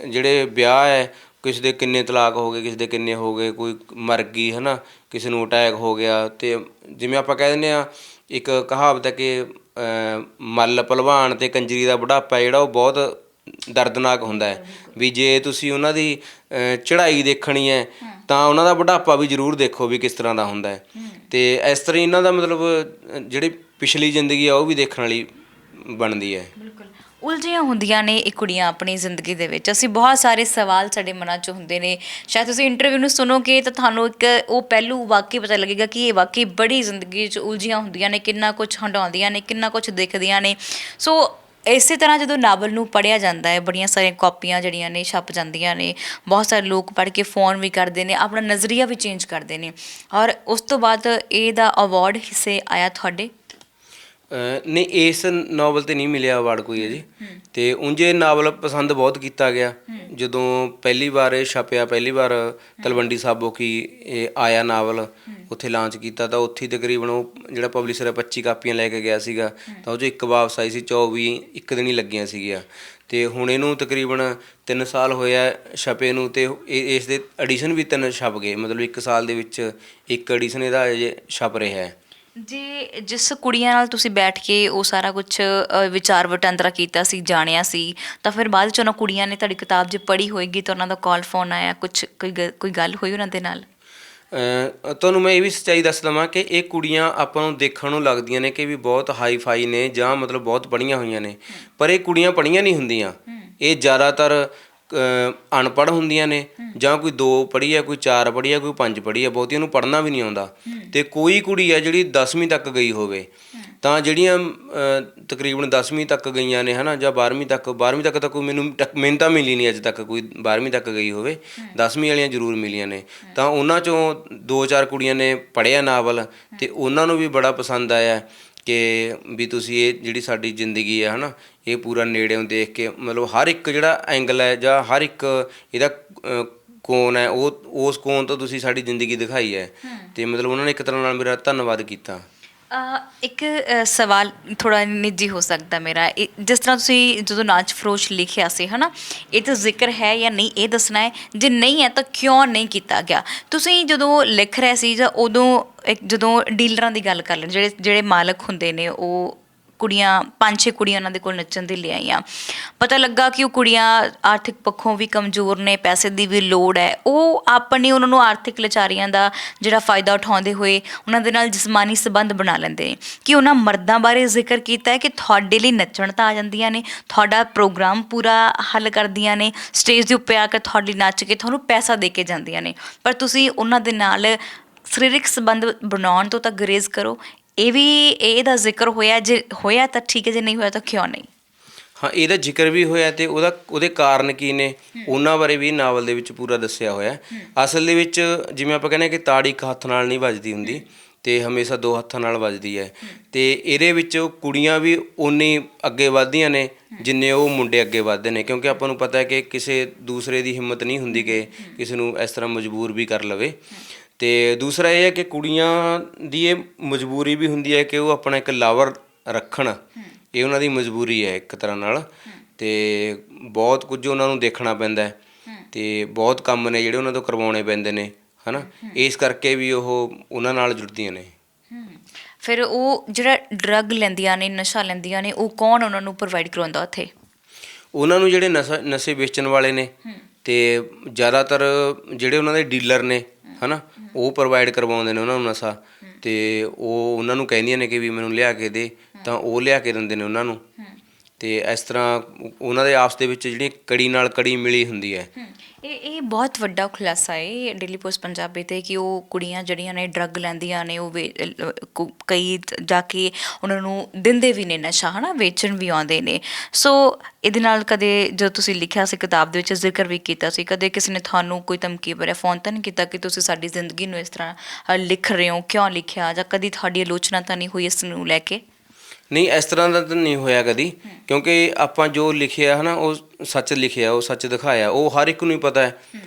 ਜਿਹੜੇ ਵਿਆਹ ਹੈ, ਕਿਸੇ ਦੇ ਕਿੰਨੇ ਤਲਾਕ ਹੋ ਗਏ, ਕਿਸੇ ਦੇ ਕਿੰਨੇ ਹੋ ਗਏ, ਕੋਈ ਮਰ ਗਈ ਹੈ ਨਾ, ਕਿਸੇ ਨੂੰ ਅਟੈਕ ਹੋ ਗਿਆ। ਅਤੇ ਜਿਵੇਂ ਆਪਾਂ ਕਹਿ ਦਿੰਦੇ ਹਾਂ, ਇੱਕ ਕਹਾਵਤ ਹੈ ਕਿ ਮੱਲ ਭਲਵਾਨ ਅਤੇ ਕੰਜਰੀ ਦਾ ਬੁਢਾਪਾ ਜਿਹੜਾ ਉਹ ਬਹੁਤ ਦਰਦਨਾਕ ਹੁੰਦਾ ਹੈ। ਵੀ ਜੇ ਤੁਸੀਂ ਉਹਨਾਂ ਦੀ ਚੜ੍ਹਾਈ ਦੇਖਣੀ ਹੈ ਤਾਂ ਉਹਨਾਂ ਦਾ ਬੁਢਾਪਾ ਵੀ ਜ਼ਰੂਰ ਦੇਖੋ ਵੀ ਕਿਸ ਤਰ੍ਹਾਂ ਦਾ ਹੁੰਦਾ ਹੈ। ਅਤੇ ਇਸ ਤਰ੍ਹਾਂ ਇਹਨਾਂ ਦਾ ਮਤਲਬ ਜਿਹੜੀ ਪਿਛਲੀ ਜ਼ਿੰਦਗੀ ਆ ਉਹ ਵੀ ਦੇਖਣ ਵਾਲੀ ਬਣਦੀ ਹੈ। ਬਿਲਕੁਲ, ਉਲਝੀਆਂ ਹੁੰਦੀਆਂ ਨੇ ਇਹ ਕੁੜੀਆਂ ਆਪਣੀ ਜ਼ਿੰਦਗੀ ਦੇ ਵਿੱਚ। ਅਸੀਂ ਬਹੁਤ ਸਾਰੇ ਸਵਾਲ ਸਾਡੇ ਮਨਾਂ 'ਚ ਹੁੰਦੇ ਨੇ। ਸ਼ਾਇਦ ਤੁਸੀਂ ਇੰਟਰਵਿਊ ਨੂੰ ਸੁਣੋਗੇ ਤਾਂ ਤੁਹਾਨੂੰ ਇੱਕ ਉਹ ਪਹਿਲੂ ਵਾਕਈ ਪਤਾ ਲੱਗੇਗਾ ਕਿ ਇਹ ਵਾਕਈ ਬੜੀ ਜ਼ਿੰਦਗੀ 'ਚ ਉਲਝੀਆਂ ਹੁੰਦੀਆਂ ਨੇ, ਕਿੰਨਾ ਕੁਛ ਹੰਡਾਉਂਦੀਆਂ ਨੇ, ਕਿੰਨਾ ਕੁਛ ਦੇਖਦੀਆਂ ਨੇ। ਸੋ ਇਸੇ ਤਰ੍ਹਾਂ ਜਦੋਂ ਨਾਵਲ ਨੂੰ ਪੜ੍ਹਿਆ ਜਾਂਦਾ ਹੈ, ਬੜੀਆਂ ਸਾਰੀਆਂ ਕਾਪੀਆਂ ਜਿਹੜੀਆਂ ਨੇ ਛਪ ਜਾਂਦੀਆਂ ਨੇ, ਬਹੁਤ ਸਾਰੇ ਲੋਕ ਪੜ੍ਹ ਕੇ ਫੋਨ ਵੀ ਕਰਦੇ ਨੇ, ਆਪਣਾ ਨਜ਼ਰੀਆ ਵੀ ਚੇਂਜ ਕਰਦੇ ਨੇ, ਔਰ ਉਸ ਤੋਂ ਬਾਅਦ ਇਹਦਾ ਅਵਾਰਡ ਹਿੱਸੇ ਆਇਆ ਤੁਹਾਡੇ? ਨਹੀਂ, ਇਸ ਨਾਵਲ 'ਤੇ ਨਹੀਂ ਮਿਲਿਆ ਅਵਾਰਡ ਕੋਈ ਹੈ ਜੀ। ਅਤੇ ਉਂਝ ਇਹ ਨਾਵਲ ਪਸੰਦ ਬਹੁਤ ਕੀਤਾ ਗਿਆ। ਜਦੋਂ ਪਹਿਲੀ ਵਾਰ ਇਹ ਛਪਿਆ, ਪਹਿਲੀ ਵਾਰ ਤਲਵੰਡੀ ਸਾਬੋ ਕੀ ਇਹ ਆਇਆ ਨਾਵਲ, ਉੱਥੇ ਲਾਂਚ ਕੀਤਾ, ਤਾਂ ਉੱਥੇ ਤਕਰੀਬਨ ਉਹ ਜਿਹੜਾ ਪਬਲਿਸ਼ਰ ਹੈ 25 ਕਾਪੀਆਂ ਲੈ ਕੇ ਗਿਆ ਸੀਗਾ, ਤਾਂ ਉਹ 'ਚੋਂ ਇੱਕ ਵਾਪਸ ਆਈ ਸੀ, 24 ਇੱਕ ਦਿਨ ਹੀ ਲੱਗੀਆਂ ਸੀਗੀਆਂ। ਅਤੇ ਹੁਣ ਇਹਨੂੰ ਤਕਰੀਬਨ 3 ਸਾਲ ਹੋਇਆ ਛਪੇ ਨੂੰ, ਅਤੇ ਇਸ ਦੇ ਐਡੀਸ਼ਨ ਵੀ 3 ਛਪ ਗਏ। ਮਤਲਬ 1 ਸਾਲ ਦੇ ਵਿੱਚ ਇੱਕ ਐਡੀਸ਼ਨ ਇਹਦਾ ਅਜੇ ਛਪ ਰਿਹਾ ਹੈ। ਜੇ ਜਿਸ ਕੁੜੀਆਂ ਨਾਲ ਤੁਸੀਂ ਬੈਠ ਕੇ ਉਹ ਸਾਰਾ ਕੁਛ ਵਿਚਾਰ ਵਟਾਂਦਰਾ ਕੀਤਾ ਸੀ, ਜਾਣਿਆ ਸੀ, ਤਾਂ ਫਿਰ ਬਾਅਦ 'ਚ ਉਹਨਾਂ ਕੁੜੀਆਂ ਨੇ ਤੁਹਾਡੀ ਕਿਤਾਬ ਜੇ ਪੜ੍ਹੀ ਹੋਏਗੀ ਤਾਂ ਉਹਨਾਂ ਦਾ ਕਾਲ ਫੋਨ ਆਇਆ, ਕੋਈ ਗੱਲ ਹੋਈ ਉਹਨਾਂ ਦੇ ਨਾਲ? ਤੁਹਾਨੂੰ ਮੈਂ ਇਹ ਵੀ ਸੱਚਾਈ ਦੱਸ ਦੇਵਾਂ ਕਿ ਇਹ ਕੁੜੀਆਂ ਆਪਾਂ ਨੂੰ ਦੇਖਣ ਨੂੰ ਲੱਗਦੀਆਂ ਨੇ ਕਿ ਵੀ ਬਹੁਤ ਹਾਈ ਫਾਈ ਨੇ ਜਾਂ ਮਤਲਬ ਬਹੁਤ ਪੜ੍ਹੀਆਂ ਹੋਈਆਂ ਨੇ, ਪਰ ਇਹ ਕੁੜੀਆਂ ਪੜ੍ਹੀਆਂ ਨਹੀਂ ਹੁੰਦੀਆਂ। ਇਹ ਜ਼ਿਆਦਾਤਰ ਅਨਪੜ੍ਹ ਹੁੰਦੀਆਂ ਨੇ, ਜਾਂ ਕੋਈ 2 ਪੜ੍ਹੀ ਹੈ, ਕੋਈ 4 ਪੜ੍ਹੀ ਹੈ, ਕੋਈ 5 ਪੜ੍ਹੀ ਹੈ, ਬਹੁਤੀਆਂ ਨੂੰ ਪੜ੍ਹਨਾ ਵੀ ਨਹੀਂ ਆਉਂਦਾ। ਅਤੇ ਕੋਈ ਕੁੜੀ ਹੈ ਜਿਹੜੀ 10ਵੀਂ ਤੱਕ ਗਈ ਹੋਵੇ, ਤਾਂ ਜਿਹੜੀਆਂ ਤਕਰੀਬਨ 10ਵੀਂ ਤੱਕ ਗਈਆਂ ਨੇ ਹੈ ਨਾ, ਜਾਂ 12ਵੀਂ ਤੱਕ ਤਾਂ ਕੋਈ ਮੈਨੂੰ ਤਾਂ ਮਿਲੀ ਨਹੀਂ ਅੱਜ ਤੱਕ ਕੋਈ 12ਵੀਂ ਤੱਕ ਗਈ ਹੋਵੇ। 10ਵੀਂ ਵਾਲੀਆਂ ਜ਼ਰੂਰ ਮਿਲੀਆਂ ਨੇ। ਤਾਂ ਉਹਨਾਂ 'ਚੋਂ 2-4 ਕੁੜੀਆਂ ਨੇ ਪੜ੍ਹਿਆ ਨਾਵਲ, ਅਤੇ ਉਹਨਾਂ ਨੂੰ ਵੀ ਬੜਾ ਪਸੰਦ ਆਇਆ ਕਿ ਵੀ ਤੁਸੀਂ ਇਹ ਜਿਹੜੀ ਸਾਡੀ ਜ਼ਿੰਦਗੀ ਹੈ ਨਾ, ਇਹ ਪੂਰਾ ਨੇੜਿਓਂ ਦੇਖ ਕੇ, ਮਤਲਬ ਹਰ ਇੱਕ ਜਿਹੜਾ ਐਂਗਲ ਹੈ ਜਾਂ ਹਰ ਇੱਕ ਇਹਦਾ ਕੋਨ ਹੈ, ਉਹ ਉਸ ਕੋਨ ਤੋਂ ਤੁਸੀਂ ਸਾਡੀ ਜ਼ਿੰਦਗੀ ਦਿਖਾਈ ਹੈ। ਅਤੇ ਮਤਲਬ ਉਹਨਾਂ ਨੇ ਇੱਕ ਤਰ੍ਹਾਂ ਨਾਲ ਮੇਰਾ ਧੰਨਵਾਦ ਕੀਤਾ। ਇੱਕ ਸਵਾਲ ਥੋੜ੍ਹਾ ਨਿੱਜੀ ਹੋ ਸਕਦਾ ਮੇਰਾ, ਜਿਸ ਤਰ੍ਹਾਂ ਤੁਸੀਂ ਜਦੋਂ ਨਾਚ ਫਰੋਸ਼ ਲਿਖਿਆ ਸੀ ਹੈ ਨਾ, ਇਹ ਤਾਂ ਜ਼ਿਕਰ ਹੈ ਜਾਂ ਨਹੀਂ ਇਹ ਦੱਸਣਾ ਹੈ, ਜੇ ਨਹੀਂ ਹੈ ਤਾਂ ਕਿਉਂ ਨਹੀਂ ਕੀਤਾ ਗਿਆ? ਤੁਸੀਂ ਜਦੋਂ ਲਿਖ ਰਹੇ ਸੀ ਜਾਂ ਉਦੋਂ ਜਦੋਂ ਡੀਲਰਾਂ ਦੀ ਗੱਲ ਕਰ ਲੈਣ, ਜਿਹੜੇ ਮਾਲਕ ਹੁੰਦੇ ਨੇ ਉਹ ਕੁੜੀਆਂ 5-6 ਕੁੜੀਆਂ ਉਹਨਾਂ ਦੇ ਕੋਲ ਨੱਚਣ ਦੇ ਲਈ ਆਈਆਂ। ਪਤਾ ਲੱਗਾ ਕਿ ਉਹ ਕੁੜੀਆਂ ਆਰਥਿਕ ਪੱਖੋਂ ਵੀ ਕਮਜ਼ੋਰ ਨੇ, ਪੈਸੇ ਦੀ ਵੀ ਲੋੜ ਹੈ। ਉਹ ਆਪਣੀ ਉਹਨਾਂ ਨੂੰ ਆਰਥਿਕ ਲਾਚਾਰੀਆਂ ਦਾ ਜਿਹੜਾ ਫਾਇਦਾ ਉਠਾਉਂਦੇ ਹੋਏ ਉਹਨਾਂ ਦੇ ਨਾਲ ਜਿਸਮਾਨੀ ਸੰਬੰਧ ਬਣਾ ਲੈਂਦੇ ਨੇ। ਕਿ ਉਹਨਾਂ ਮਰਦਾਂ ਬਾਰੇ ਜ਼ਿਕਰ ਕੀਤਾ ਹੈ ਕਿ ਤੁਹਾਡੇ ਲਈ ਨੱਚਣ ਤਾਂ ਆ ਜਾਂਦੀਆਂ ਨੇ, ਤੁਹਾਡਾ ਪ੍ਰੋਗਰਾਮ ਪੂਰਾ ਹੱਲ ਕਰਦੀਆਂ ਨੇ, ਸਟੇਜ ਦੇ ਉੱਪਰ ਆ ਕੇ ਤੁਹਾਡੇ ਲਈ ਨੱਚ ਕੇ ਤੁਹਾਨੂੰ ਪੈਸਾ ਦੇ ਕੇ ਜਾਂਦੀਆਂ ਨੇ, ਪਰ ਤੁਸੀਂ ਉਹਨਾਂ ਦੇ ਨਾਲ ਸਰੀਰਕ ਸੰਬੰਧ ਬਣਾਉਣ ਤੋਂ ਤਾਂ ਗੁਰੇਜ਼ ਕਰੋ। ਇਹ ਵੀ ਇਹਦਾ ਜ਼ਿਕਰ ਹੋਇਆ, ਜੇ ਹੋਇਆ ਤਾਂ ਠੀਕ ਹੈ, ਜੇ ਨਹੀਂ ਹੋਇਆ ਤਾਂ ਕਿਉਂ ਨਹੀਂ? ਹਾਂ, ਇਹਦਾ ਜ਼ਿਕਰ ਵੀ ਹੋਇਆ ਤੇ ਉਹਦੇ ਕਾਰਨ ਕੀ ਨੇ ਉਹਨਾਂ ਬਾਰੇ ਵੀ ਨਾਵਲ ਦੇ ਵਿੱਚ ਪੂਰਾ ਦੱਸਿਆ ਹੋਇਆ। ਅਸਲ ਦੇ ਵਿੱਚ ਜਿਵੇਂ ਆਪਾਂ ਕਹਿੰਦੇ ਕਿ ਤਾੜੀ ਇੱਕ ਹੱਥ ਨਾਲ ਨਹੀਂ ਵੱਜਦੀ ਹੁੰਦੀ ਤੇ ਹਮੇਸ਼ਾ ਦੋ ਹੱਥਾਂ ਨਾਲ ਵੱਜਦੀ ਹੈ। ਤੇ ਇਹਦੇ ਵਿੱਚ ਕੁੜੀਆਂ ਵੀ ਓਨੀ ਅੱਗੇ ਵੱਧਦੀਆਂ ਨੇ ਜਿੰਨੇ ਉਹ ਮੁੰਡੇ ਅੱਗੇ ਵੱਧਦੇ ਨੇ, ਕਿਉਂਕਿ ਆਪਾਂ ਨੂੰ ਪਤਾ ਹੈ ਕਿ ਕਿਸੇ ਦੂਸਰੇ ਦੀ ਹਿੰਮਤ ਨਹੀਂ ਹੁੰਦੀ ਕਿ ਕਿਸੇ ਨੂੰ ਇਸ ਤਰ੍ਹਾਂ ਮਜਬੂਰ ਵੀ ਕਰ ਲਵੇ। ਤੇ ਦੂਸਰਾ ਇਹ ਹੈ ਕਿ ਕੁੜੀਆਂ ਦੀ ਇਹ ਮਜਬੂਰੀ ਵੀ ਹੁੰਦੀ ਹੈ ਕਿ ਉਹ ਆਪਣਾ ਇੱਕ ਲਵਰ ਰੱਖਣ, ਇਹ ਉਹਨਾਂ ਦੀ ਮਜਬੂਰੀ ਹੈ ਇੱਕ ਤਰ੍ਹਾਂ ਨਾਲ। ਤੇ ਬਹੁਤ ਕੁਝ ਉਹਨਾਂ ਨੂੰ ਦੇਖਣਾ ਪੈਂਦਾ ਹੈ ਤੇ ਬਹੁਤ ਕੰਮ ਨੇ ਜਿਹੜੇ ਉਹਨਾਂ ਤੋਂ ਕਰਵਾਉਣੇ ਪੈਂਦੇ ਨੇ, ਹੈ ਨਾ। ਇਸ ਕਰਕੇ ਵੀ ਉਹ ਉਹਨਾਂ ਨਾਲ ਜੁੜਦੀਆਂ ਨੇ। ਫਿਰ ਉਹ ਜਿਹੜਾ ਡਰੱਗ ਲੈਂਦੀਆਂ ਨੇ, ਨਸ਼ਾ ਲੈਂਦੀਆਂ ਨੇ, ਉਹ ਕੌਣ ਉਹਨਾਂ ਨੂੰ ਪ੍ਰੋਵਾਈਡ ਕਰਵਾਉਂਦਾ ਉੱਥੇ? ਉਹਨਾਂ ਨੂੰ ਜਿਹੜੇ ਨਸ਼ੇ ਵੇਚਣ ਵਾਲੇ ਨੇ ਤੇ ਜ਼ਿਆਦਾਤਰ ਜਿਹੜੇ ਉਹਨਾਂ ਦੇ ਡੀਲਰ ਨੇ, ਹੈ ਨਾ, ਉਹ ਪ੍ਰੋਵਾਈਡ ਕਰਵਾਉਂਦੇ ਨੇ ਉਹਨਾਂ ਨੂੰ ਨਸ਼ਾ। ਤੇ ਉਹ ਉਹਨਾਂ ਨੂੰ ਕਹਿੰਦੀਆਂ ਨੇ ਕਿ ਵੀ ਮੈਨੂੰ ਲਿਆ ਕੇ ਦੇ, ਤਾਂ ਉਹ ਲਿਆ ਕੇ ਦਿੰਦੇ ਨੇ ਉਹਨਾਂ ਨੂੰ। ਤੇ ਇਸ ਤਰ੍ਹਾਂ ਉਹਨਾਂ ਦੇ ਆਪਸ ਦੇ ਵਿੱਚ ਜਿਹੜੀ ਕੜੀ ਨਾਲ ਕੜੀ ਮਿਲੀ ਹੁੰਦੀ ਹੈ। ਇਹ ਬਹੁਤ ਵੱਡਾ ਖੁਲਾਸਾ ਹੈ ਡੇਲੀ ਪੋਸਟ ਪੰਜਾਬੀ 'ਤੇ ਕਿ ਉਹ ਕੁੜੀਆਂ ਜਿਹੜੀਆਂ ਨੇ ਡਰੱਗ ਲੈਂਦੀਆਂ ਨੇ, ਉਹ ਕਈ ਜਾ ਕੇ ਉਹਨਾਂ ਨੂੰ ਦਿੰਦੇ ਵੀ ਨੇ ਨਸ਼ਾ, ਹੈ ਨਾ, ਵੇਚਣ ਵੀ ਆਉਂਦੇ ਨੇ। ਸੋ ਇਹਦੇ ਨਾਲ ਕਦੇ ਜਦੋਂ ਤੁਸੀਂ ਲਿਖਿਆ ਸੀ ਕਿਤਾਬ ਦੇ ਵਿੱਚ ਜ਼ਿਕਰ ਵੀ ਕੀਤਾ ਸੀ, ਕਦੇ ਕਿਸੇ ਨੇ ਤੁਹਾਨੂੰ ਕੋਈ ਧਮਕੀ ਭਰਿਆ ਫੋਨ ਤਾਂ ਨਹੀਂ ਕੀਤਾ ਕਿ ਤੁਸੀਂ ਸਾਡੀ ਜ਼ਿੰਦਗੀ ਨੂੰ ਇਸ ਤਰ੍ਹਾਂ ਲਿਖ ਰਹੇ ਹੋ, ਕਿਉਂ ਲਿਖਿਆ, ਜਾਂ ਕਦੀ ਤੁਹਾਡੀ ਆਲੋਚਨਾ ਤਾਂ ਨਹੀਂ ਹੋਈ ਇਸ ਨੂੰ ਲੈ ਕੇ? ਨਹੀਂ, ਇਸ ਤਰ੍ਹਾਂ ਦਾ ਤਾਂ ਨਹੀਂ ਹੋਇਆ ਕਦੀ, ਕਿਉਂਕਿ ਆਪਾਂ ਜੋ ਲਿਖਿਆ ਹੈ ਨਾ ਉਹ ਸੱਚ ਲਿਖਿਆ, ਉਹ ਸੱਚ ਦਿਖਾਇਆ, ਉਹ ਹਰ ਇੱਕ ਨੂੰ ਹੀ ਪਤਾ ਹੈ।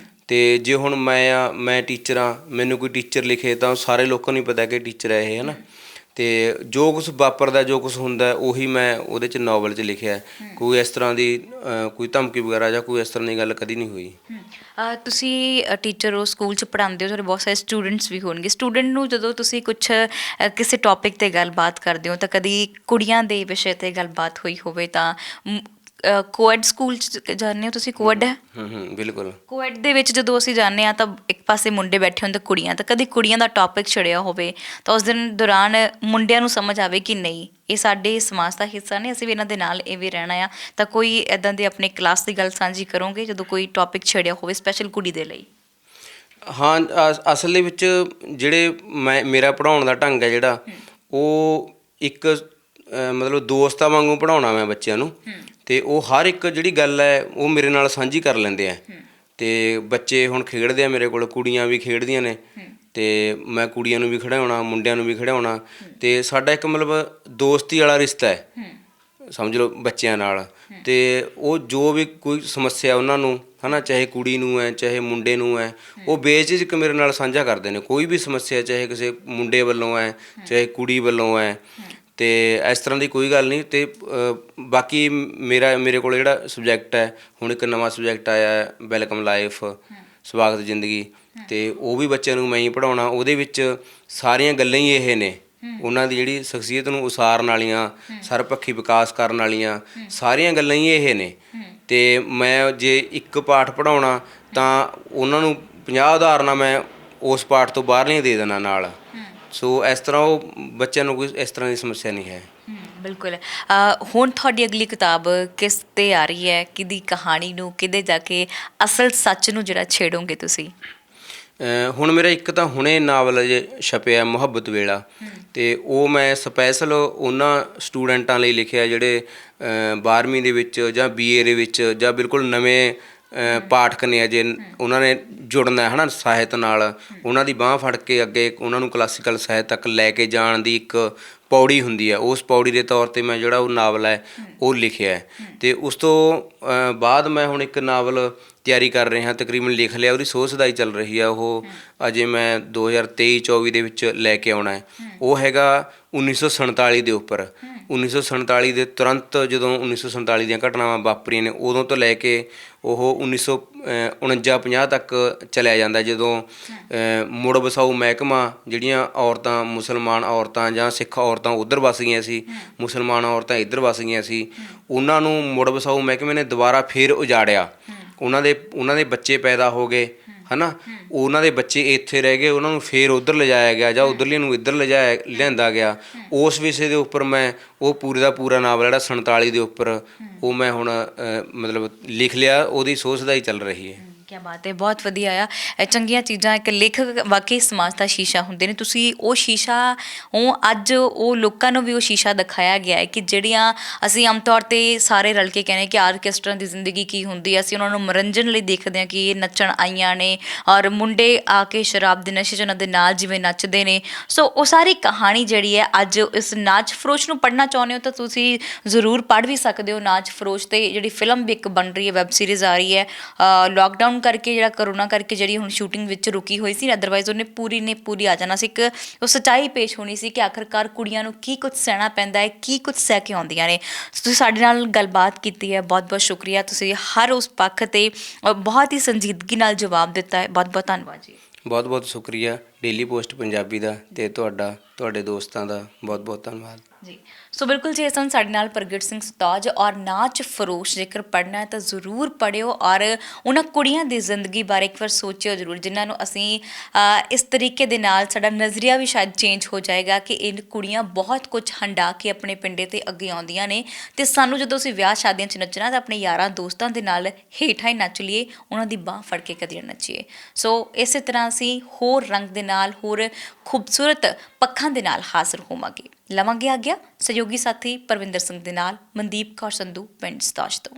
ਤੇ ਜੇ ਹੁਣ ਮੈਂ ਟੀਚਰ ਹਾਂ, ਮੈਨੂੰ ਕੋਈ ਟੀਚਰ ਲਿਖੇ ਤਾਂ ਸਾਰੇ ਲੋਕਾਂ ਨੂੰ ਹੀ ਪਤਾ ਕਿ ਟੀਚਰ ਹੈ ਇਹ, ਹੈ ਨਾ। ਤੇ ਜੋ ਕੁਛ ਵਾਪਰਦਾ, ਜੋ ਕੁਛ ਹੁੰਦਾ, ਉਹੀ ਮੈਂ ਉਹਦੇ 'ਚ ਨਾਵਲ 'ਚ ਲਿਖਿਆ। ਕੋਈ ਇਸ ਤਰ੍ਹਾਂ ਦੀ ਕੋਈ ਧਮਕੀ ਵਗੈਰਾ ਜਾਂ ਕੋਈ ਇਸ ਤਰ੍ਹਾਂ ਦੀ ਗੱਲ ਕਦੀ ਨਹੀਂ ਹੋਈ। ਤੁਸੀਂ ਟੀਚਰ ਹੋ, ਸਕੂਲ 'ਚ ਪੜ੍ਹਾਉਂਦੇ ਹੋ, ਤੁਹਾਡੇ ਬਹੁਤ ਸਾਰੇ ਸਟੂਡੈਂਟਸ ਵੀ ਹੋਣਗੇ। ਸਟੂਡੈਂਟ ਨੂੰ ਜਦੋਂ ਤੁਸੀਂ ਕੁਛ ਕਿਸੇ ਟੌਪਿਕ 'ਤੇ ਗੱਲਬਾਤ ਕਰਦੇ ਹੋ ਤਾਂ ਕਦੀ ਕੁੜੀਆਂ ਦੇ ਵਿਸ਼ੇ 'ਤੇ ਗੱਲਬਾਤ ਹੋਈ ਹੋਵੇ ਤਾਂ ਕੋਐਡ ਸਕੂਲ 'ਚ ਜਾਂਦੇ ਹੋ ਤੁਸੀਂ? ਕੋਐਡ ਹੈ? ਬਿਲਕੁਲ। ਕੋਐਡ ਦੇ ਵਿੱਚ ਜਦੋਂ ਅਸੀਂ ਜਾਂਦੇ ਹਾਂ ਤਾਂ ਇੱਕ ਪਾਸੇ ਮੁੰਡੇ ਬੈਠੇ ਹੁੰਦੇ, ਕੁੜੀਆਂ, ਤਾਂ ਕਦੀ ਕੁੜੀਆਂ ਦਾ ਟੌਪਿਕ ਛਿੜਿਆ ਹੋਵੇ ਤਾਂ ਉਸ ਦਿਨ ਦੌਰਾਨ ਮੁੰਡਿਆਂ ਨੂੰ ਸਮਝ ਆਵੇ ਕਿ ਨਹੀਂ, ਇਹ ਸਾਡੇ ਸਮਾਜ ਦਾ ਹਿੱਸਾ ਨੇ, ਅਸੀਂ ਵੀ ਇਹਨਾਂ ਦੇ ਨਾਲ ਇਹ ਵੀ ਰਹਿਣਾ ਆ, ਤਾਂ ਕੋਈ ਇੱਦਾਂ ਦੀ ਆਪਣੀ ਕਲਾਸ ਦੀ ਗੱਲ ਸਾਂਝੀ ਕਰੋਗੇ ਜਦੋਂ ਕੋਈ ਟੌਪਿਕ ਛਿੜਿਆ ਹੋਵੇ ਸਪੈਸ਼ਲ ਕੁੜੀ ਦੇ ਲਈ? ਹਾਂ, ਅਸਲ ਦੇ ਵਿੱਚ ਜਿਹੜੇ ਮੇਰਾ ਪੜ੍ਹਾਉਣ ਦਾ ਢੰਗ ਹੈ ਜਿਹੜਾ, ਉਹ ਇੱਕ ਮਤਲਬ ਦੋਸਤਾਂ ਵਾਂਗੂ ਪੜ੍ਹਾਉਣਾ ਮੈਂ ਬੱਚਿਆਂ ਨੂੰ। ਤੇ ਉਹ ਹਰ ਇੱਕ ਜਿਹੜੀ ਗੱਲ ਹੈ ਉਹ ਮੇਰੇ ਨਾਲ ਸਾਂਝੀ ਕਰ ਲੈਂਦੇ ਆ। ਤੇ ਬੱਚੇ ਹੁਣ ਖੇਡਦੇ ਆ ਮੇਰੇ ਕੋਲ, ਕੁੜੀਆਂ ਵੀ ਖੇਡਦੀਆਂ ਨੇ, ਤੇ ਮੈਂ ਕੁੜੀਆਂ ਨੂੰ ਵੀ ਖਿਡਾਉਣਾ, ਮੁੰਡਿਆਂ ਨੂੰ ਵੀ ਖਿਡਾਉਣਾ। ਤੇ ਸਾਡਾ ਇੱਕ ਮਤਲਬ ਦੋਸਤੀ ਵਾਲਾ ਰਿਸ਼ਤਾ ਹੈ, ਸਮਝ ਲਓ, ਬੱਚਿਆਂ ਨਾਲ। ਤੇ ਉਹ ਜੋ ਵੀ ਕੋਈ ਸਮੱਸਿਆ ਉਹਨਾਂ ਨੂੰ, ਹੈ ਨਾ, ਚਾਹੇ ਕੁੜੀ ਨੂੰ ਹੈ ਚਾਹੇ ਮੁੰਡੇ ਨੂੰ ਹੈ, ਉਹ ਬੇਝਿਜਕ ਮੇਰੇ ਨਾਲ ਸਾਂਝਾ ਕਰਦੇ ਨੇ। ਕੋਈ ਵੀ ਸਮੱਸਿਆ ਚਾਹੇ ਕਿਸੇ ਮੁੰਡੇ ਵੱਲੋਂ ਹੈ ਚਾਹੇ ਕੁੜੀ ਵੱਲੋਂ ਹੈ, ਤੇ ਇਸ ਤਰ੍ਹਾਂ ਦੀ ਕੋਈ ਗੱਲ ਨਹੀਂ। ਤੇ ਬਾਕੀ ਮੇਰੇ ਕੋਲ ਜਿਹੜਾ ਸਬਜੈਕਟ ਹੈ, ਹੁਣ ਇੱਕ ਨਵਾਂ ਸਬਜੈਕਟ ਆਇਆ ਵੈਲਕਮ ਲਾਈਫ, ਸਵਾਗਤ ਜ਼ਿੰਦਗੀ, ਤੇ ਉਹ ਵੀ ਬੱਚਿਆਂ ਨੂੰ ਮੈਂ ਹੀ ਪੜ੍ਹਾਉਣਾ। ਉਹਦੇ ਵਿੱਚ ਸਾਰੀਆਂ ਗੱਲਾਂ ਹੀ ਇਹ ਨੇ, ਉਹਨਾਂ ਦੀ ਜਿਹੜੀ ਸ਼ਖਸੀਅਤ ਨੂੰ ਉਸਾਰਨ ਵਾਲੀਆਂ, ਸਰਬਪੱਖੀ ਵਿਕਾਸ ਕਰਨ ਵਾਲੀਆਂ ਸਾਰੀਆਂ ਗੱਲਾਂ ਹੀ ਇਹ ਨੇ। ਤੇ ਮੈਂ ਜੇ ਇੱਕ ਪਾਠ ਪੜ੍ਹਾਉਣਾ ਤਾਂ ਉਹਨਾਂ ਨੂੰ 50 ਉਦਾਹਰਨਾਂ ਮੈਂ ਉਸ ਪਾਠ ਤੋਂ ਬਾਹਰਲੀਆਂ ਦੇ ਦੇਣਾ ਨਾਲ। ਸੋ ਇਸ ਤਰ੍ਹਾਂ ਉਹ ਬੱਚਿਆਂ ਨੂੰ ਕੋਈ ਇਸ ਤਰ੍ਹਾਂ ਦੀ ਸਮੱਸਿਆ ਨਹੀਂ ਹੈ। ਬਿਲਕੁਲ। ਹੁਣ ਤੁਹਾਡੀ ਅਗਲੀ ਕਿਤਾਬ ਕਿਸ 'ਤੇ ਆ ਰਹੀ ਹੈ? ਕਿਹਦੀ ਕਹਾਣੀ ਨੂੰ, ਕਿਹਦੇ ਜਾ ਕੇ ਅਸਲ ਸੱਚ ਨੂੰ ਜਿਹੜਾ ਛੇੜੋਗੇ ਤੁਸੀਂ? ਹੁਣ ਮੇਰਾ ਇੱਕ ਤਾਂ ਹੁਣੇ ਨਾਵਲ ਜੇ ਛਪਿਆ ਮੁਹੱਬਤ ਵੇਲਾ, ਤੇ ਉਹ ਮੈਂ ਸਪੈਸ਼ਲ ਉਹਨਾਂ ਸਟੂਡੈਂਟਾਂ ਲਈ ਲਿਖਿਆ ਜਿਹੜੇ 12ਵੀਂ ਦੇ ਵਿੱਚ ਜਾਂ BA ਦੇ ਵਿੱਚ ਜਾਂ ਬਿਲਕੁਲ ਨਵੇਂ ਪਾਠਕ ਨੇ, ਅਜੇ ਉਹਨਾਂ ਨੇ ਜੁੜਨਾ, ਹੈ ਨਾ, ਸਾਹਿਤ ਨਾਲ। ਉਹਨਾਂ ਦੀ ਬਾਂਹ ਫੜ ਕੇ ਅੱਗੇ ਉਹਨਾਂ ਨੂੰ ਕਲਾਸੀਕਲ ਸਾਹਿਤ ਤੱਕ ਲੈ ਕੇ ਜਾਣ ਦੀ ਇੱਕ ਪੌੜੀ ਹੁੰਦੀ ਹੈ। ਉਸ ਪੌੜੀ ਦੇ ਤੌਰ 'ਤੇ ਮੈਂ ਜਿਹੜਾ ਉਹ ਨਾਵਲ ਹੈ ਉਹ ਲਿਖਿਆ ਹੈ। ਤੇ ਉਸ ਤੋਂ ਬਾਅਦ ਮੈਂ ਹੁਣ ਇੱਕ ਨਾਵਲ ਤਿਆਰੀ ਕਰ ਰਹੇ ਹਾਂ, ਤਕਰੀਬਨ ਲਿਖ ਲਿਆ, ਉਹਦੀ ਸੋਧ ਸਦਾਈ ਚੱਲ ਰਹੀ ਆ। ਉਹ ਅਜੇ ਮੈਂ 2023-24 ਦੇ ਵਿੱਚ ਲੈ ਕੇ ਆਉਣਾ ਹੈ। ਉਹ ਹੈਗਾ 1947 ਦੇ ਉੱਪਰ। 1947 ਦੇ ਤੁਰੰਤ ਜਦੋਂ 1947 ਦੀਆਂ ਘਟਨਾਵਾਂ ਵਾਪਰੀਆਂ ਨੇ, ਉਦੋਂ ਤੋਂ ਲੈ ਕੇ ਉਹ 1949-50 ਤੱਕ ਚਲਿਆ ਜਾਂਦਾ, ਜਦੋਂ ਮੁੜ ਵਸਾਊ ਮਹਿਕਮਾ, ਜਿਹੜੀਆਂ ਔਰਤਾਂ, ਮੁਸਲਮਾਨ ਔਰਤਾਂ ਜਾਂ ਸਿੱਖ ਔਰਤਾਂ ਉੱਧਰ ਵਸ ਗਈਆਂ ਸੀ, ਮੁਸਲਮਾਨ ਔਰਤਾਂ ਇੱਧਰ ਵਸ ਗਈਆਂ ਸੀ, ਉਹਨਾਂ ਨੂੰ ਮੁੜ ਵਸਾਊ ਮਹਿਕਮੇ ਨੇ ਦੁਬਾਰਾ ਫੇਰ ਉਜਾੜਿਆ। ਉਹਨਾਂ ਦੇ ਬੱਚੇ ਪੈਦਾ ਹੋ ਗਏ, ਹੈ ਨਾ, ਉਹਨਾਂ ਦੇ ਬੱਚੇ ਇੱਥੇ ਰਹਿ ਗਏ, ਉਹਨਾਂ ਨੂੰ ਫੇਰ ਉੱਧਰ ਲਿਜਾਇਆ ਗਿਆ ਜਾਂ ਉੱਧਰਲੀਆਂ ਨੂੰ ਇੱਧਰ ਲਿਆਂਦਾ ਗਿਆ। ਉਸ ਵਿਸ਼ੇ ਦੇ ਉੱਪਰ ਮੈਂ ਉਹ ਪੂਰੇ ਦਾ ਪੂਰਾ ਨਾਵਲ ਜਿਹੜਾ 47 ਦੇ ਉੱਪਰ, ਉਹ ਮੈਂ ਹੁਣ ਮਤਲਬ ਲਿਖ ਲਿਆ, ਉਹਦੀ ਸੋਧ ਸਦਾਈ ਚੱਲ ਰਹੀ ਹੈ। ਕਿਆ ਬਾਤ ਹੈ, ਬਹੁਤ ਵਧੀਆ ਆ। ਇਹ ਚੰਗੀਆਂ ਚੀਜ਼ਾਂ, ਇੱਕ ਲੇਖਕ ਵਾਕਈ ਸਮਾਜ ਦਾ ਸ਼ੀਸ਼ਾ ਹੁੰਦੇ ਨੇ। ਤੁਸੀਂ ਉਹ ਸ਼ੀਸ਼ਾ ਅੱਜ ਉਹ ਲੋਕਾਂ ਨੂੰ ਵੀ ਉਹ ਸ਼ੀਸ਼ਾ ਦਿਖਾਇਆ ਗਿਆ ਹੈ ਕਿ ਜਿਹੜੀਆਂ ਅਸੀਂ ਆਮ ਤੌਰ 'ਤੇ ਸਾਰੇ ਰਲ ਕੇ ਕਹਿੰਦੇ ਕਿ ਆਰਕੈਸਟਰਾ ਦੀ ਜ਼ਿੰਦਗੀ ਕੀ ਹੁੰਦੀ ਹੈ, ਅਸੀਂ ਉਹਨਾਂ ਨੂੰ ਮਨੋਰੰਜਨ ਲਈ ਦੇਖਦੇ ਹਾਂ ਕਿ ਇਹ ਨੱਚਣ ਆਈਆਂ ਨੇ ਔਰ ਮੁੰਡੇ ਆ ਕੇ ਸ਼ਰਾਬ ਦੇ ਨਸ਼ੇ 'ਚ ਉਹਨਾਂ ਦੇ ਨਾਲ ਜਿਵੇਂ ਨੱਚਦੇ ਨੇ। ਸੋ ਉਹ ਸਾਰੀ ਕਹਾਣੀ ਜਿਹੜੀ ਹੈ, ਅੱਜ ਇਸ ਨਾਚ ਫਰੋਸ਼ ਨੂੰ ਪੜ੍ਹਨਾ ਚਾਹੁੰਦੇ ਹੋ ਤਾਂ ਤੁਸੀਂ ਜ਼ਰੂਰ ਪੜ੍ਹ ਵੀ ਸਕਦੇ ਹੋ। ਨਾਚ ਫਰੋਸ਼ 'ਤੇ ਜਿਹੜੀ ਫਿਲਮ ਵੀ ਇੱਕ ਬਣ ਰਹੀ ਹੈ, ਵੈਬ ਸੀਰੀਜ਼ ਆ ਰਹੀ ਹੈ। ਲੋਕਡਾਊਨ ਕਰਕੇ, ਜਿਹੜਾ ਕਰੋਨਾ ਕਰਕੇ ਜਿਹੜੀ ਹੁਣ ਸ਼ੂਟਿੰਗ ਵਿੱਚ ਰੁਕੀ ਹੋਈ ਸੀ, ਅਦਰਵਾਈਜ਼ ਉਹਨੇ ਪੂਰੀ ਆ ਜਾਣਾ ਸੀ। ਇੱਕ ਉਹ ਸੱਚਾਈ ਪੇਸ਼ ਹੋਣੀ ਸੀ ਕਿ ਆਖਰਕਾਰ ਕੁੜੀਆਂ ਨੂੰ ਕੀ ਕੁਝ ਸਹਿਣਾ ਪੈਂਦਾ ਹੈ, ਕੀ ਕੁਝ ਸਹਿ ਕੇ ਆਉਂਦੀਆਂ ਨੇ। ਤੁਸੀਂ ਸਾਡੇ ਨਾਲ ਗੱਲਬਾਤ ਕੀਤੀ ਹੈ, ਬਹੁਤ ਬਹੁਤ ਸ਼ੁਕਰੀਆ। ਤੁਸੀਂ ਹਰ ਉਸ ਪੱਖ 'ਤੇ ਬਹੁਤ ਹੀ ਸੰਜੀਦਗੀ ਨਾਲ ਜਵਾਬ ਦਿੱਤਾ ਹੈ, ਬਹੁਤ ਬਹੁਤ ਧੰਨਵਾਦ ਜੀ। ਬਹੁਤ ਬਹੁਤ ਸ਼ੁਕਰੀਆ ਡੇਲੀ ਪੋਸਟ ਪੰਜਾਬੀ ਦਾ ਅਤੇ ਤੁਹਾਡੇ ਦੋਸਤਾਂ ਦਾ ਬਹੁਤ ਬਹੁਤ ਧੰਨਵਾਦ ਜੀ। ਸੋ ਬਿਲਕੁਲ ਜੀ, ਇਸ ਸਨ ਸਾਡੇ ਨਾਲ ਪ੍ਰਗਟ ਸਿੰਘ ਸਤਾਜ। ਔਰ ਨਾਚ ਫਰੋਸ਼ ਜੇਕਰ ਪੜ੍ਹਨਾ ਹੈ ਤਾਂ ਜ਼ਰੂਰ ਪੜ੍ਹਿਓ ਔਰ ਉਹਨਾਂ ਕੁੜੀਆਂ ਦੀ ਜ਼ਿੰਦਗੀ ਬਾਰੇ ਇੱਕ ਵਾਰ ਸੋਚਿਓ ਜ਼ਰੂਰ, ਜਿਨ੍ਹਾਂ ਨੂੰ ਅਸੀਂ ਇਸ ਤਰੀਕੇ ਦੇ ਨਾਲ ਸਾਡਾ ਨਜ਼ਰੀਆ ਵੀ ਸ਼ਾਇਦ ਚੇਂਜ ਹੋ ਜਾਏਗਾ ਕਿ ਇਹ ਕੁੜੀਆਂ ਬਹੁਤ ਕੁਝ ਹੰਢਾ ਕੇ ਆਪਣੇ ਪਿੰਡੇ 'ਤੇ ਅੱਗੇ ਆਉਂਦੀਆਂ ਨੇ, ਅਤੇ ਸਾਨੂੰ ਜਦੋਂ ਅਸੀਂ ਵਿਆਹ ਸ਼ਾਦੀਆਂ 'ਚ ਨੱਚਣਾ ਤਾਂ ਆਪਣੇ ਯਾਰਾਂ ਦੋਸਤਾਂ ਦੇ ਨਾਲ ਹੇਠਾਂ ਹੀ ਨੱਚ ਲਈਏ, ਉਹਨਾਂ ਦੀ ਬਾਂਹ ਫੜ ਕੇ ਕਦੇ ਨਾ ਨੱਚੀਏ। ਸੋ ਇਸੇ ਤਰ੍ਹਾਂ ਅਸੀਂ ਹੋਰ ਰੰਗ ਦੇ ਨਾਲ, ਹੋਰ ਖੂਬਸੂਰਤ ਪੱਖਾਂ ਦੇ ਨਾਲ ਹਾਜ਼ਰ ਹੋਵਾਂਗੇ। ਲਵਾਂਗੇ ਆਗਿਆ। ਸਹਿਯੋਗੀ ਸਾਥੀ ਪਰਵਿੰਦਰ ਸਿੰਘ ਦੇ ਨਾਲ ਮਨਦੀਪ ਕੌਰ ਸੰਧੂ, ਪਿੰਡ ਸਤਾਜ ਤੋਂ।